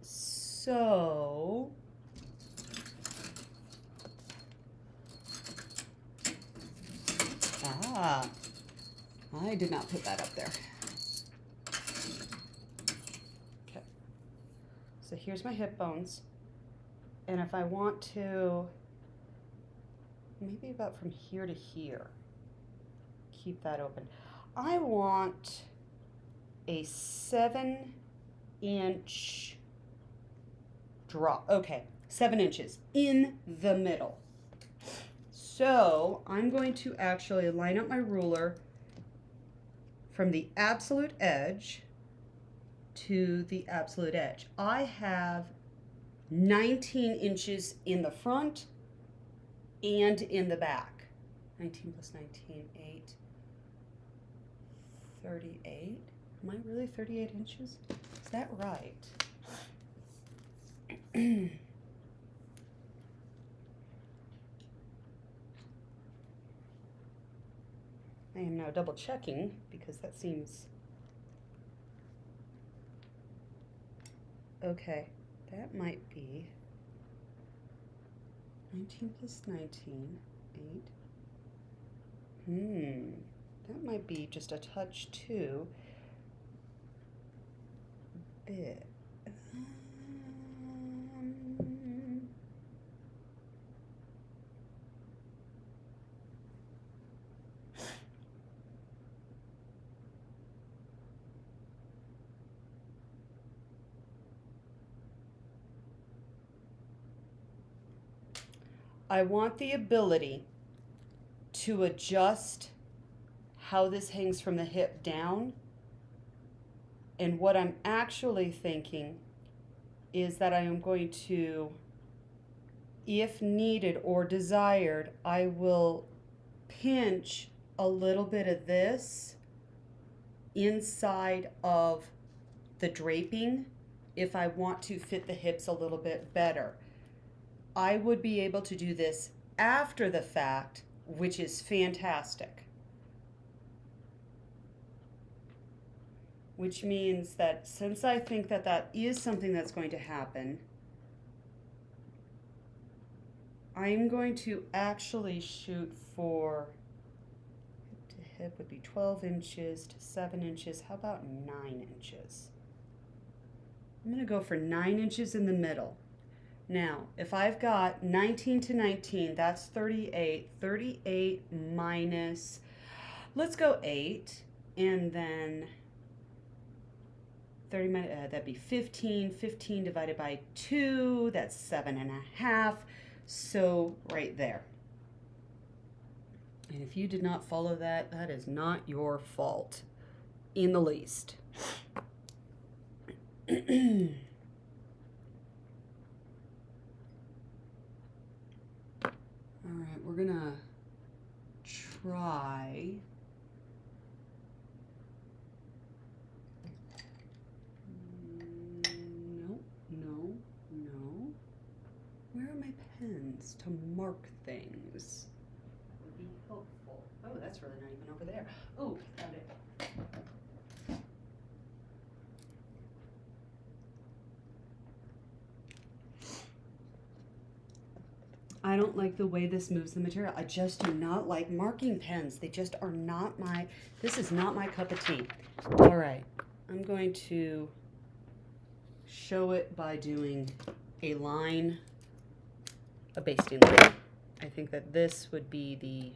so I did not put that up there. Okay. So here's my hip bones. And if I want to, maybe about from here to here, keep that open. I want a 7-inch drop. Okay, 7 inches in the middle. So I'm going to actually line up my ruler from the absolute edge to the absolute edge. I have 19 inches in the front and in the back. 19 plus 19, 8, 38. Am I really 38 inches? Is that right? I am now double checking because that seems okay. That might be 19 plus 19, 8. That might be just a touch too big. I want the ability to adjust how this hangs from the hip down. And what I'm actually thinking is that I am going to, if needed or desired, I will pinch a little bit of this inside of the draping if I want to fit the hips a little bit better. I would be able to do this after the fact, which is fantastic. Which means that since I think that that is something that's going to happen, I'm going to actually shoot for hip to hip would be 12 inches to 7 inches. How about 9 inches? I'm going to go for 9 inches in the middle. Now, if I've got 19 to 19, that's 38. 38 minus, let's go 8, and then 30 minutes, that'd be 15. 15 divided by 2, that's 7.5. So right there. And if you did not follow that, that is not your fault in the least. All right, we're gonna try. No. Where are my pens to mark things? Would be helpful. Oh, that's really not even over there. Oh, found it. I don't like the way this moves the material. I just do not like marking pens. They just are not my, this is not my cup of tea. All right, I'm going to show it by doing a line, a basting line. I think that this would be the,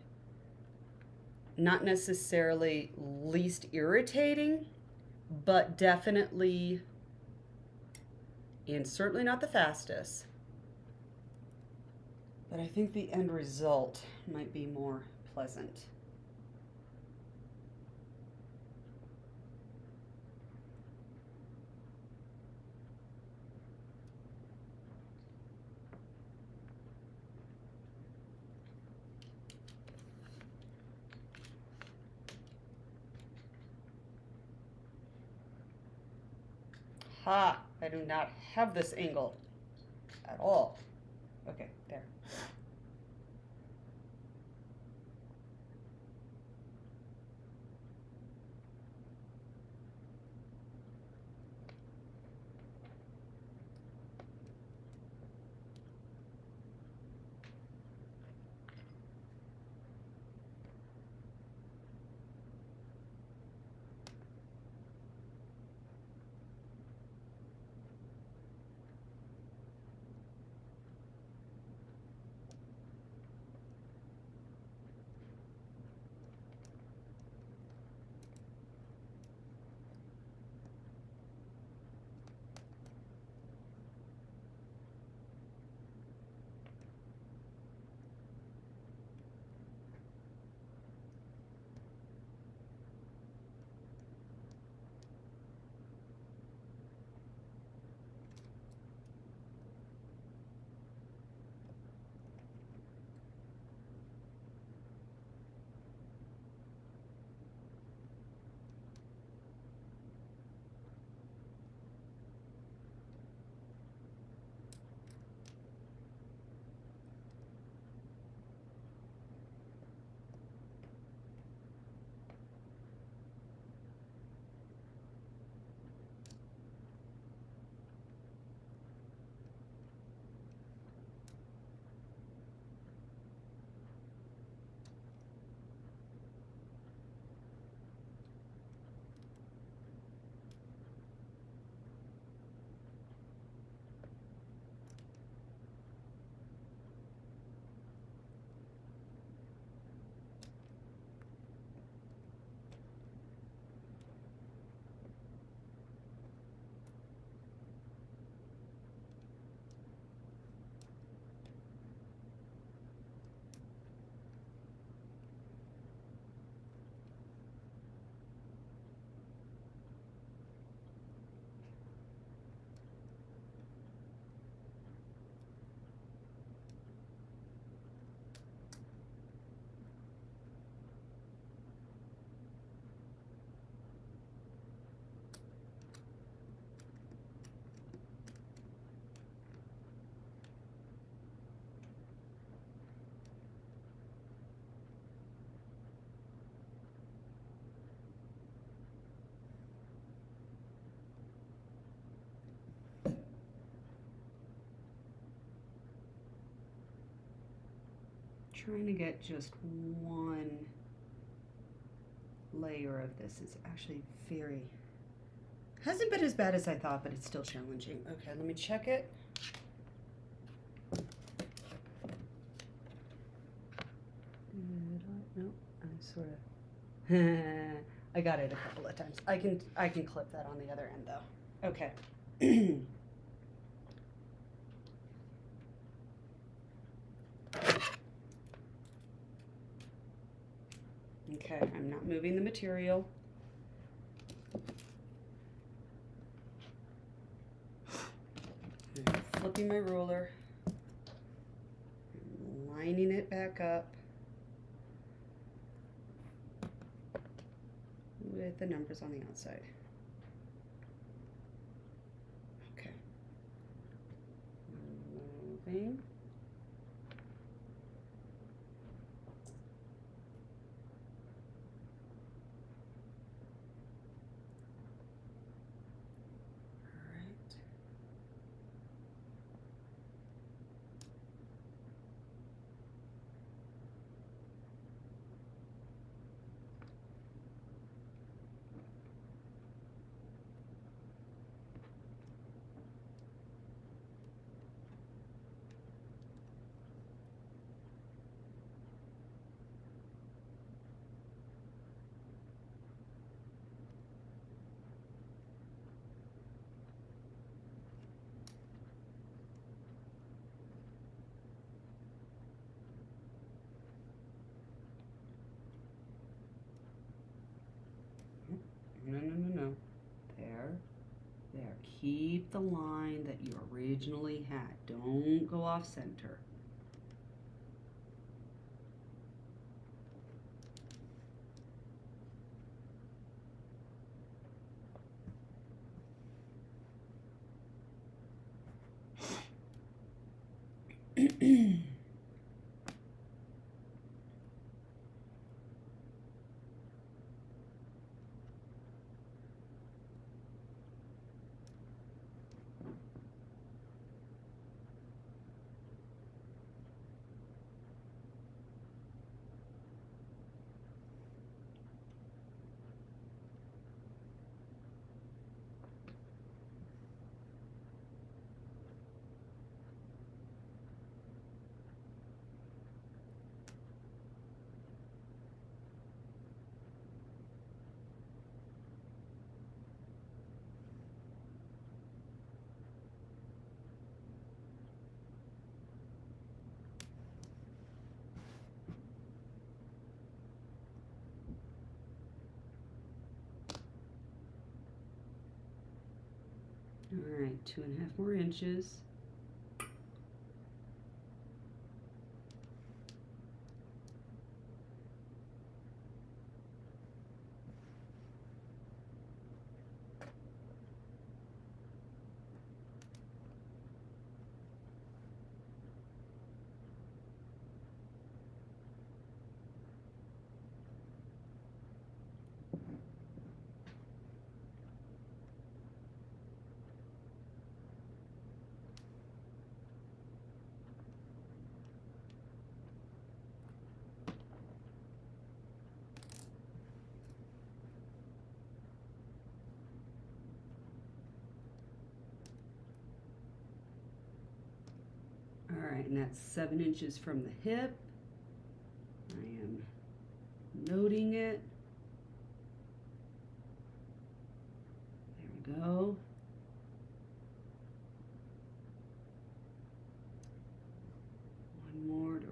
not necessarily least irritating, but definitely, and certainly not the fastest. But I think the end result might be more pleasant. Ha! I do not have this angle at all. Okay, there. Trying to get just one layer of this is actually very, hasn't been as bad as I thought, but it's still challenging. Okay, let me check it. No, I sort of, I got it a couple of times. I can clip that on the other end though. Okay. Okay, I'm not moving the material. I'm flipping my ruler, lining it back up with the numbers on the outside. Okay. Moving. No. There. Keep the line that you originally had. Don't go off center. All right, 2.5 more inches. All right, and that's 7 inches from the hip. I am noting it. There we go. One more to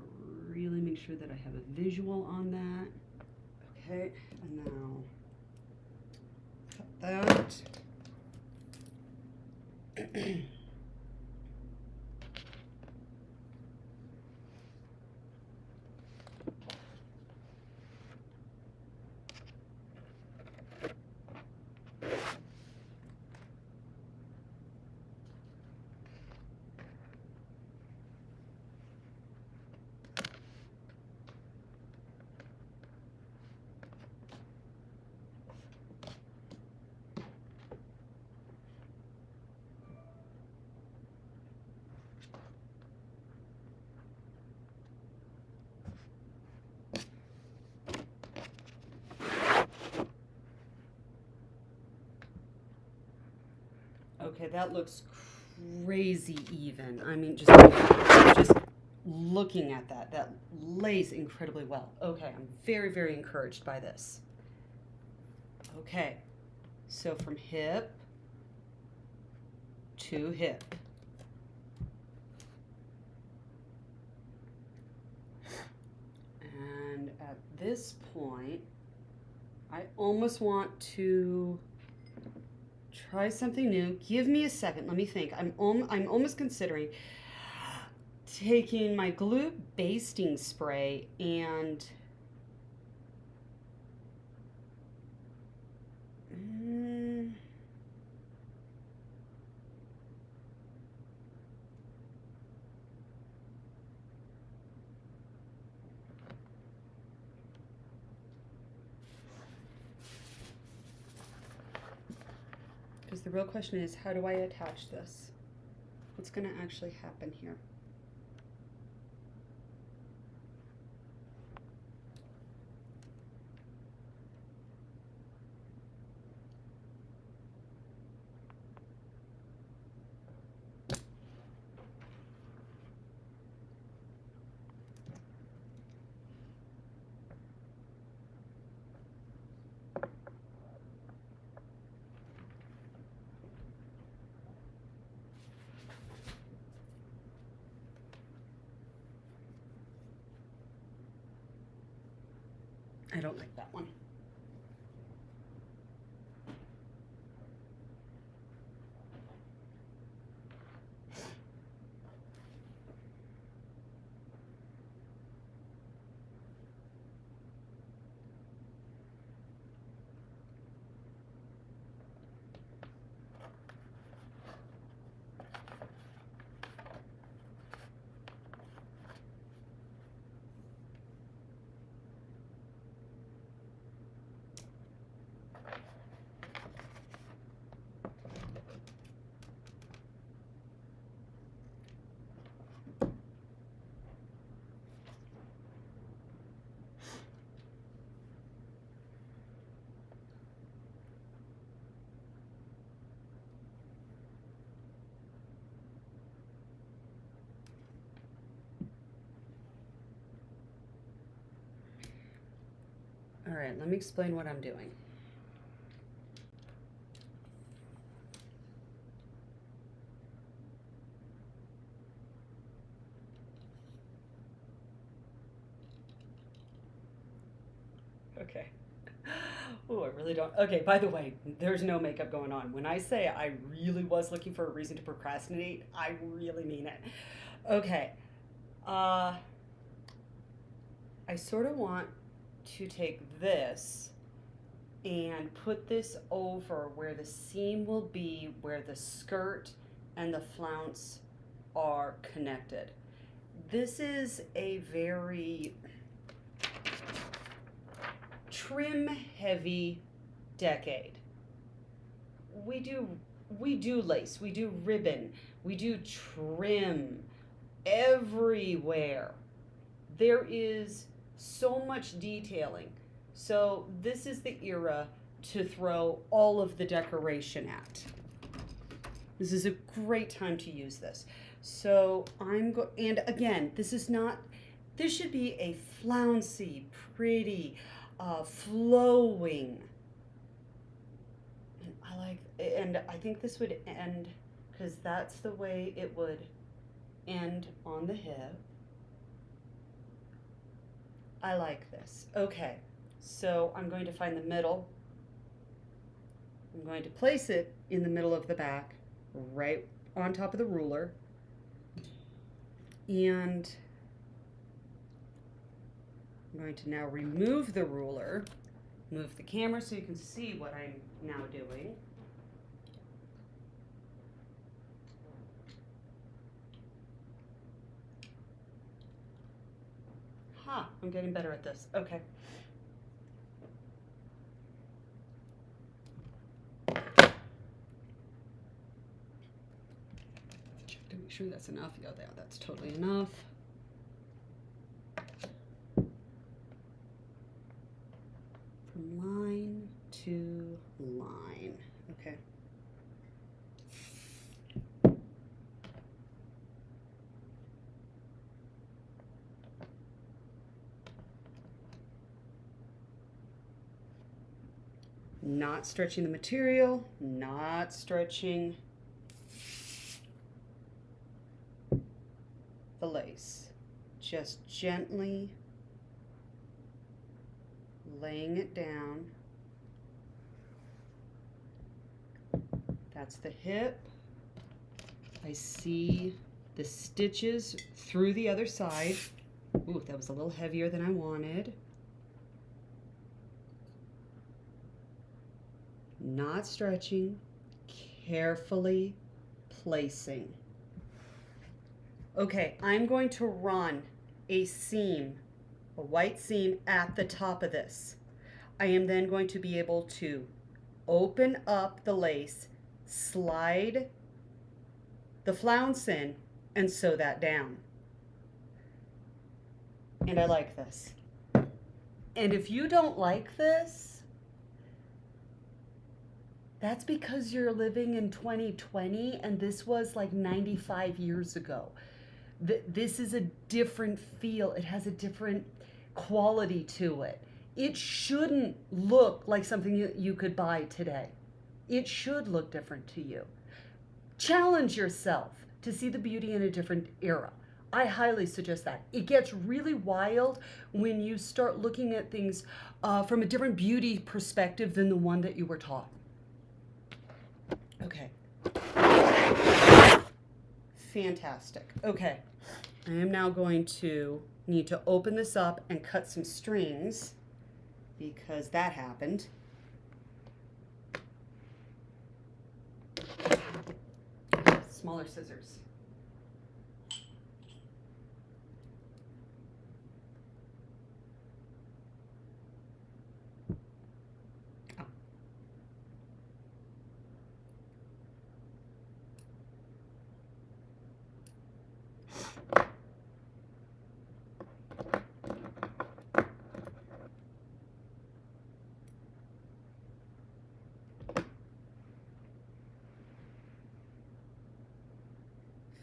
really make sure that I have a visual on that. Okay, and now cut that. Okay, that looks crazy even. I mean, just looking at that, that lays incredibly well. Okay, I'm very, very encouraged by this. Okay, so from hip to hip. And at this point, I almost want to try something new. Give me a second. Let me think. I'm almost considering taking my glue basting spray and because the real question is, how do I attach this? What's going to actually happen here? I don't like that one. right, let me explain what I'm doing. Okay. Oh, I really don't. Okay, by the way, there's no makeup going on. When I say I really was looking for a reason to procrastinate, I really mean it. Okay. I sort of want to take this and put this over where the seam will be, where the skirt and the flounce are connected. This is a very trim heavy decade. We do lace, we do ribbon, we do trim everywhere. There is so much detailing. So this is the era to throw all of the decoration at. This is a great time to use this. So and again, this should be a flouncy, pretty, flowing. And I think this would end, because that's the way it would end on the hip. I like this. Okay, so I'm going to find the middle. I'm going to place it in the middle of the back, right on top of the ruler. And I'm going to now remove the ruler, move the camera so you can see what I'm now doing. I'm getting better at this. Okay. Check to make sure that's enough. Yeah, that's totally enough. From line to line. Okay. Not stretching the material, not stretching the lace. Just gently laying it down. That's the hip. I see the stitches through the other side. Ooh, that was a little heavier than I wanted. Not stretching, carefully placing. Okay, I'm going to run a seam, a white seam at the top of this. I am then going to be able to open up the lace, slide the flounce in, and sew that down. And I like this. And if you don't like this, that's because you're living in 2020 and this was like 95 years ago. This is a different feel. It has a different quality to it. It shouldn't look like something you could buy today. It should look different to you. Challenge yourself to see the beauty in a different era. I highly suggest that. It gets really wild when you start looking at things from a different beauty perspective than the one that you were taught. Okay. Fantastic. Okay. I am now going to need to open this up and cut some strings because that happened. Smaller scissors.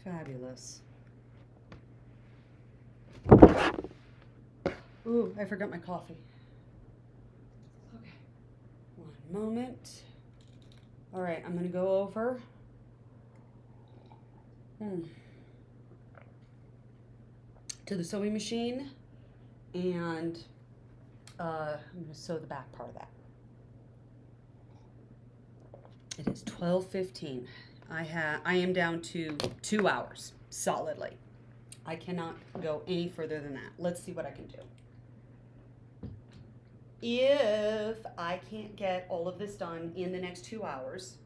Fabulous. Ooh, I forgot my coffee. moment. All right, I'm gonna go over. To the sewing machine, and I'm gonna sew the back part of that. It is 12:15. I am down to 2 hours solidly. I cannot go any further than that. Let's see what I can do. If I can't get all of this done in the next 2 hours,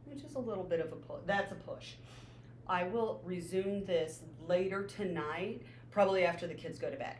which is a little bit of a push, that's a push. I will resume this later tonight, probably after the kids go to bed.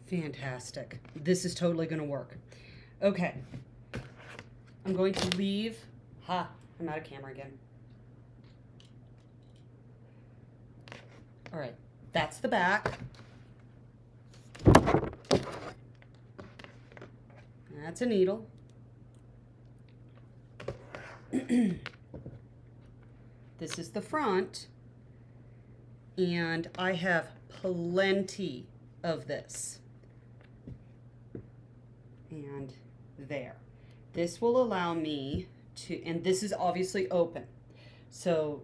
Fantastic. This is totally going to work. Okay. I'm going to leave. I'm out of camera again. All right. That's the back. That's a needle. This is the front. And I have plenty of this. And there. This will allow me to, and this is obviously open. So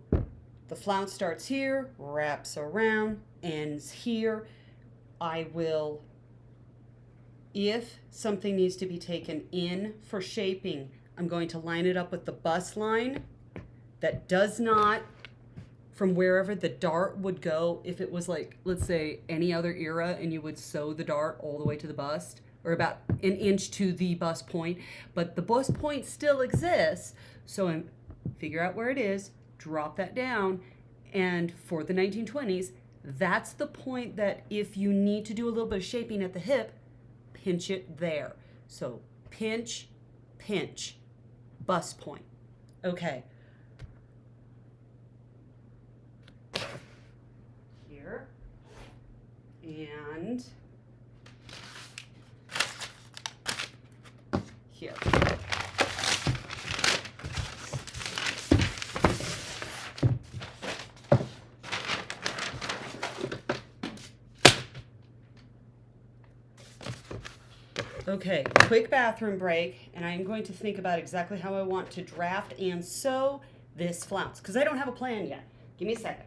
the flounce starts here, wraps around, ends here. I will, if something needs to be taken in for shaping, I'm going to line it up with the bust line that does not, from wherever the dart would go, if it was like, let's say, any other era, and you would sew the dart all the way to the bust, or about an inch to the bust point, but the bust point still exists, so figure out where it is, drop that down, and for the 1920s, that's the point that if you need to do a little bit of shaping at the hip, pinch it there. So pinch, pinch, bust point. Okay. Here. And here. Okay, quick bathroom break, and I'm going to think about exactly how I want to draft and sew this flounce, because I don't have a plan yet. Give me a second.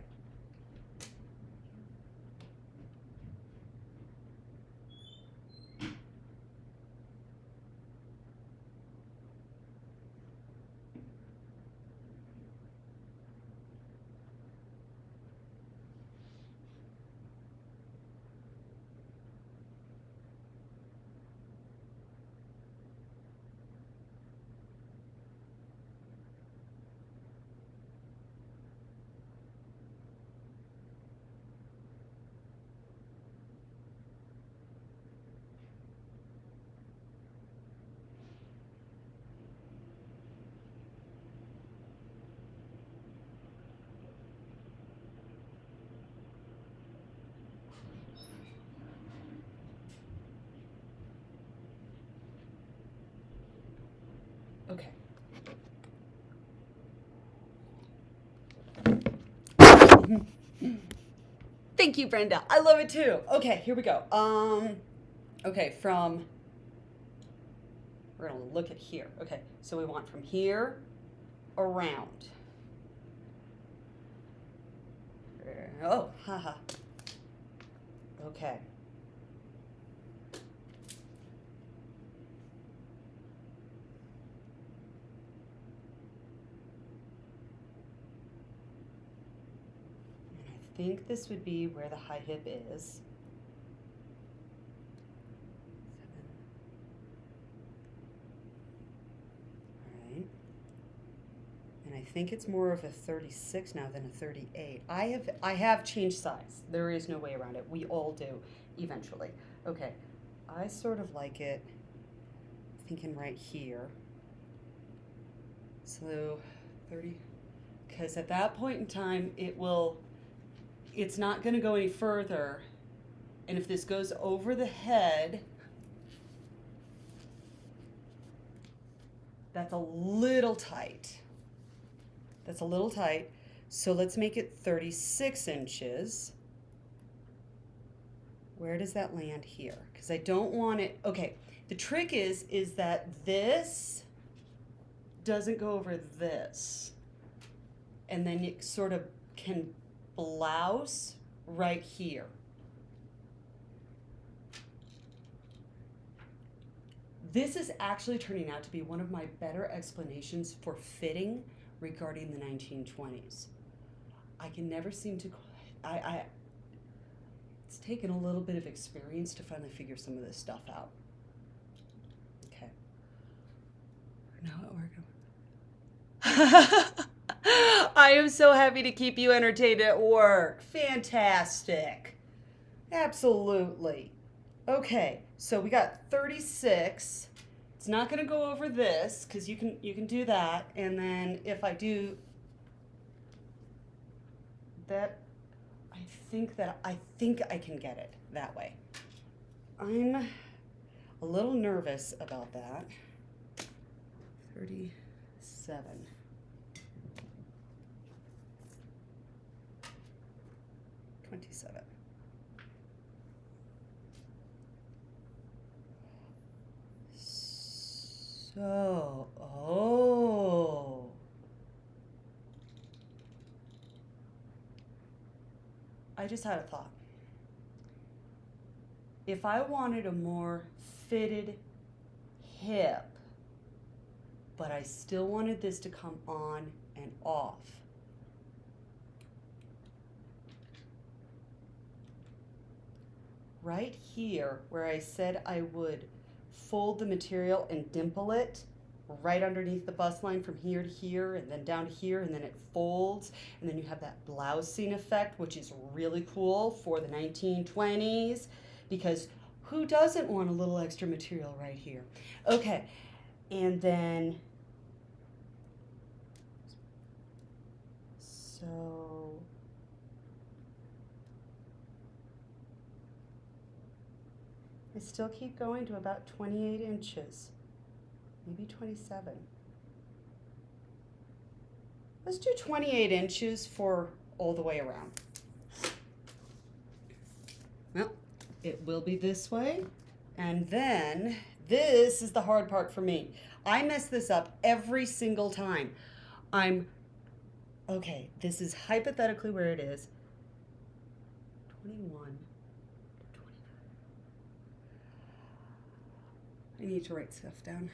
Thank you, Brenda. I love it too. Okay, here we go. Okay, we're gonna look at here. Okay, so we want from here around. Oh, haha. Okay. And I think this would be where the high hip is. 7. All right. And I think it's more of a 36 now than a 38. I have changed size. There is no way around it. We all do eventually. Okay. I sort of like it thinking right here. So 30, because at that point in time it's not going to go any further. And if this goes over the head, that's a little tight. That's a little tight. So let's make it 36 inches. Where does that land here? Because I don't want it. Okay, the trick is that this doesn't go over this. And then it sort of can blouse right here. This is actually turning out to be one of my better explanations for fitting regarding the 1920s. I can never seem to, it's taken a little bit of experience to finally figure some of this stuff out. Okay. Now we're going. I am so happy to keep you entertained at work. Fantastic. Absolutely. Okay, so we got 36. It's not going to go over this because you can do that, and then if I do that, I think I can get it that way. I'm a little nervous about that. 37. So, oh. I just had a thought. If I wanted a more fitted hip, but I still wanted this to come on and off, right here where I said I would fold the material and dimple it right underneath the bust line from here to here and then down to here, and then it folds, and then you have that blousing effect, which is really cool for the 1920s, because who doesn't want a little extra material right here? Okay, and then so I still keep going to about 28 inches, maybe 27. Let's do 28 inches for all the way around. Well, it will be this way. And then this is the hard part for me. I mess this up every single time. Okay, this is hypothetically where it is. 21. I need to write stuff down.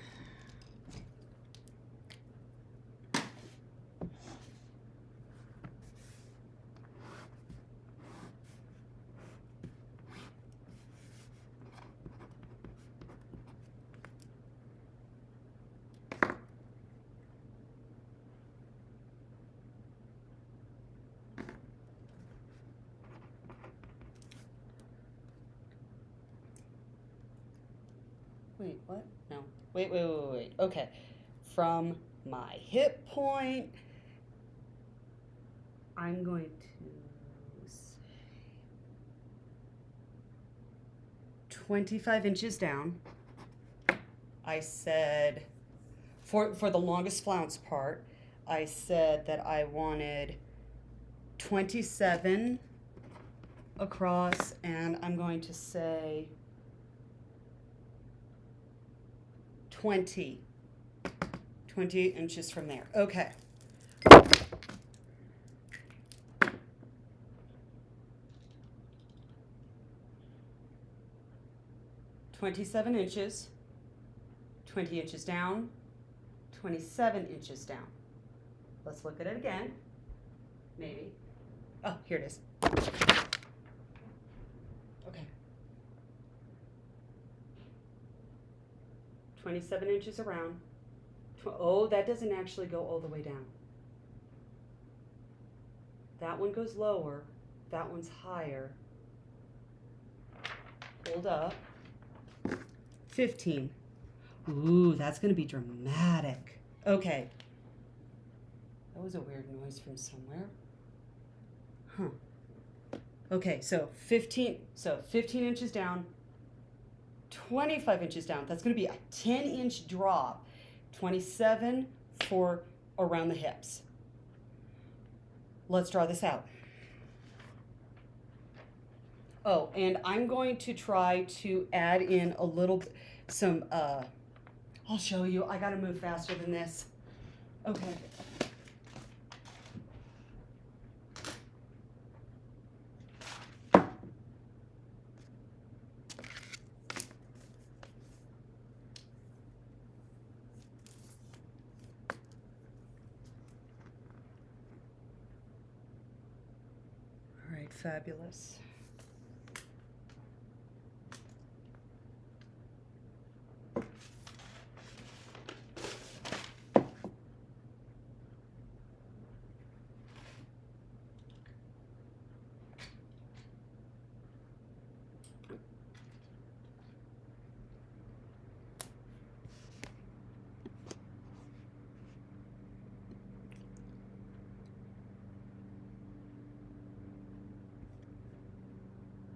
Wait, what? No. Wait. Okay. From my hip point, I'm going to say 25 inches down. I said, for the longest flounce part, I said that I wanted 27 across, and I'm going to say 28 inches from there. Okay. "27 inches, 20 inches down, 27 inches down." Let's look at it again. Maybe. Oh, here it is. Okay. 27 inches around. Oh, that doesn't actually go all the way down. That one goes lower. That one's higher. Hold up. 15. Ooh, that's going to be dramatic. Okay. That was a weird noise from somewhere. Huh. Okay, so 15 inches down, 25 inches down. That's going to be a 10-inch drop. 27 for around the hips. Let's draw this out. Oh, and I'm going to try to add in a little, I'll show you. I got to move faster than this. Okay. All right, fabulous.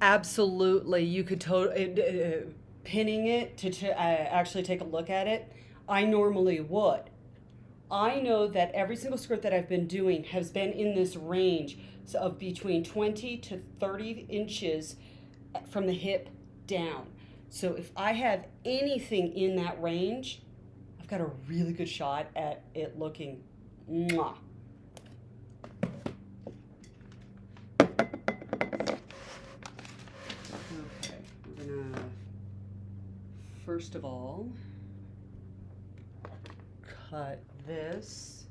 Absolutely, you could pinning it to actually take a look at it. I normally would. I know that every single skirt that I've been doing has been in this range of between 20 to 30 inches from the hip down. So if I have anything in that range, I've got a really good shot at it looking mwah. First of all, cut this.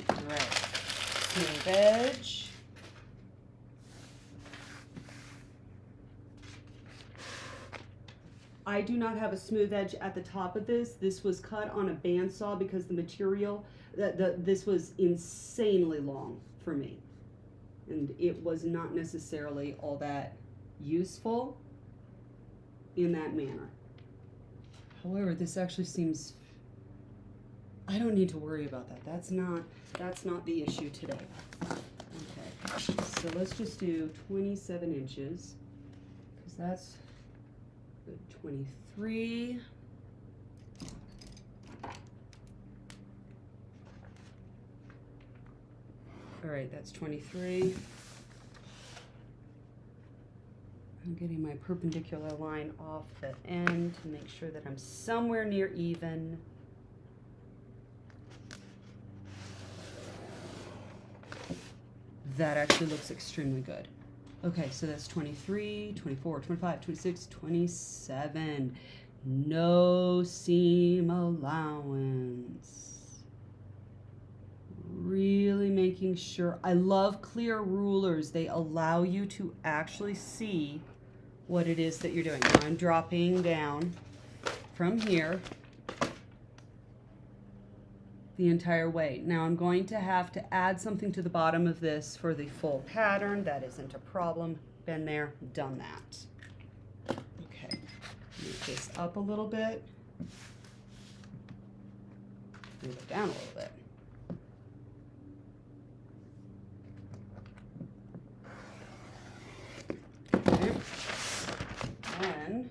All right, smooth edge. I do not have a smooth edge at the top of this. This was cut on a bandsaw because the material, this was insanely long for me. And it was not necessarily all that useful in that manner. However, this actually seems, I don't need to worry about that. That's not the issue today. Okay, so let's just do 27 inches, because that's good. 23. All right, that's 23. I'm getting my perpendicular line off the end to make sure that I'm somewhere near even. That actually looks extremely good. Okay, so that's 23, 24, 25, 26, 27. No seam allowance. Really making sure. I love clear rulers. They allow you to actually see what it is that you're doing. Now I'm dropping down from here the entire way. Now I'm going to have to add something to the bottom of this for the full pattern. That isn't a problem. Been there, done that. Okay, move this up a little bit. Move it down a little bit. Then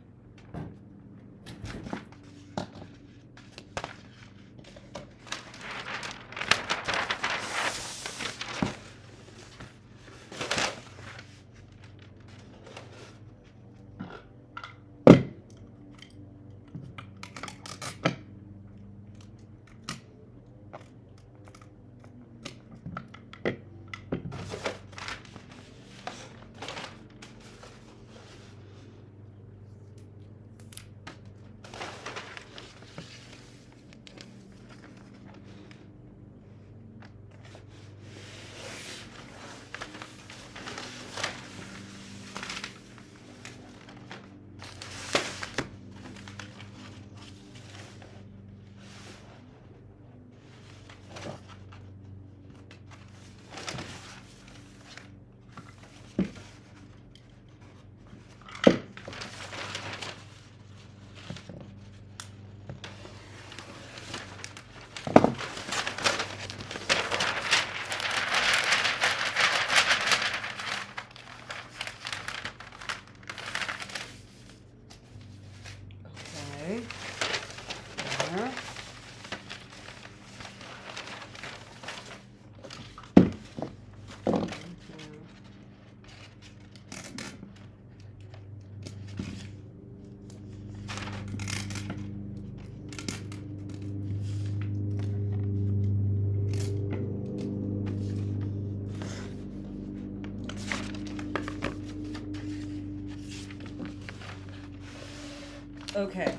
Okay.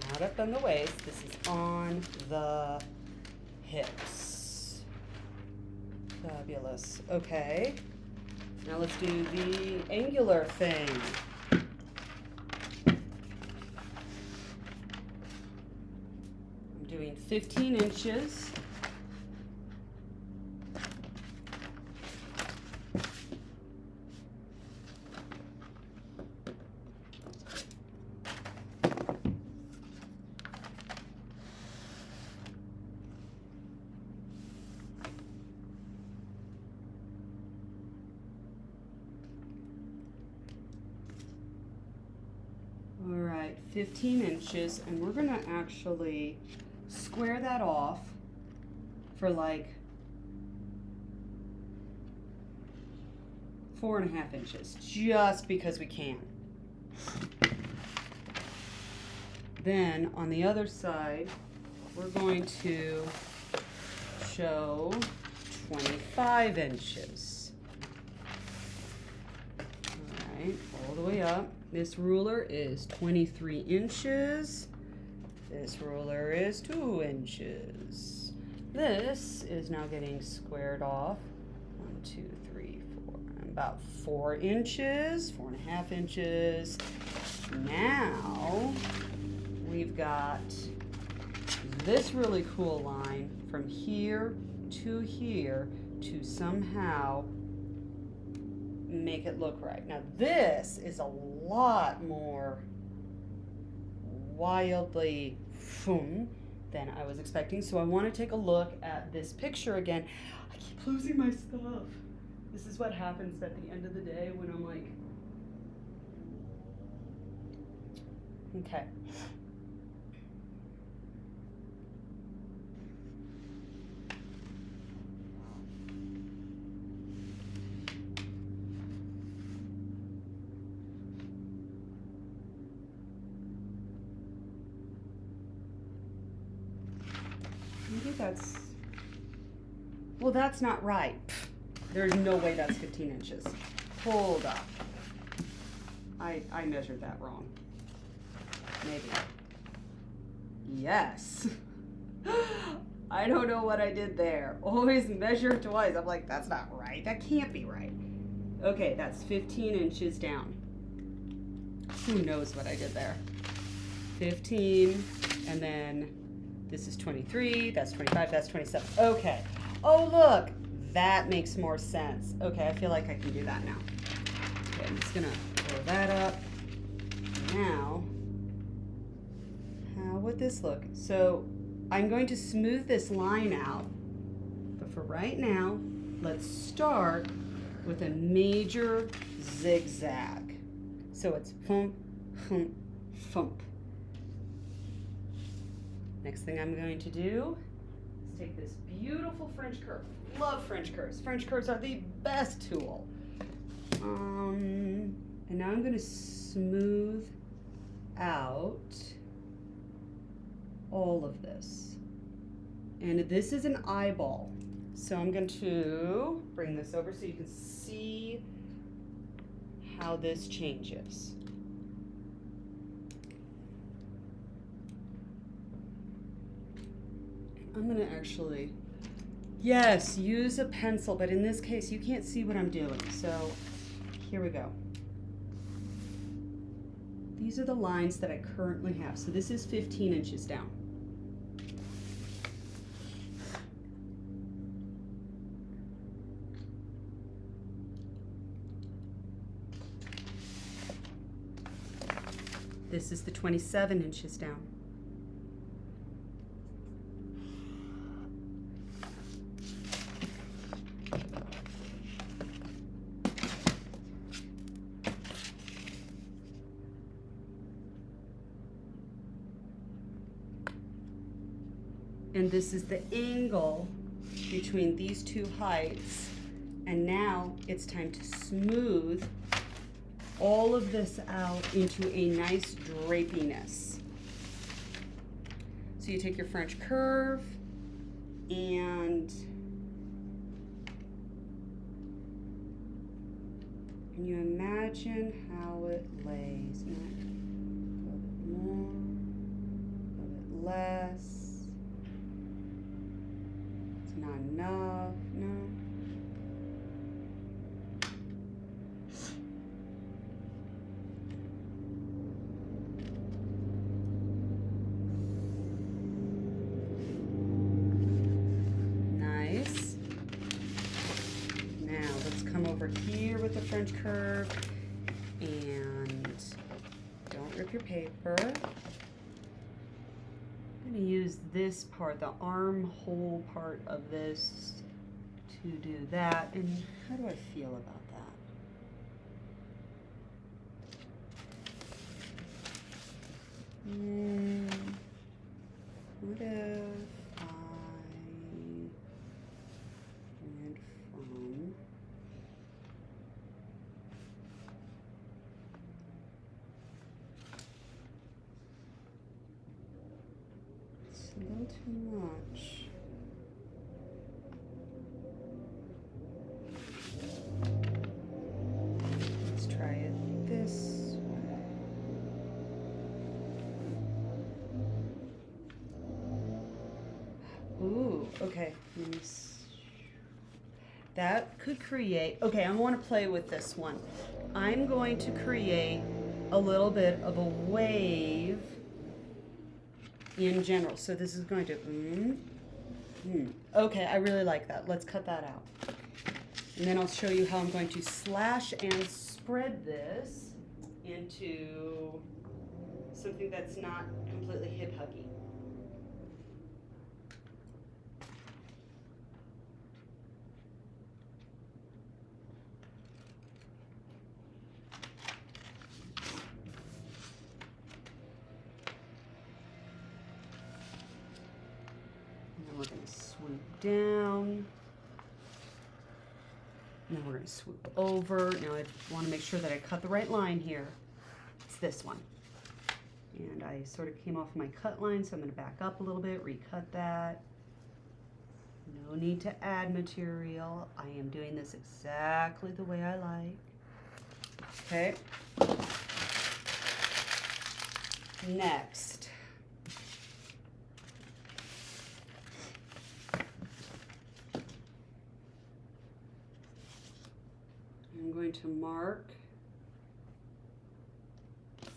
Not up on the waist. This is on the hips. Fabulous. Okay. Now let's do the angular thing. I'm doing 15 inches. All right, 15 inches, and we're gonna actually square that off for like 4.5 inches, just because we can. Then on the other side, we're going to show 25 inches. All right, all the way up. This ruler is 23 inches. This ruler is 2 inches. This is now getting squared off. 1, 2, 3, 4. About 4 inches, 4.5 inches. Now we've got this really cool line from here to somehow make it look right. Now this is a lot more wildly fun than I was expecting, so I want to take a look at this picture again. I keep losing my stuff. This is what happens at the end of the day when I'm like, okay. Maybe that's, well, that's not right. There's no way that's 15 inches. Hold up. I measured that wrong. Maybe. Yes. I don't know what I did there. Always measure twice. I'm like, that's not right. That can't be right. Okay, that's 15 inches down. Who knows what I did there? 15, and then this is 23, that's 25, that's 27. Okay. Oh, look. That makes more sense. Okay, I feel like I can do that now. Okay, I'm just gonna blow that up. Now, how would this look? So I'm going to smooth this line out. But for right now, let's start with a major zigzag. So it's thump, thump, thump. Next thing I'm going to do is take this beautiful French curve. Love French curves. French curves are the best tool. And now I'm going to smooth out all of this. And this is an eyeball. So I'm going to bring this over so you can see how this changes. I'm going to actually, yes, use a pencil, but in this case, you can't see what I'm doing. So here we go. These are the lines that I currently have. So this is 15 inches down. This is the 27 inches down. And this is the angle between these two heights. And now it's time to smooth all of this out into a nice drapiness. So you take your French curve, And can you imagine how it lays? Now, a little bit more, a little bit less. It's not enough, no. Nice. Now let's come over here with the French curve and don't rip your paper. I'm going to use this part, the armhole part of this, to do that. And how do I feel about that? What if I went from it's a little too much. Let's try it this way. Ooh, okay. That could create, okay, I want to play with this one. I'm going to create a little bit of a wave in general. So this is going to, okay, I really like that. Let's cut that out. And then I'll show you how I'm going to slash and spread this into something that's not completely hip-huggy. We're going to swoop down. And then we're going to swoop over. Now I want to make sure that I cut the right line here. It's this one. And I sort of came off my cut line, so I'm going to back up a little bit, recut that. No need to add material. I am doing this exactly the way I like. Okay. Next. I'm going to mark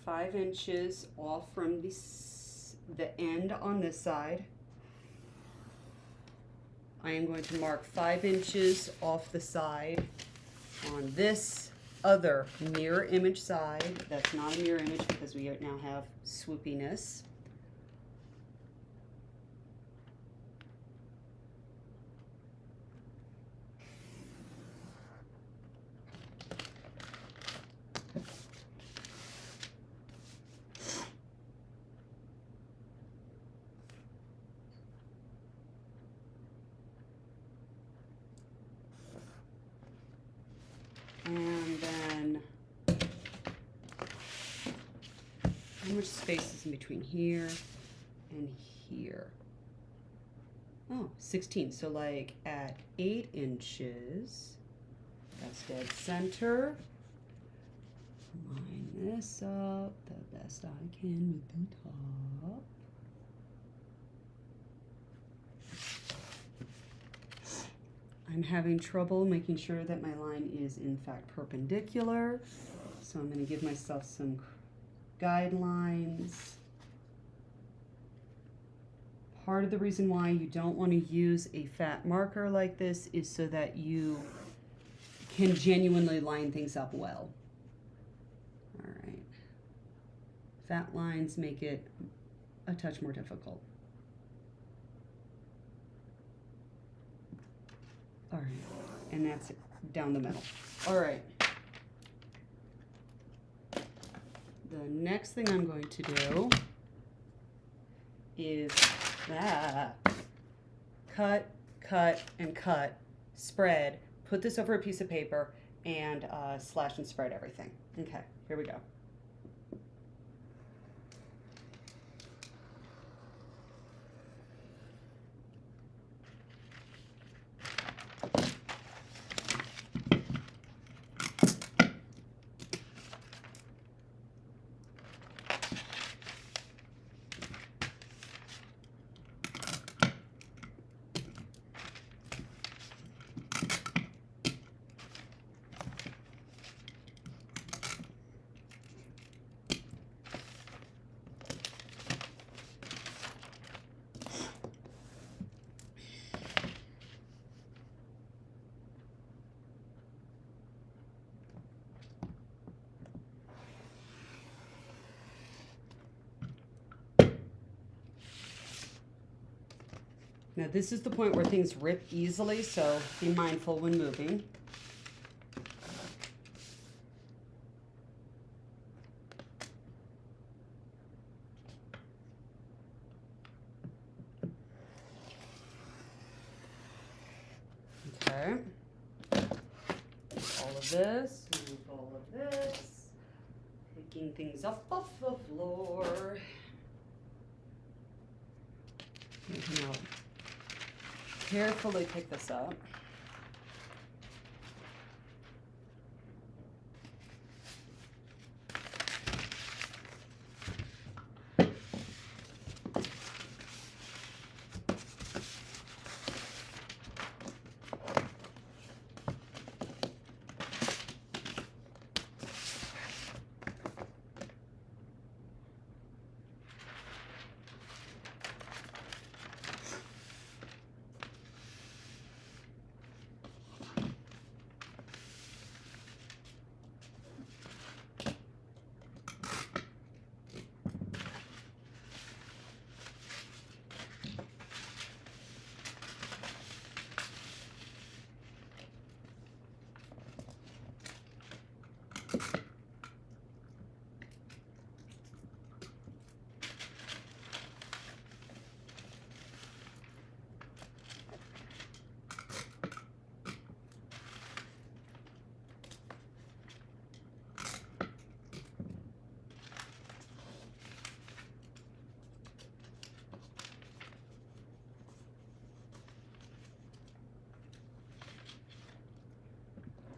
5 inches off from the end on this side. I am going to mark 5 inches off the side on this other mirror image side. That's not a mirror image because we now have swoopiness. And then, how much space is in between here and here? Oh, 16. So like at 8 inches, that's dead center. Line this up the best I can with the top. I'm having trouble making sure that my line is in fact perpendicular. So I'm going to give myself some guidelines. Part of the reason why you don't want to use a fat marker like this is so that you can genuinely line things up well. All right. Fat lines make it a touch more difficult. All right, and that's it, down the middle. All right. The next thing I'm going to do is cut, cut, and cut, spread, put this over a piece of paper, and slash and spread everything. Okay, here we go. Now this is the point where things rip easily, so be mindful when moving. Okay. All of this, move all of this, picking things up off the floor. Now, carefully pick this up.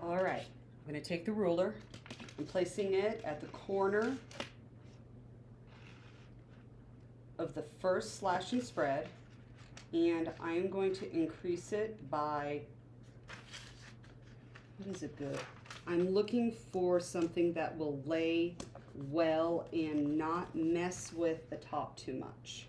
All right, I'm going to take the ruler. I'm placing it at the corner of the first slash and spread, and I am going to increase it by, what is it good? I'm looking for something that will lay well and not mess with the top too much.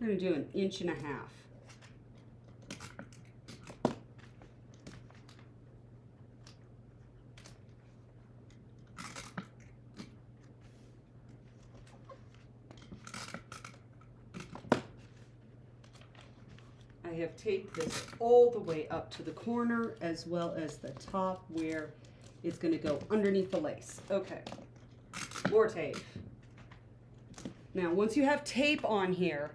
I'm going to do 1.5 inches. I have taped this all the way up to the corner as well as the top where it's going to go underneath the lace. Okay, more tape. Now once you have tape on here,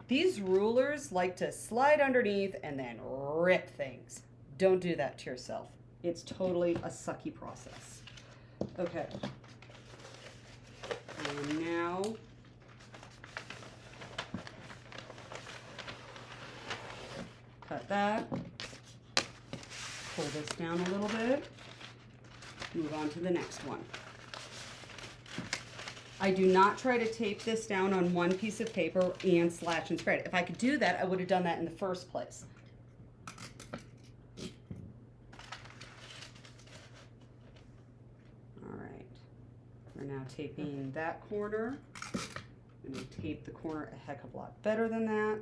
these rulers like to slide underneath and then rip things. Don't do that to yourself. It's totally a sucky process. Okay. And now cut that. Pull this down a little bit. Move on to the next one. I do not try to tape this down on one piece of paper and slash and spread. If I could do that, I would have done that in the first place. All right, we're now taping that corner. I'm going to tape the corner a heck of a lot better than that.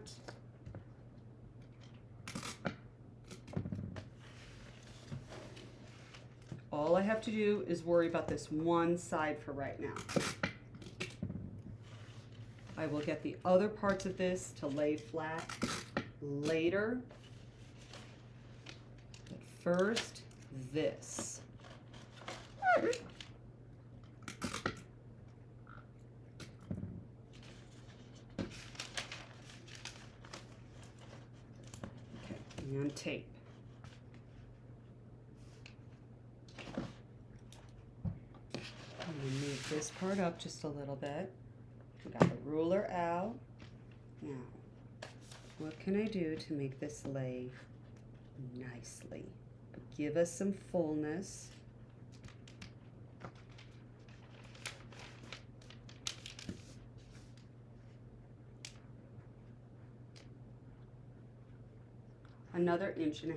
All I have to do is worry about this one side for right now. I will get the other parts of this to lay flat later. But first, this. Okay, and tape. I'm going to move this part up just a little bit. We got the ruler out. Now, what can I do to make this lay nicely? Give us some fullness. Another 1.5 inches.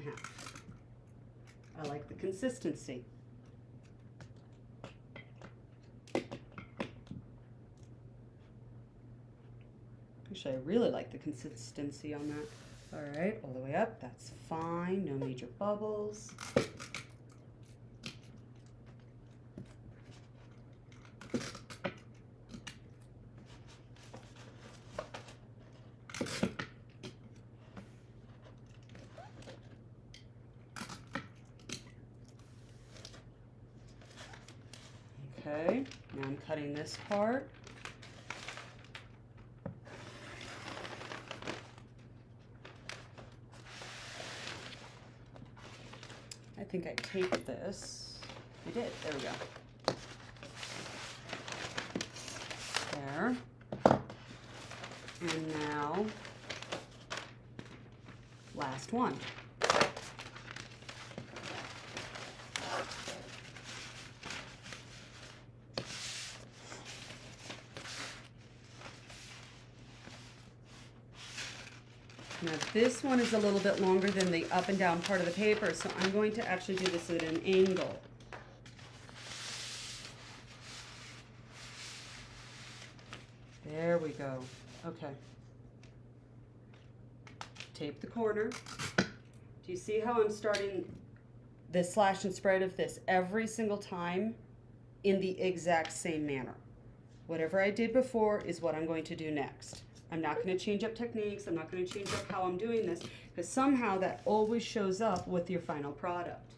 I like the consistency. Actually, I really like the consistency on that. All right, all the way up, that's fine, no major bubbles. Okay, now I'm cutting this part. I think I taped this. I did, there we go. There. And now, last one. Now this one is a little bit longer than the up and down part of the paper, so I'm going to actually do this at an angle. There we go. Okay. Tape the corner. Do you see how I'm starting the slash and spread of this every single time in the exact same manner? Whatever I did before is what I'm going to do next. I'm not going to change up techniques. I'm not going to change up how I'm doing this, because somehow that always shows up with your final product.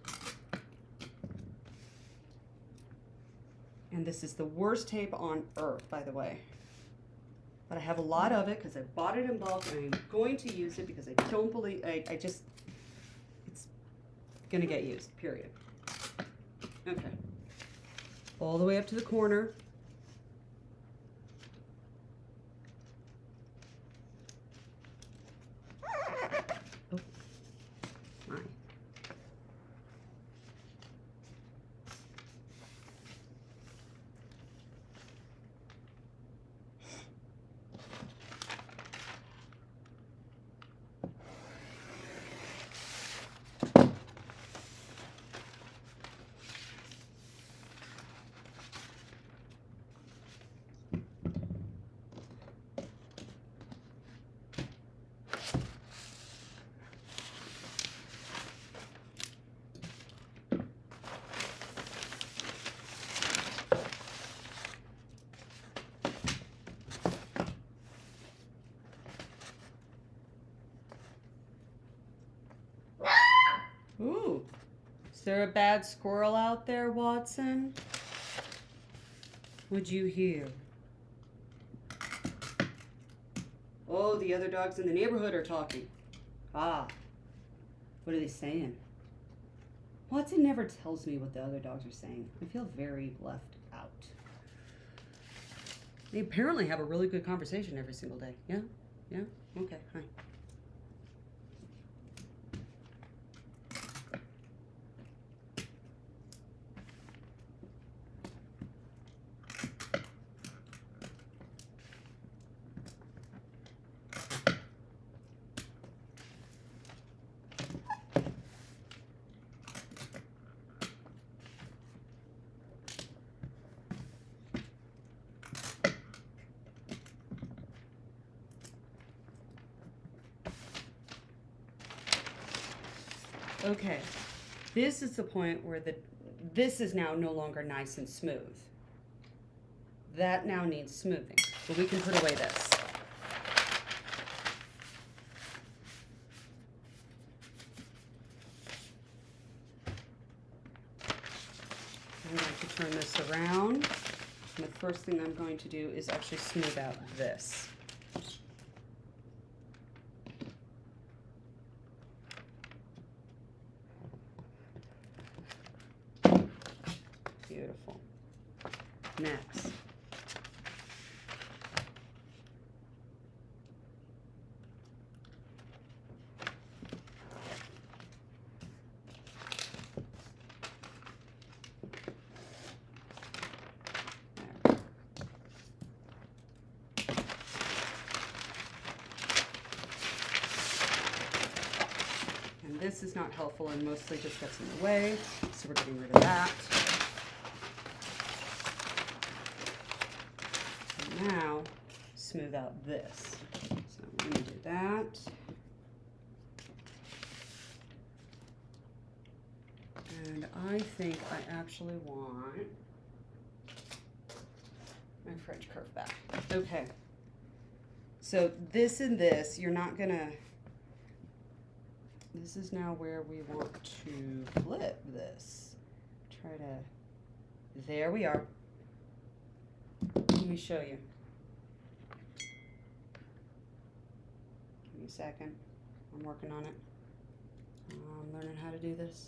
And this is the worst tape on earth, by the way. But I have a lot of it because I bought it in bulk and I'm going to use it because I don't believe, it's going to get used, period. Okay. All the way up to the corner. Oh, my. Ooh, is there a bad squirrel out there, Watson? What'd you hear? Oh, the other dogs in the neighborhood are talking. Ah, what are they saying? Watson never tells me what the other dogs are saying. I feel very left out. They apparently have a really good conversation every single day. Yeah? Yeah? Okay, hi. Okay, this is the point where this is now no longer nice and smooth. That now needs smoothing, but we can put away this. I'm going to turn this around, and the first thing I'm going to do is actually smooth out this. Beautiful. Next. And this is not helpful and mostly just gets in the way, so we're getting rid of that. Now, smooth out this. So I'm going to do that. I think I actually want my French curve back. Okay. So this and this, you're not gonna, this is now where we want to flip this. Try to, there we are. Let me show you. Give me a second. I'm working on it. I'm learning how to do this.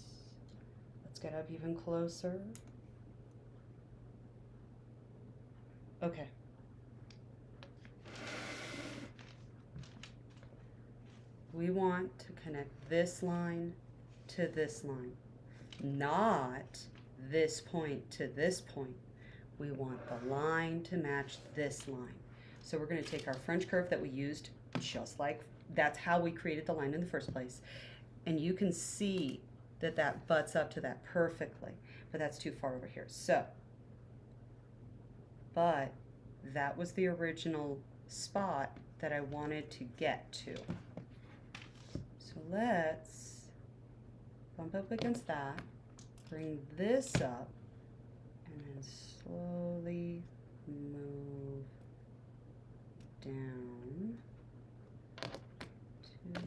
Let's get up even closer. Okay. We want to connect this line to this line, not this point to this point. We want the line to match this line. So we're going to take our French curve that we used, just like that's how we created the line in the first place. And you can see that that butts up to that perfectly, but that's too far over here. So, but that was the original spot that I wanted to get to. So let's bump up against that, bring this up, and then slowly move down to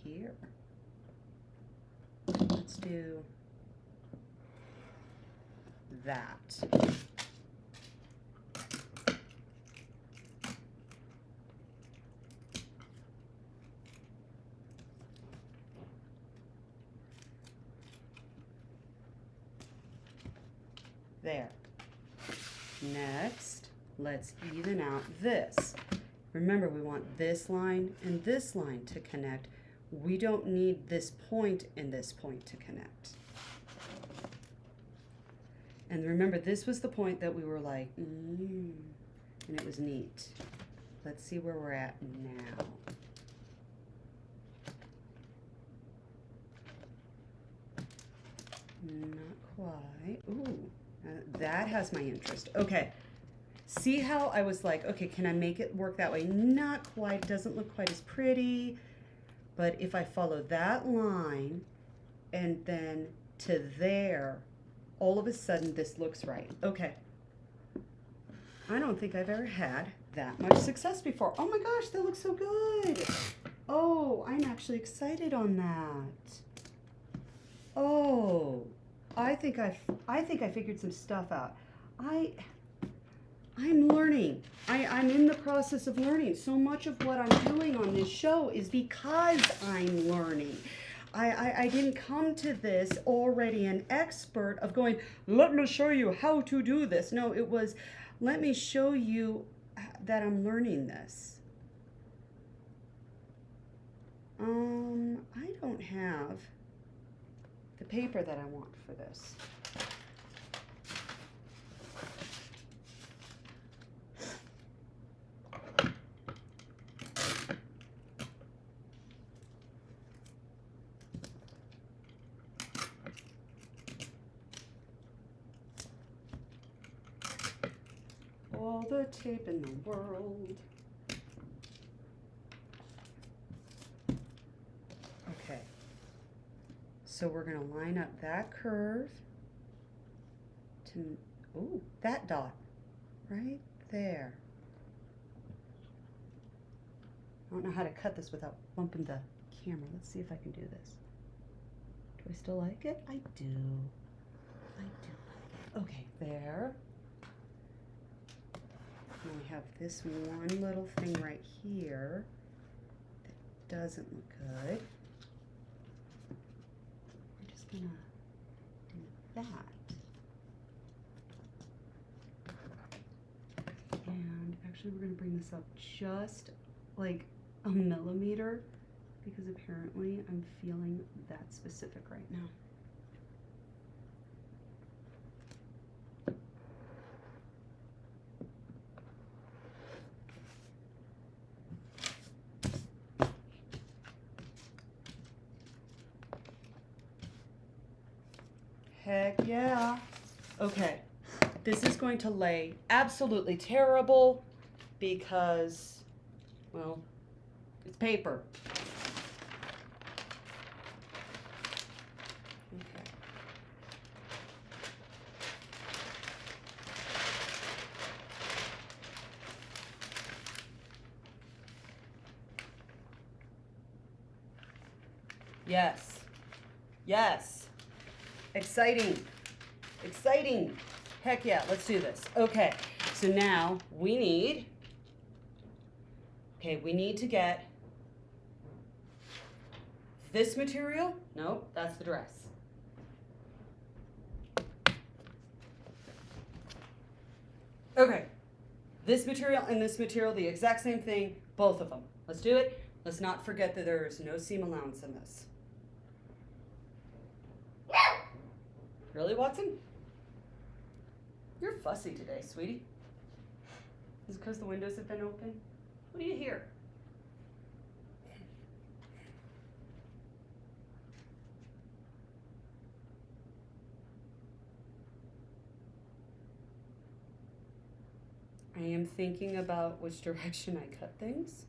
here. Let's do that. There. Next, let's even out this. Remember, we want this line and this line to connect. We don't need this point and this point to connect. And remember, this was the point that we were like, and it was neat. Let's see where we're at now. Not quite. Ooh. That has my interest. Okay. See how I was like, okay, can I make it work that way? Not quite. Doesn't look quite as pretty. But if I follow that line and then to there, all of a sudden this looks right. Okay. I don't think I've ever had that much success before. Oh my gosh, that looks so good. Oh, I'm actually excited on that. Oh. I think I figured some stuff out. I'm learning. I'm in the process of learning. So much of what I'm doing on this show is because I'm learning. I didn't come to this already an expert of going, let me show you how to do this. No, it was, let me show you that I'm learning this. I don't have the paper that I want for this. All the tape in the world. Okay. So we're going to line up that curve to, ooh, that dot right there. I don't know how to cut this without bumping the camera. Let's see if I can do this. Do I still like it? I do. I do like it. Okay, there. And we have this one little thing right here that doesn't look good. Gonna do that. And actually we're gonna bring this up just like a millimeter because apparently I'm feeling that specific right now. Heck yeah. Okay, this is going to lay absolutely terrible because, well, it's paper. Yes. Yes. Exciting. Exciting. Heck yeah, let's do this. Okay, so now we need to get this material. Nope, that's the dress. Okay, this material and this material, the exact same thing, both of them. Let's do it. Let's not forget that there is no seam allowance in this. Really, Watson? You're fussy today, sweetie. Is it because the windows have been open? What do you hear? I am thinking about which direction I cut things.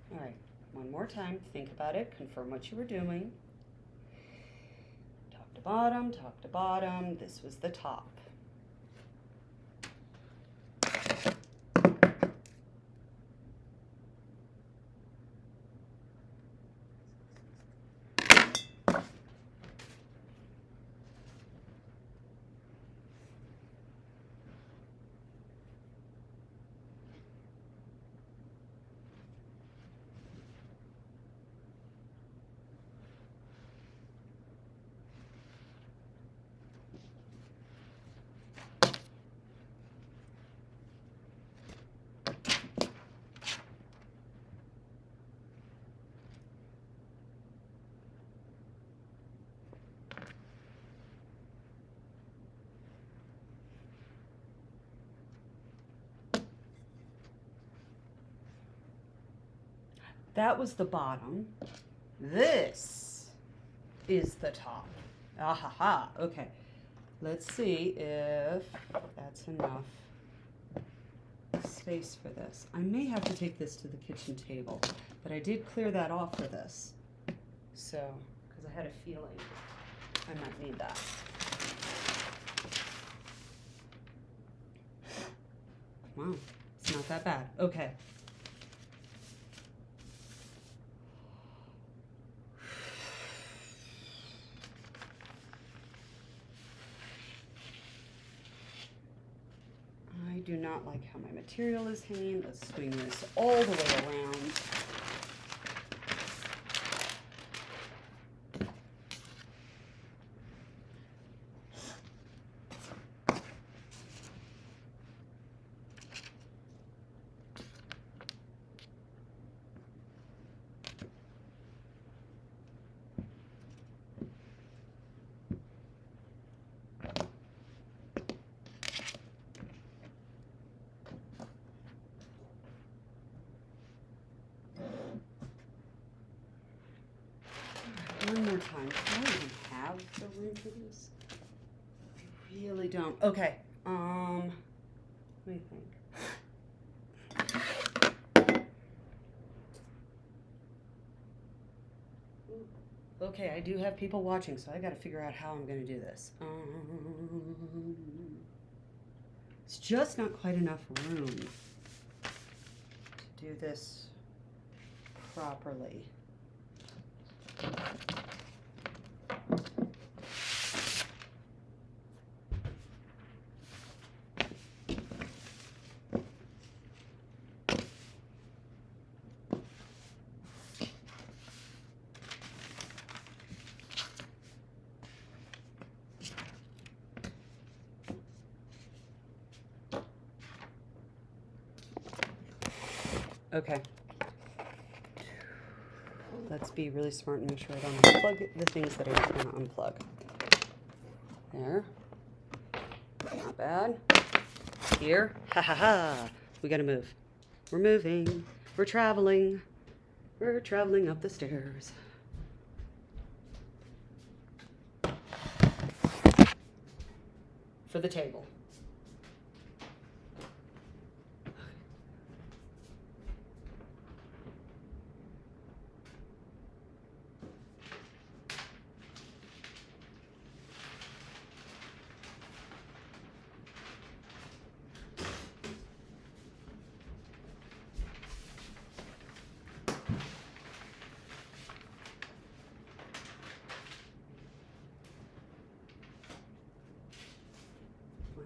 All right, one more time, think about it, confirm what you were doing. Top to bottom, this was the top. That was the bottom. This is the top. Ah ha ha. Okay. Let's see if that's enough space for this. I may have to take this to the kitchen table, but I did clear that off for this. So, because I had a feeling I might need that. Wow, it's not that bad. Okay. I do not like how my material is hanging. Let's swing this all the way around. One more time. I don't even have the room for this. I really don't. Okay. Let me think. Okay, I do have people watching, so I got to figure out how I'm going to do this. It's just not quite enough room to do this properly. Okay. Let's be really smart and make sure I don't unplug the things that I want to unplug. There. Not bad. Here. Ha ha ha. We gotta move. We're moving. We're traveling. We're traveling up the stairs. For the table.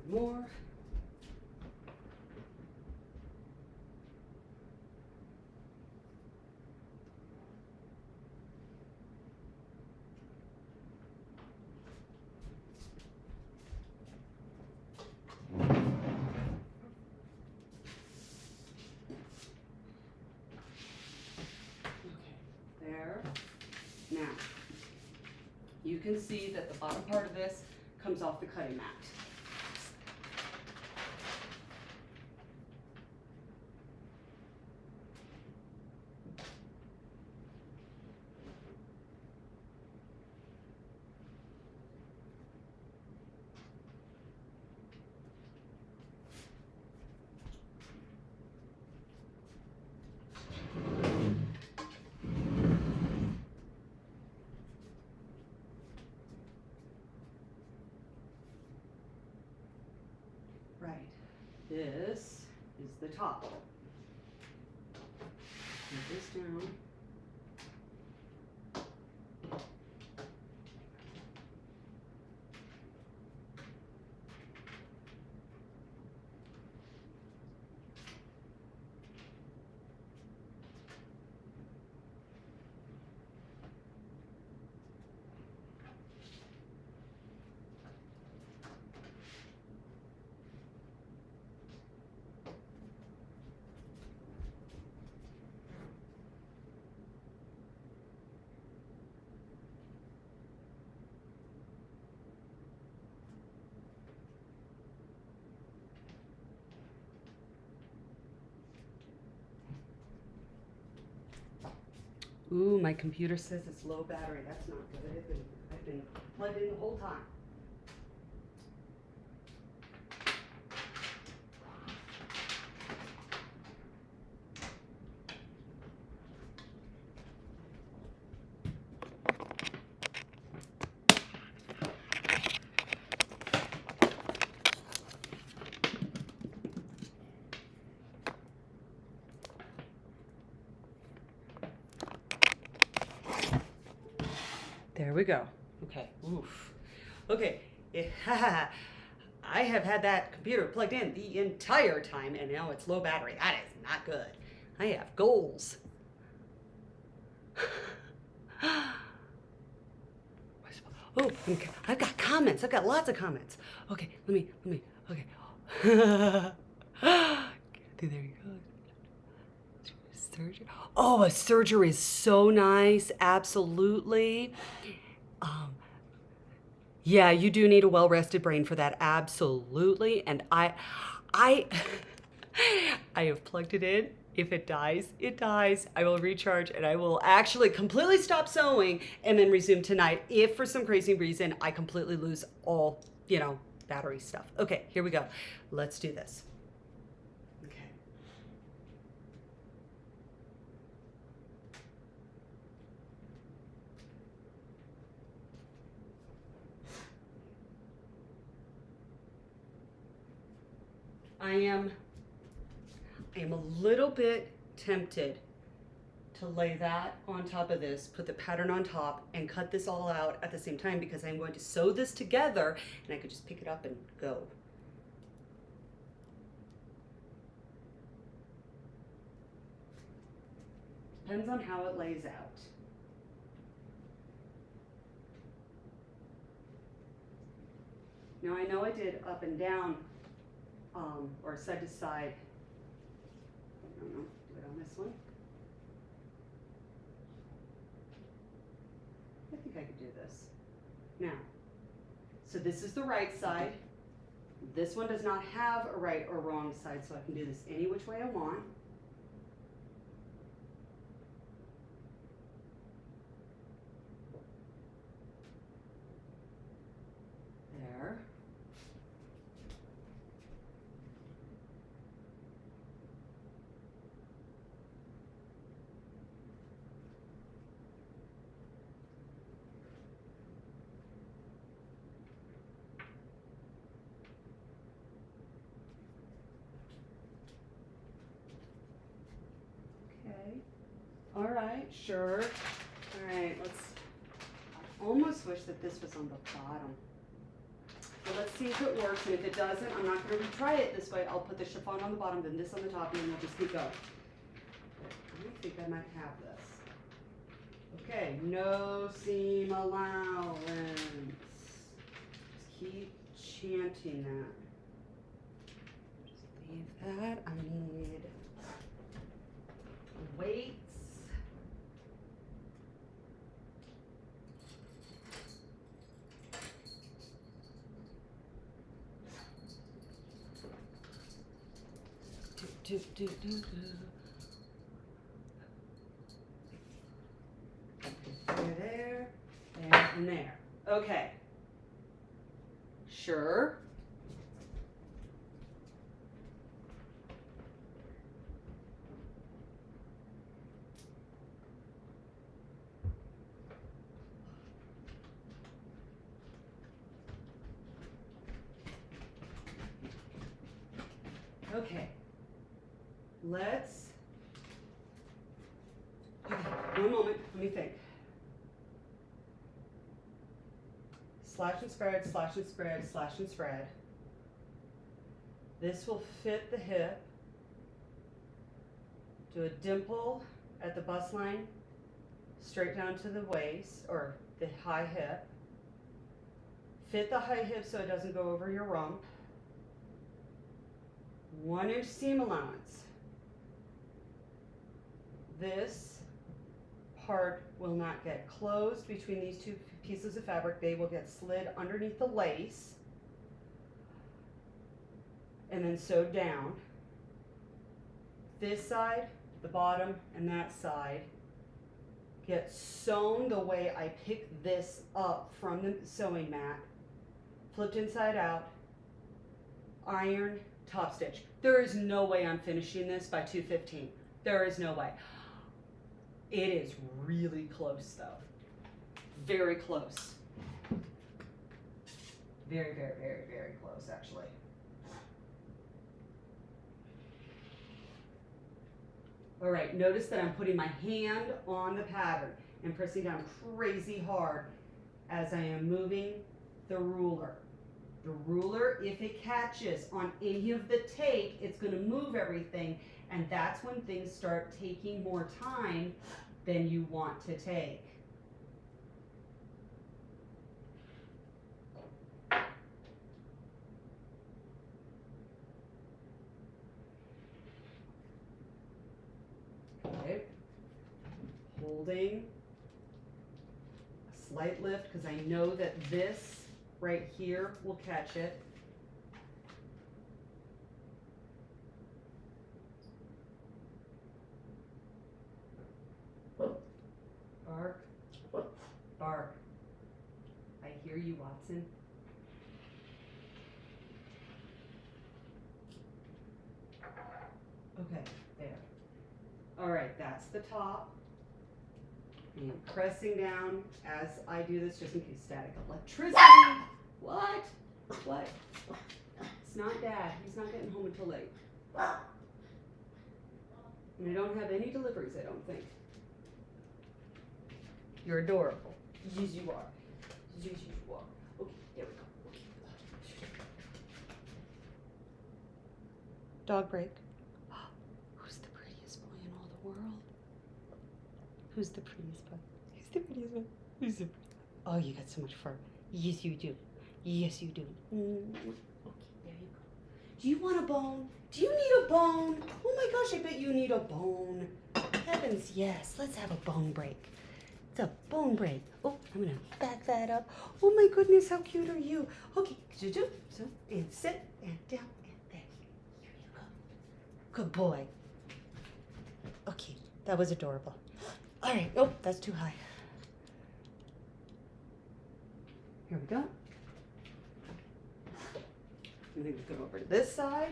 One more. There. Now, you can see that the bottom part of this comes off the cutting mat. Right. This is the top. Put this down. Ooh, my computer says it's low battery. That's not good. I've been plugged in the whole time. There we go. Okay. Oof. Okay. I have had that computer plugged in the entire time, and now it's low battery. That is not good. I have goals. Oh, I've got comments. I've got lots of comments. Okay, let me, okay. There you go. Surgery. Oh, a surgery is so nice. Absolutely. Yeah, you do need a well-rested brain for that. Absolutely. And I have plugged it in. If it dies, it dies. I will recharge and I will actually completely stop sewing and then resume tonight if for some crazy reason I completely lose all, battery stuff. Okay, here we go. Let's do this. Okay. I am a little bit tempted to lay that on top of this, put the pattern on top, and cut this all out at the same time because I'm going to sew this together and I could just pick it up and go. Depends on how it lays out. Now I know I did up and down, or side to side. I don't know, do it on this one. I think I could do this. Now, So this is the right side. This one does not have a right or wrong side, so I can do this any which way I want. There. Okay. All right, sure. All right, I almost wish that this was on the bottom. So let's see if it works, and if it doesn't, I'm not going to retry it this way. I'll put the chiffon on the bottom, then this on the top, and then we'll just keep going. I think I might have this. Okay, no seam allowance. Just keep chanting that. Just leave that. I need weights. There, and there. Okay. Sure. Okay. Okay, one moment, let me think. Slash and spread, slash and spread, slash and spread. This will fit the hip. Do a dimple at the bust line, straight down to the waist, or the high hip. Fit the high hip so it doesn't go over your rump. 1 inch seam allowance. This part will not get closed between these two pieces of fabric. They will get slid underneath the lace and then sewed down. This side, the bottom, and that side get sewn the way I picked this up from the sewing mat, flipped inside out, iron, top stitch. There is no way I'm finishing this by 2:15. There is no way. It is really close though. Very close. Very, very, very, very close actually. All right, notice that I'm putting my hand on the pattern and pressing down crazy hard as I am moving the ruler. The ruler, if it catches on any of the take, it's going to move everything, and that's when things start taking more time than you want to take. Okay. Holding a slight lift because I know that this right here will catch it. Bark, bark. I hear you, Watson. Okay, there. All right, that's the top. And pressing down as I do this, just in case static electricity. What? What? It's not Dad. He's not getting home until late. And I don't have any deliveries, I don't think. You're adorable. Yes, you are. Yes, you are. Okay, there we go. Okay. Dog break. Who's the prettiest boy in all the world? Who's the prettiest boy? Who's the prettiest boy? Who's the prettiest boy? Oh, you got so much fur. Yes, you do. Yes, you do. Okay, there you go. Do you want a bone? Do you need a bone? Oh my gosh, I bet you need a bone. Heavens, yes. Let's have a bone break. It's a bone break. Oh, I'm gonna back that up. Oh my goodness, how cute are you? Okay, so and sit and down and there. Here you go. Good boy. Okay, that was adorable. All right, oh, that's too high. Here we go. And then we go over to this side.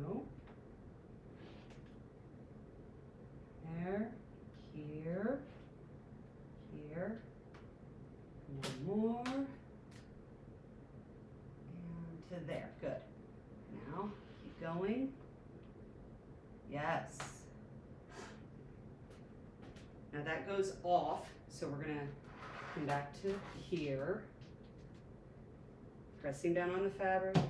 No. There, here, here. One more. And to there. Good. Now, keep going. Yes. Now that goes off, so we're going to come back to here. Pressing down on the fabric. Do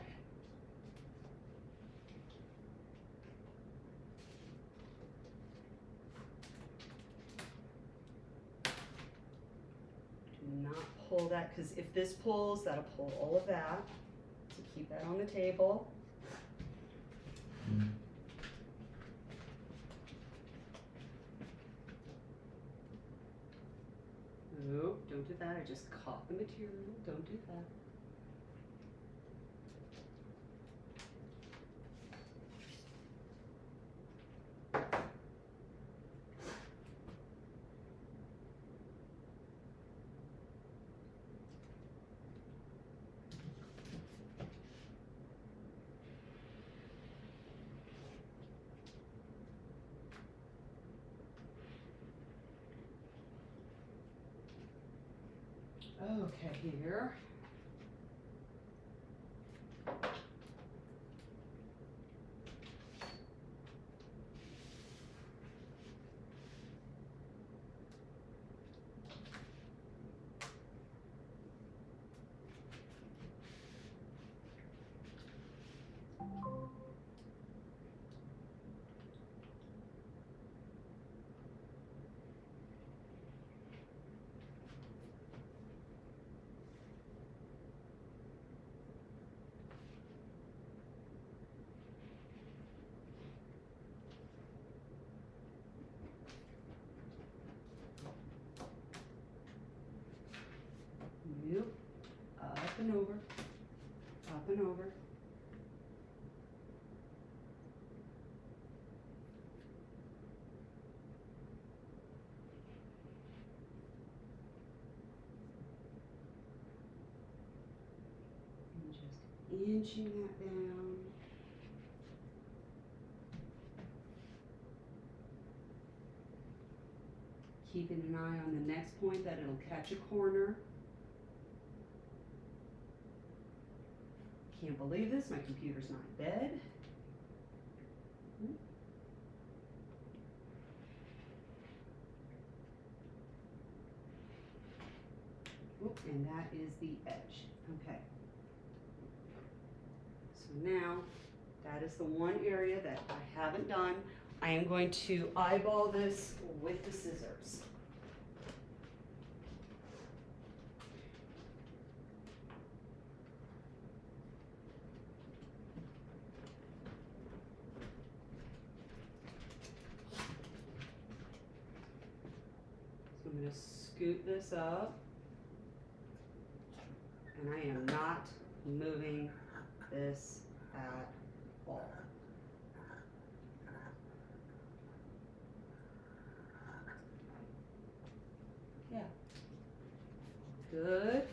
not pull that, because if this pulls, that'll pull all of that. So keep that on the table. No, don't do that. I just caught the material. Don't do that. Okay, here. Nope. Up and over. Up and over. And just inching that down. Keeping an eye on the next point that it'll catch a corner. Can't believe this, my computer's not in bed. Oop, and that is the edge. Okay. So now, that is the one area that I haven't done. I am going to eyeball this with the scissors. So I'm going to scoot this up, and I am not moving this at all. Yeah. Good.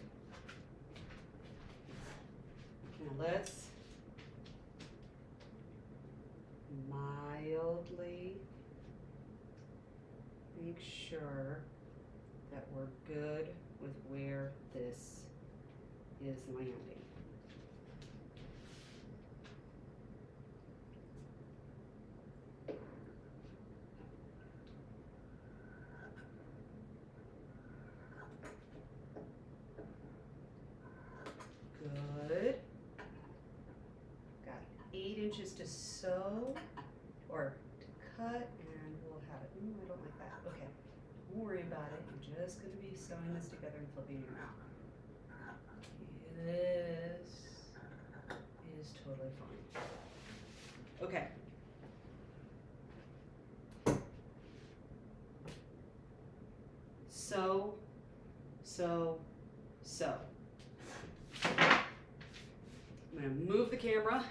Now let's mildly make sure that we're good with where this is landing. Good. Got 8 inches to sew. cut and we'll have it. I don't like that. Okay, don't worry about it. You're just going to be sewing this together and flipping it around. This is totally fine. Okay. Sew, sew, sew. I'm going to move the camera,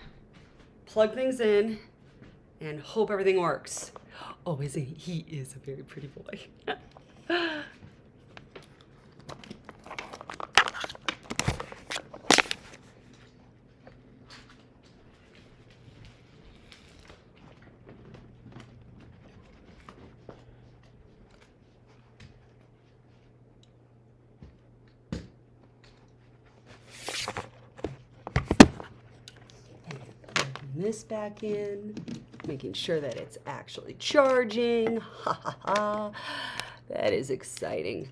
plug things in, and hope everything works. Oh, isn't he? He is a very pretty boy. This back in, making sure that it's actually charging. Ha ha ha. That is exciting.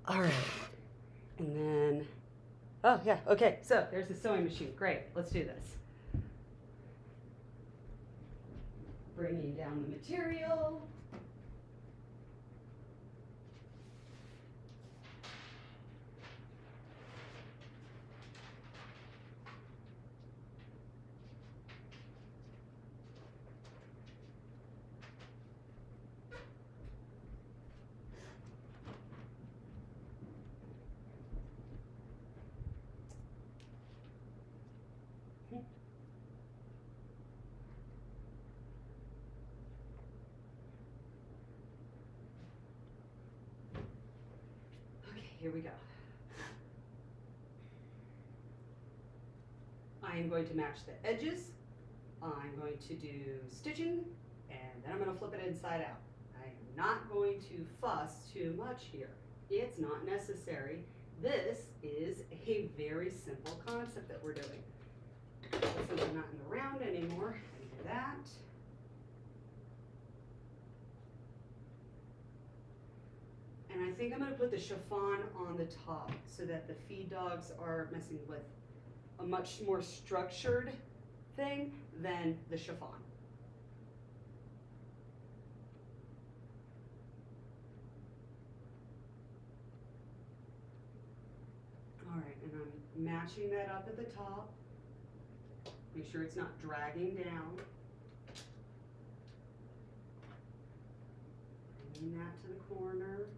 All right. And then, oh yeah, okay. So there's the sewing machine. Great. Let's do this. Bringing down the material. Here we go. I am going to match the edges. I'm going to do stitching, and then I'm going to flip it inside out. I am not going to fuss too much here. It's not necessary. This is a very simple concept that we're doing. Since I'm not in the round anymore, I can do that. And I think I'm going to put the chiffon on the top so that the feed dogs are messing with a much more structured thing than the chiffon. All right, and I'm matching that up at the top. Make sure it's not dragging down. Bringing that to the corner.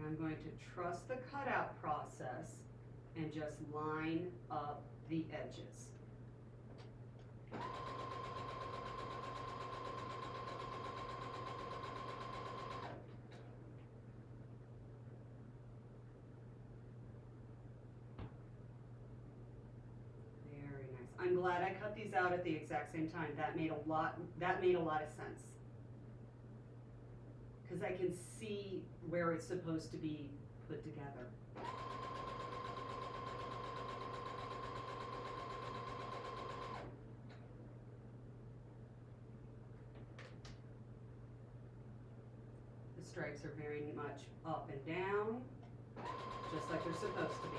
I'm going to trust the cutout process and just line up the edges. Very nice. I'm glad I cut these out at the exact same time. That made a lot of sense. Because I can see where it's supposed to be put together. The stripes are very much up and down, just like they're supposed to be.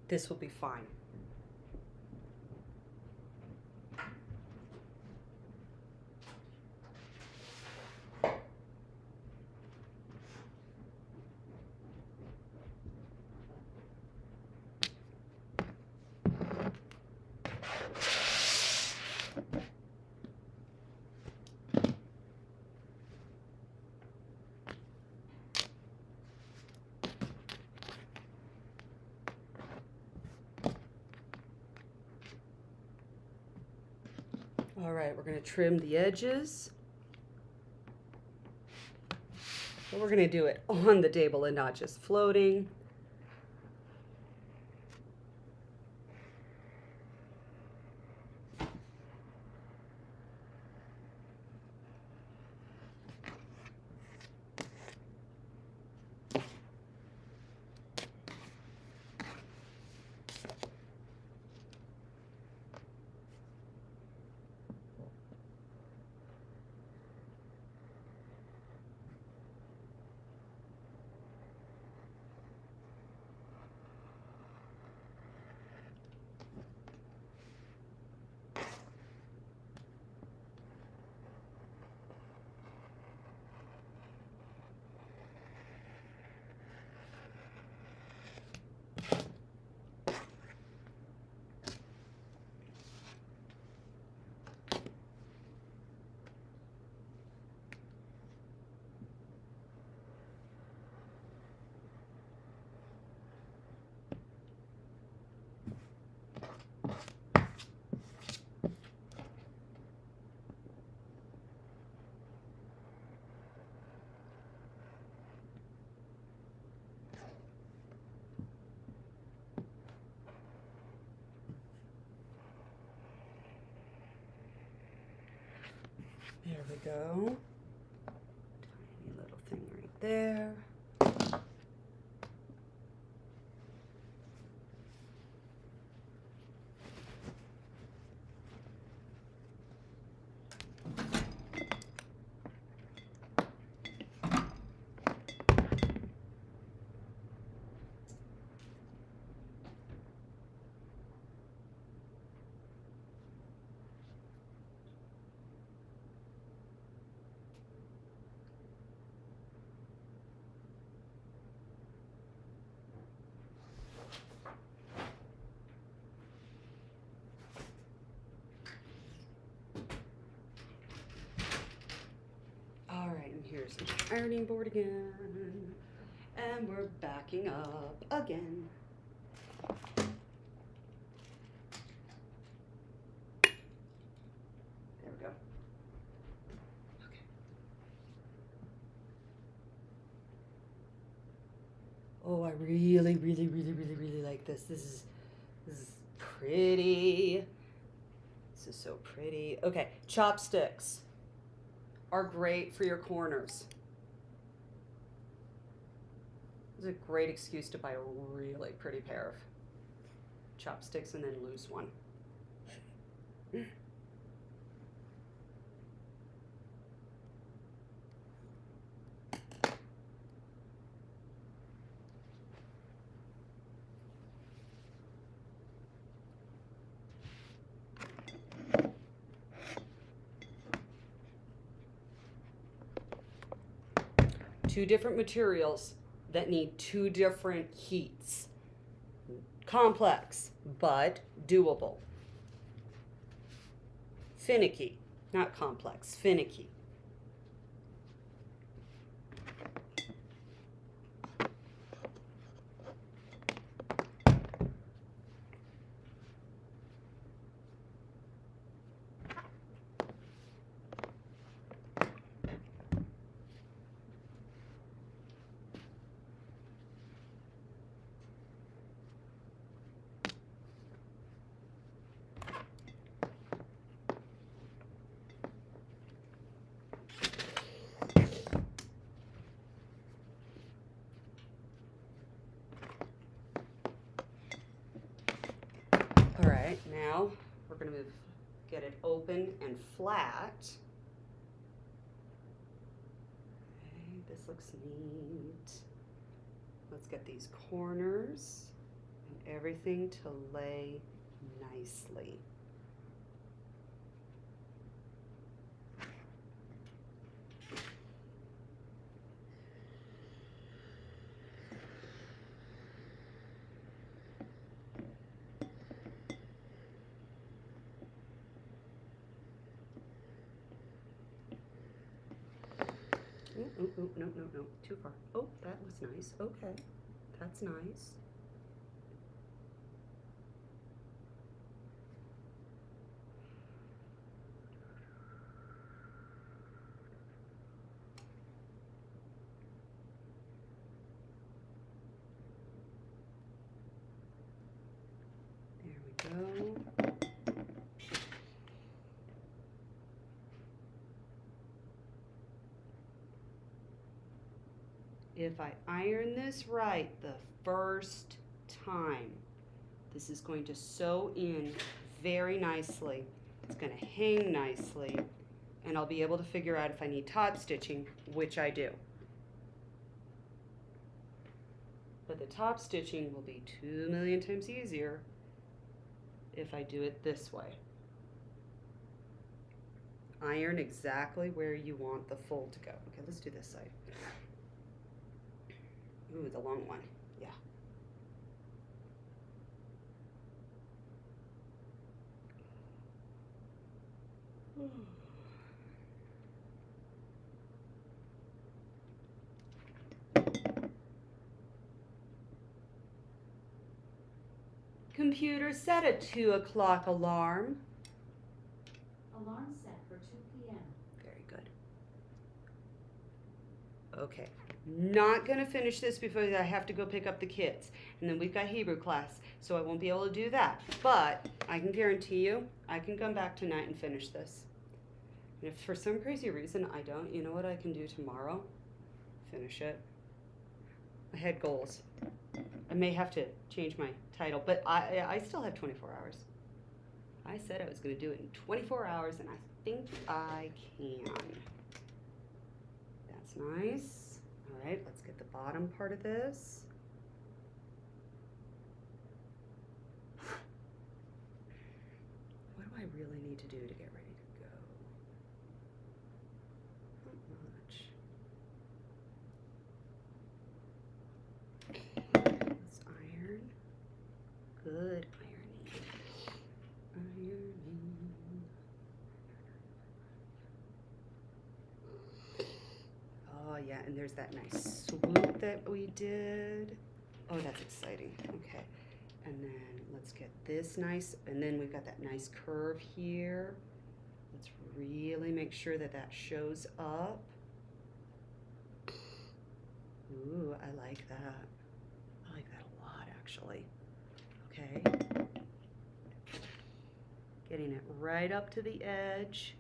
This will be fine. All right, we're going to trim the edges. But we're going to do it on the table and not just floating. There we go. Tiny little thing right there. All right, and here's the ironing board again. And we're backing up again. There we go. Okay. Oh, I really, really, really, really, really like this. This is pretty. This is so pretty. Okay, chopsticks are great for your corners. It's a great excuse to buy a really pretty pair of chopsticks and then lose one. Two different materials that need two different heats. Complex, but doable. Finicky, not complex, finicky. going to get it open and flat. Okay, this looks neat. Let's get these corners and everything to lay nicely. Ooh, no, too far. Oh, that was nice. Okay, that's nice. There we go. If I iron this right the first time, this is going to sew in very nicely. It's going to hang nicely, and I'll be able to figure out if I need top stitching, which I do. But the top stitching will be 2,000,000 times easier if I do it this way. Iron exactly where you want the fold to go. Okay, let's do this side. Ooh, the long one. Yeah. Computer, set a 2 o'clock alarm. Alarm set for 2 p.m. Very good. Okay, not gonna finish this before I have to go pick up the kids. And then we've got Hebrew class, so I won't be able to do that. But I can guarantee you, I can come back tonight and finish this. And if for some crazy reason I don't, you know what I can do tomorrow? Finish it. I had goals. I may have to change my title, but I still have 24 hours. I said I was gonna do it in 24 hours, and I think I can. That's nice. All right, let's get the bottom part of this. What do I really need to do to get ready to go? Not much. Let's iron. Good ironing. Ironing. Oh yeah, and there's that nice swoop that we did. Oh, that's exciting. Okay. And then let's get this nice, and then we've got that nice curve here. Let's really make sure that that shows up. Ooh, I like that. I like that a lot, actually. Okay. Getting it right up to the edge.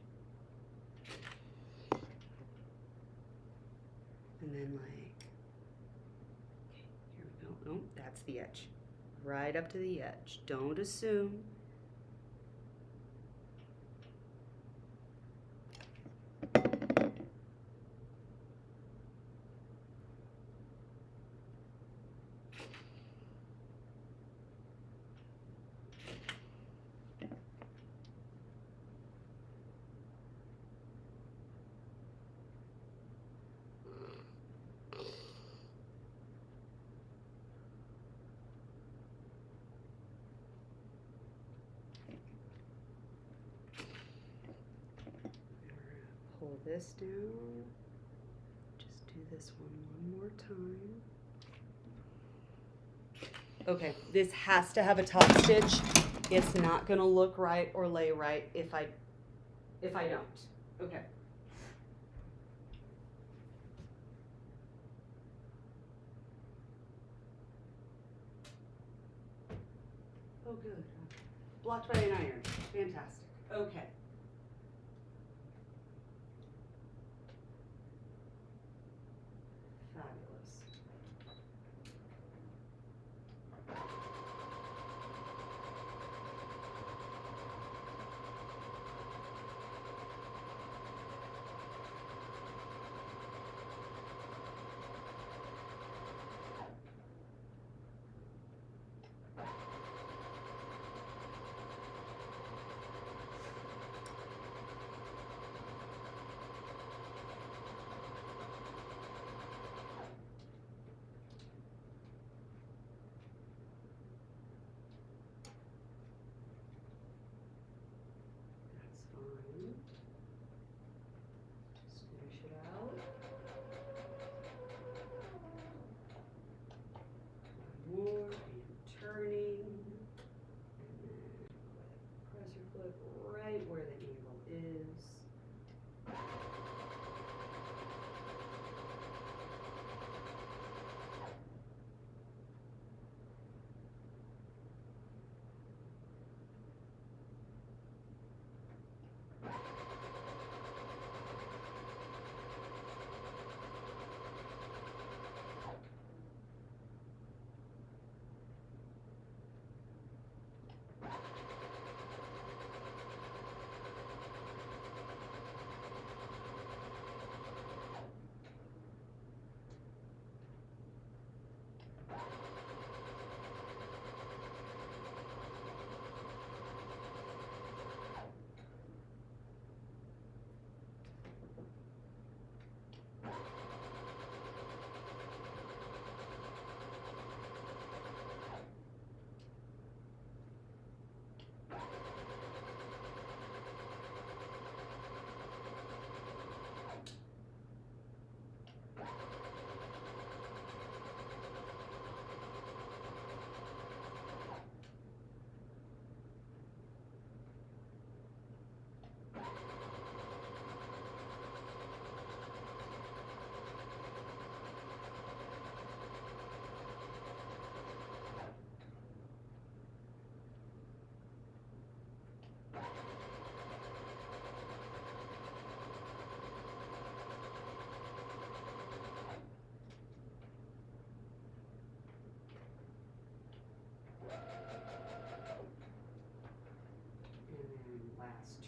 And then like, okay, here we go. Oh, that's the edge. Right up to the edge. Don't assume. Pull this down. Just do this one more time. Okay, this has to have a top stitch. It's not gonna look right or lay right if I don't. Okay. Oh, good. Blocked by an iron. Fantastic. Okay. Fabulous. put right where the angle is.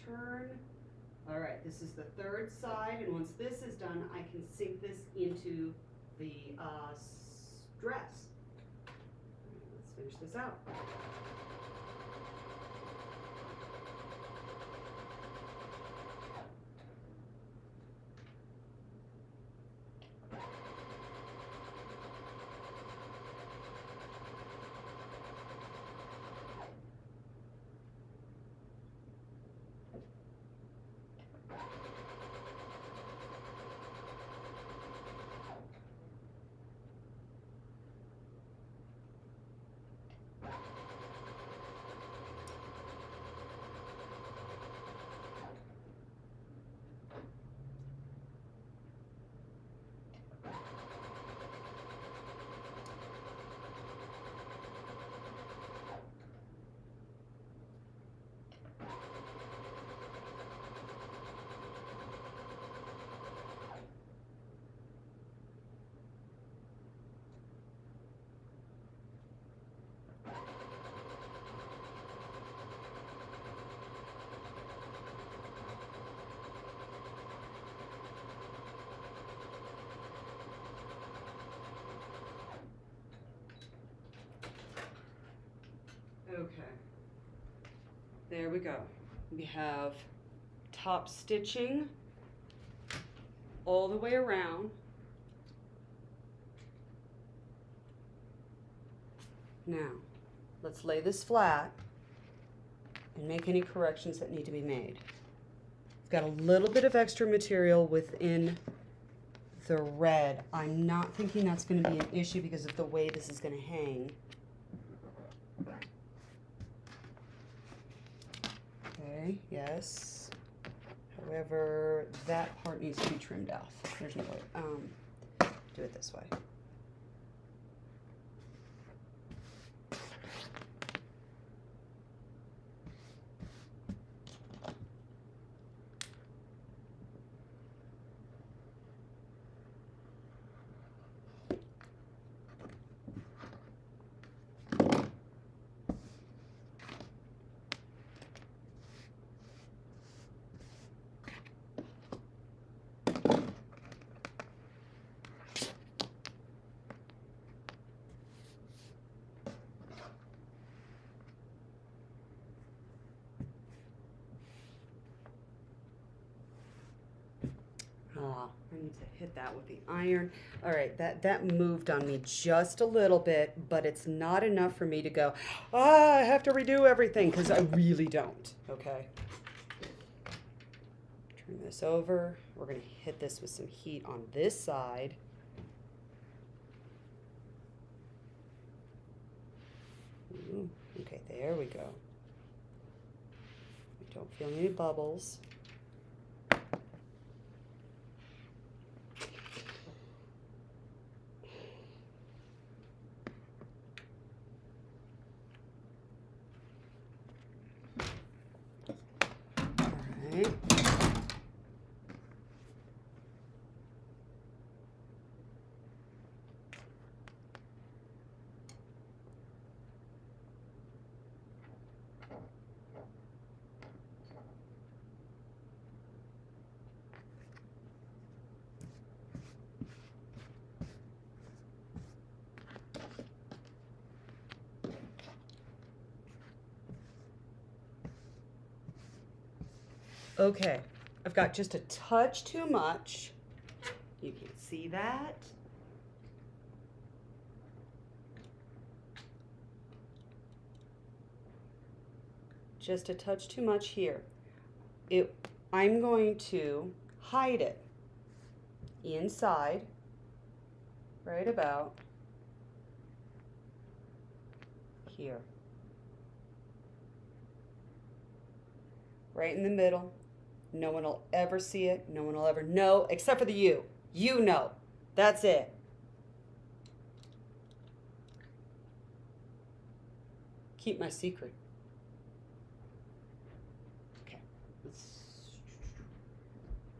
Turn. All right, this is the third side, and once this is done, I can sink this into the dress. Let's finish this out. Okay, there we go. We have top stitching all the way around. Now, let's lay this flat and make any corrections that need to be made. I've got a little bit of extra material within the red. I'm not thinking that's going to be an issue because of the way this is going to hang. Okay, yes. However, that part needs to be trimmed off. There's no way. Do it this way. I need to hit that with the iron. All right, that moved on me just a little bit, but it's not enough for me to go, I have to redo everything, because I really don't, okay? Turn this over. We're going to hit this with some heat on this side. Ooh, okay, there we go. Don't feel any bubbles. All right. Okay, I've got just a touch too much. You can see that. Just a touch too much here. I'm going to hide it inside, right about here. Right in the middle. No one will ever see it. No one will ever know, except for you. You know. That's it. Keep my secret. Okay.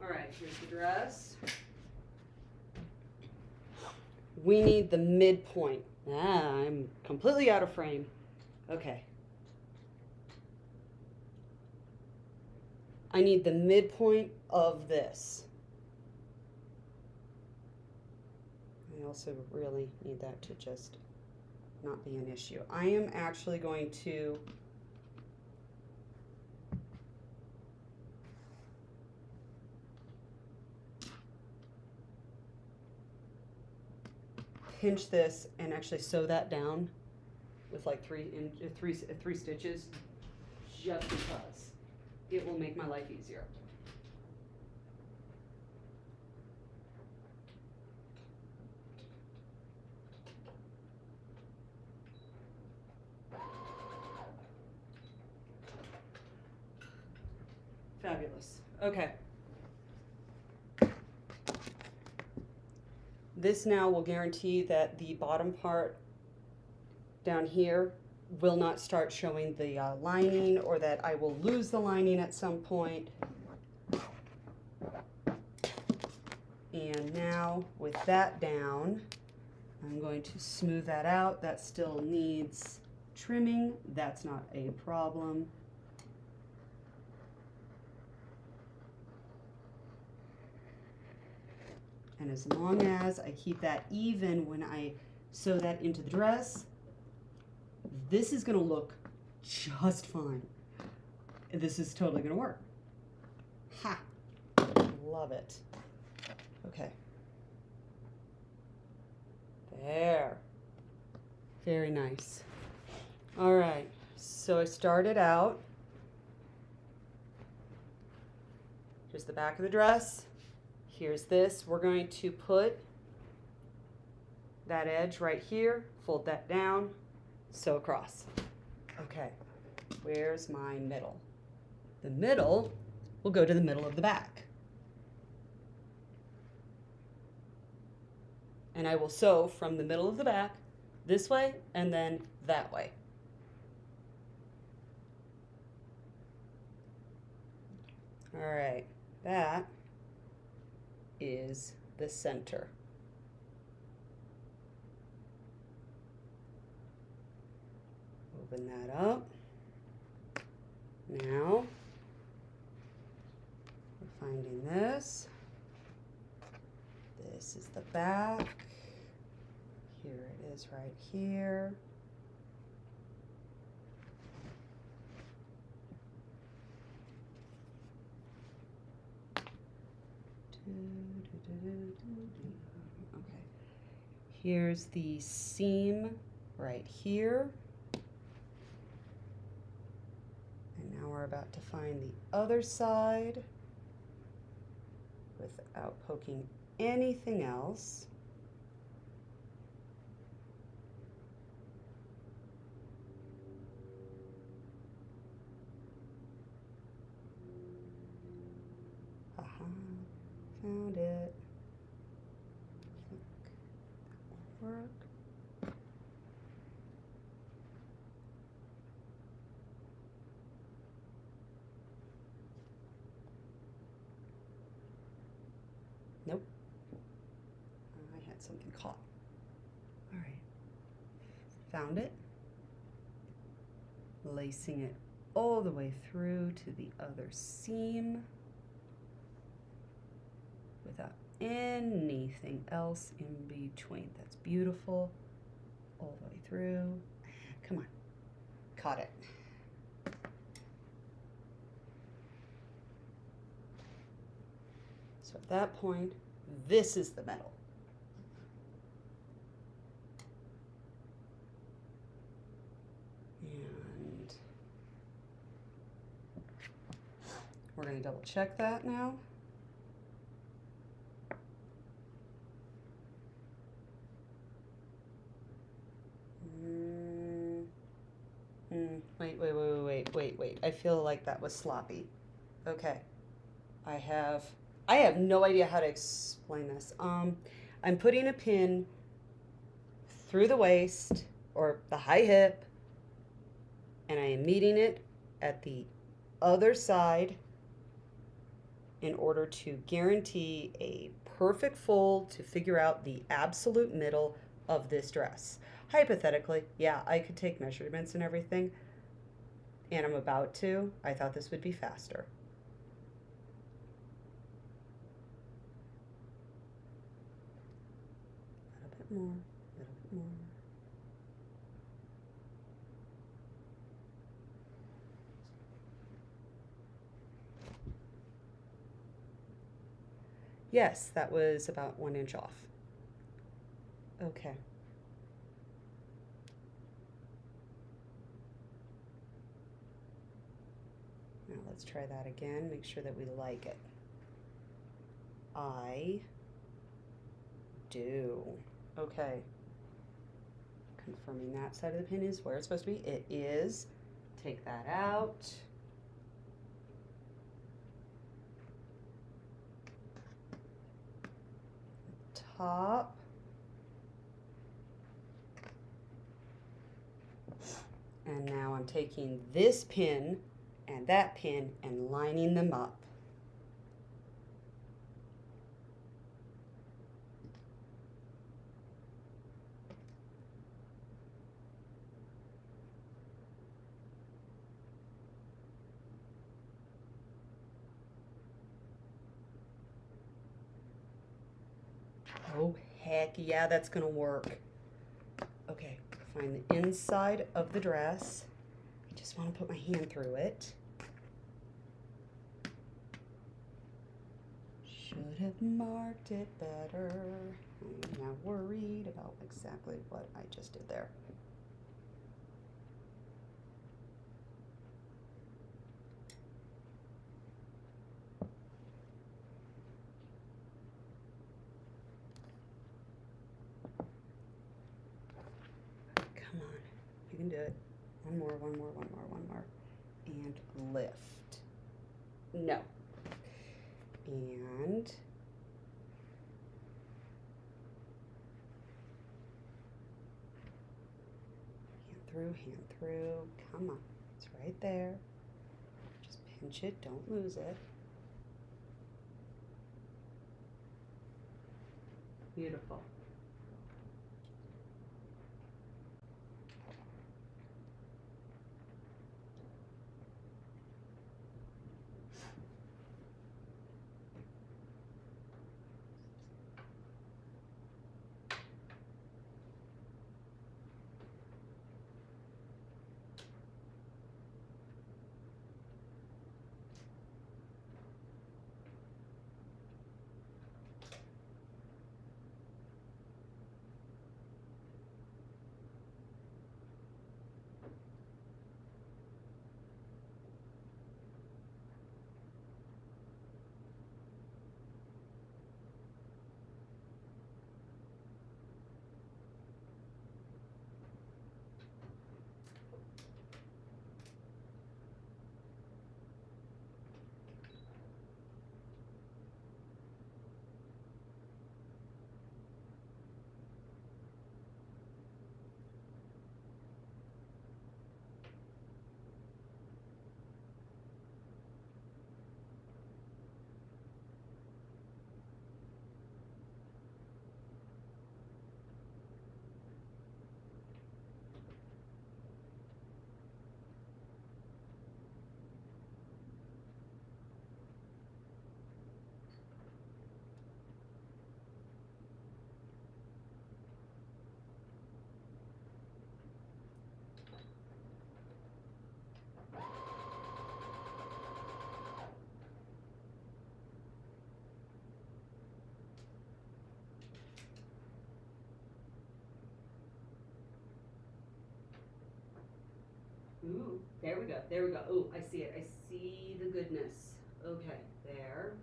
All right, here's the dress. We need the midpoint. I'm completely out of frame. Okay. I need the midpoint of this. I also really need that to just not be an issue. I am actually going to pinch this and actually sew that down with like three stitches, just because it will make my life easier. Fabulous. Okay. This now will guarantee that the bottom part down here will not start showing the lining, or that I will lose the lining at some point. And now with that down, I'm going to smooth that out. That still needs trimming. That's not a problem. And as long as I keep that even when I sew that into the dress, this is going to look just fine. This is totally going to work. Ha! Love it. Okay. There. Very nice. All right. So I started out. Here's the back of the dress. Here's this. We're going to put that edge right here, fold that down, sew across. Okay, where's my middle? The middle will go to the middle of the back. And I will sew from the middle of the back this way and then that way. All right, that is the center. Open that up. Now, we're finding this. This is the back. Here it is right here. Okay. Here's the seam right here. And now we're about to find the other side without poking anything else. Nope. I had something caught. All right. Found it. Lacing it all the way through to the other seam without anything else in between. That's beautiful. All the way through. Come on. Caught it. So at that point, this is the metal. And we're going to double check that now. Wait. I feel like that was sloppy. Okay. I have no idea how to explain this. I'm putting a pin through the waist or the high hip, and I am meeting it at the other side in order to guarantee a perfect fold to figure out the absolute middle of this dress. Hypothetically, yeah, I could take measurements and everything, and I'm about to. I thought this would be faster. A little bit more, a little bit more. Yes, that was about 1 inch off. Okay. Now let's try that again, make sure that we like it. I do. Okay. Confirming that side of the pin is where it's supposed to be. It is. Take that out. Top. And now I'm taking this pin and that pin and lining them up. Oh, heck yeah, that's gonna work. Okay, find the inside of the dress. I just want to put my hand through it. Should have marked it better. I'm now worried about exactly what I just did there. Come on, you can do it. One more. And lift. No. And hand through. Come on, it's right there. Just pinch it, don't lose it. Beautiful. There we go. There we go. Oh, I see it. I see the goodness. Okay, there.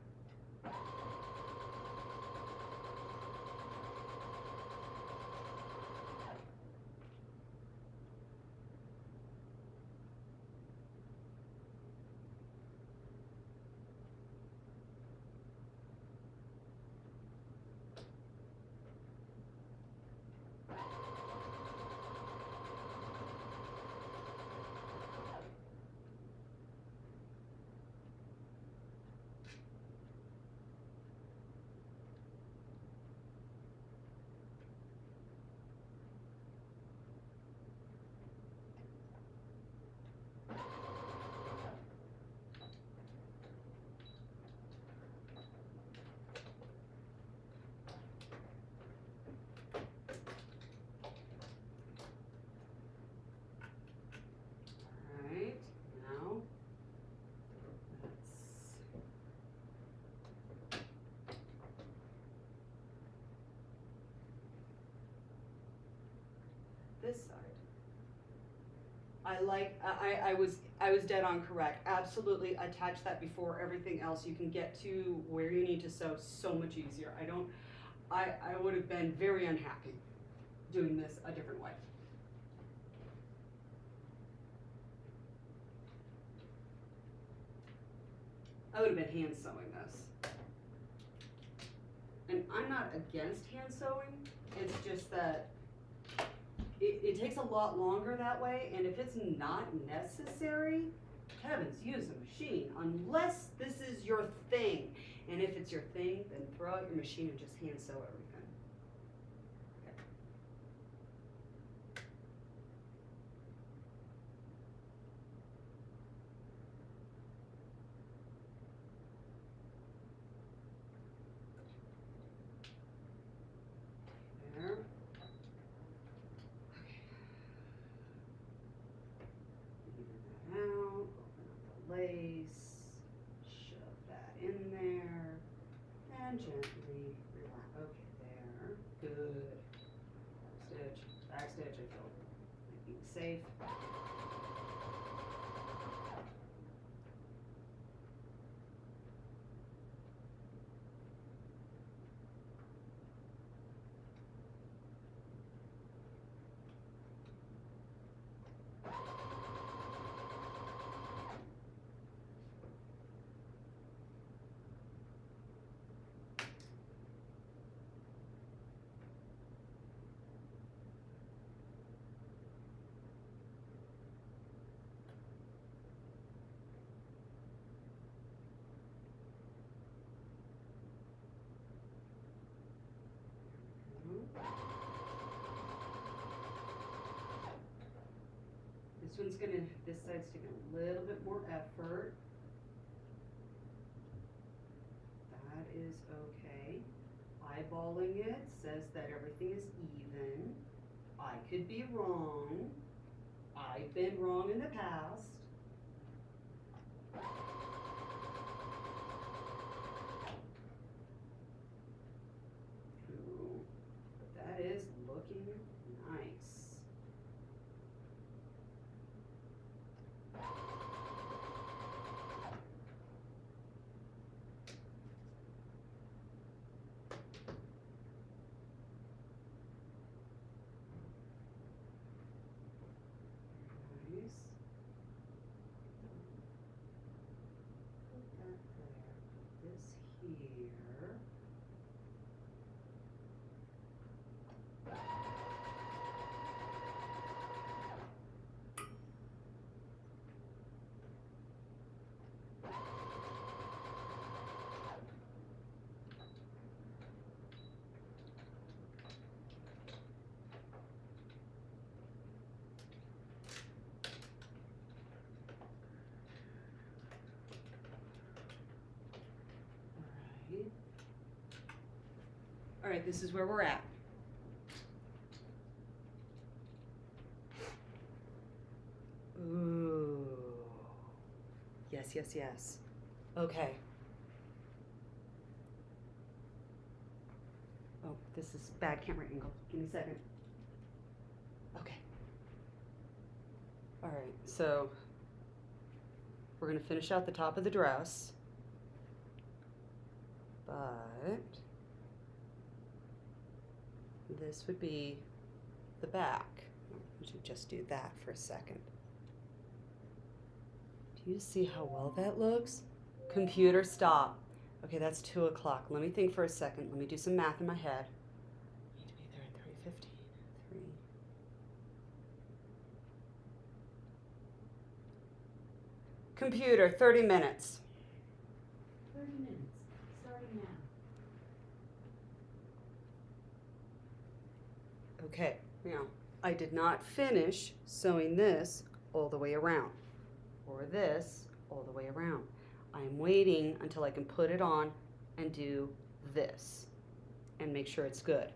This side. I was dead on correct. Absolutely attach that before everything else. You can get to where you need to sew so much easier. I would have been very unhappy doing this a different way. I would have been hand sewing this. And I'm not against hand sewing, it's just that it takes a lot longer that way, and if it's not necessary, heavens, use a machine, unless this is your thing. And if it's your thing, then throw out your machine and just hand sew everything. Okay. There. Even that out, open up the lace, shove that in there, and gently relax. Okay, there. Good. Back stitch, I feel like being safe. This side's taking a little bit more effort. That is okay. Eyeballing it says that everything is even. I could be wrong. I've been wrong in the past. Ooh, but that is looking nice. All right, this is where we're at. Ooh. Yes, yes, yes. Okay. Oh, this is bad camera angle. Give me a second. Okay. All right, so We're going to finish out the top of the dress. But this would be the back. We should just do that for a second. Do you see how well that looks? Computer, stop. Okay, that's 2 o'clock. Let me think for a second. Let me do some math in my head. I need to be there at 3:15. 3. Computer, 30 minutes. 30 minutes, starting now. Okay, now, I did not finish sewing this all the way around, or this all the way around. I'm waiting until I can put it on and do this and make sure it's good.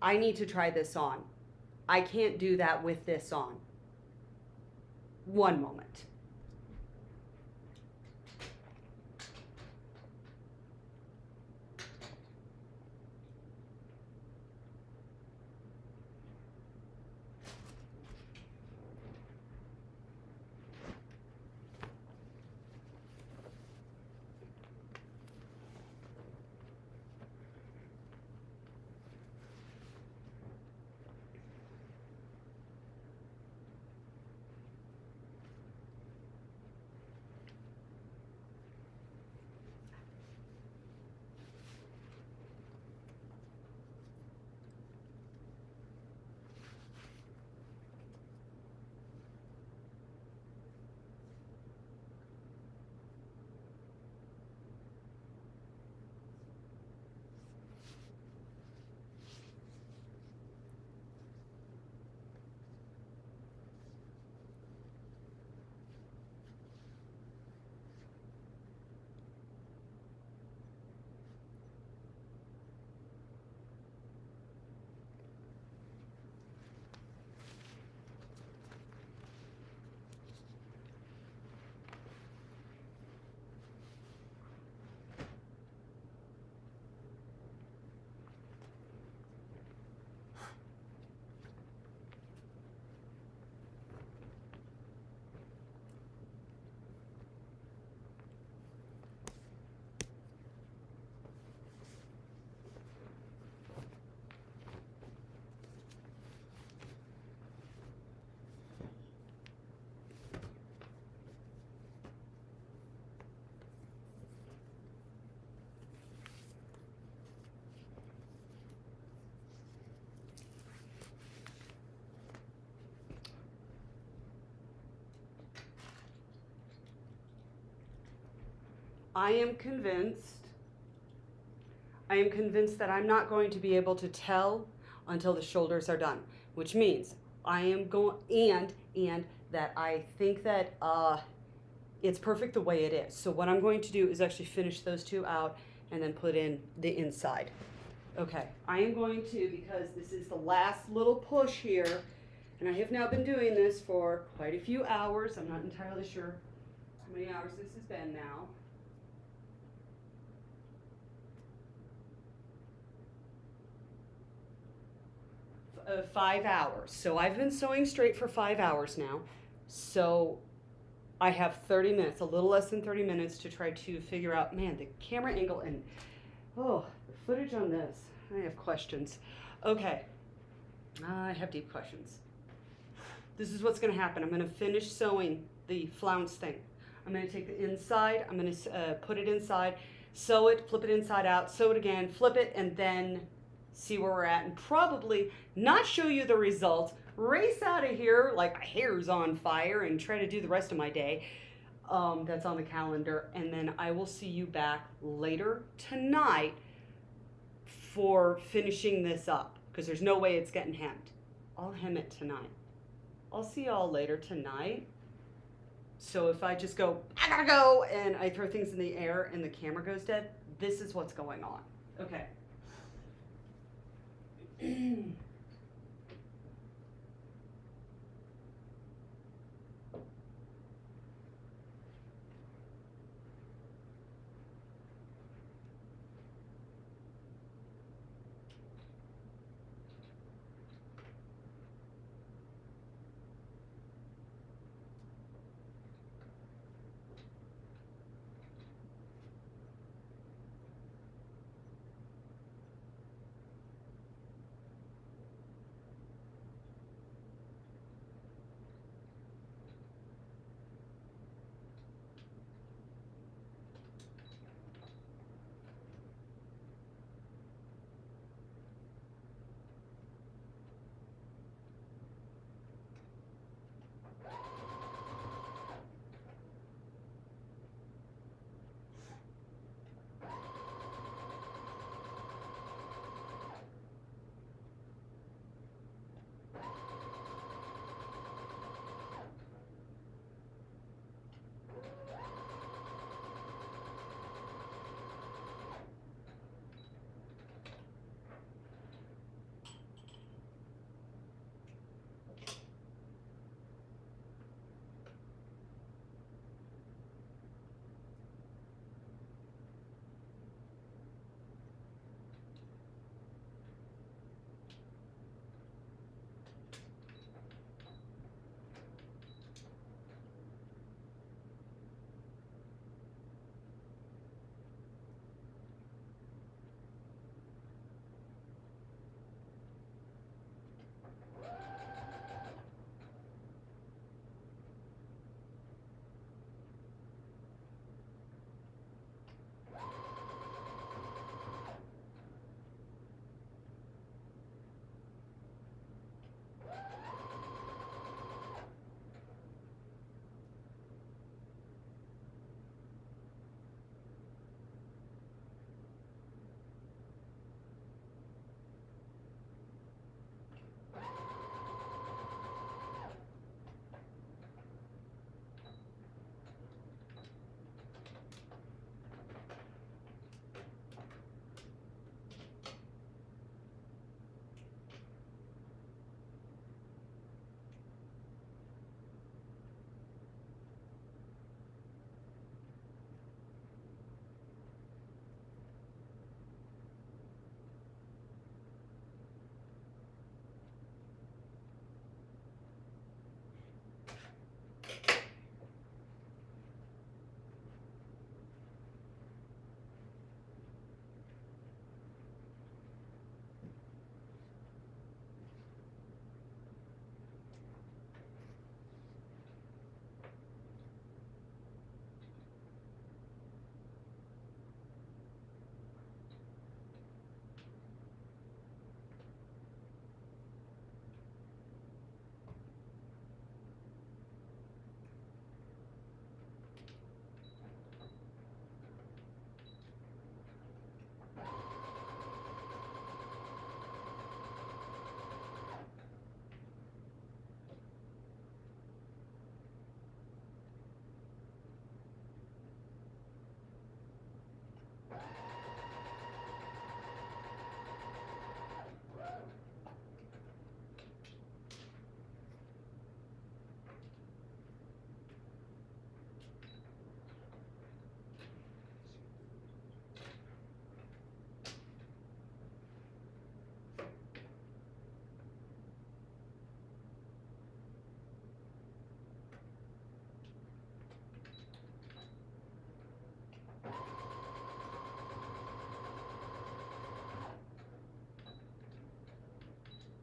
I need to try this on. I can't do that with this on. One moment. I am convinced that I'm not going to be able to tell until the shoulders are done, which means I am going, and that I think that it's perfect the way it is. So what I'm going to do is actually finish those two out and then put in the inside. Okay, I am going to, because this is the last little push here, and I have now been doing this for quite a few hours. I'm not entirely sure how many hours this has been now. 5 hours. So I've been sewing straight for 5 hours now. So I have 30 minutes, a little less than 30 minutes to try to figure out, man, the camera angle and, oh, the footage on this. I have questions. Okay, I have deep questions. This is what's gonna happen. I'm gonna finish sewing the flounce thing. I'm gonna take the inside, I'm gonna put it inside, sew it, flip it inside out, sew it again, flip it, and then see where we're at, and probably not show you the result, race out of here like my hair's on fire and try to do the rest of my day. That's on the calendar, and then I will see you back later tonight for finishing this up, because there's no way it's getting hemmed. I'll hem it tonight. I'll see y'all later tonight. So if I just go, I gotta go, and I throw things in the air and the camera goes dead, this is what's going on. Okay.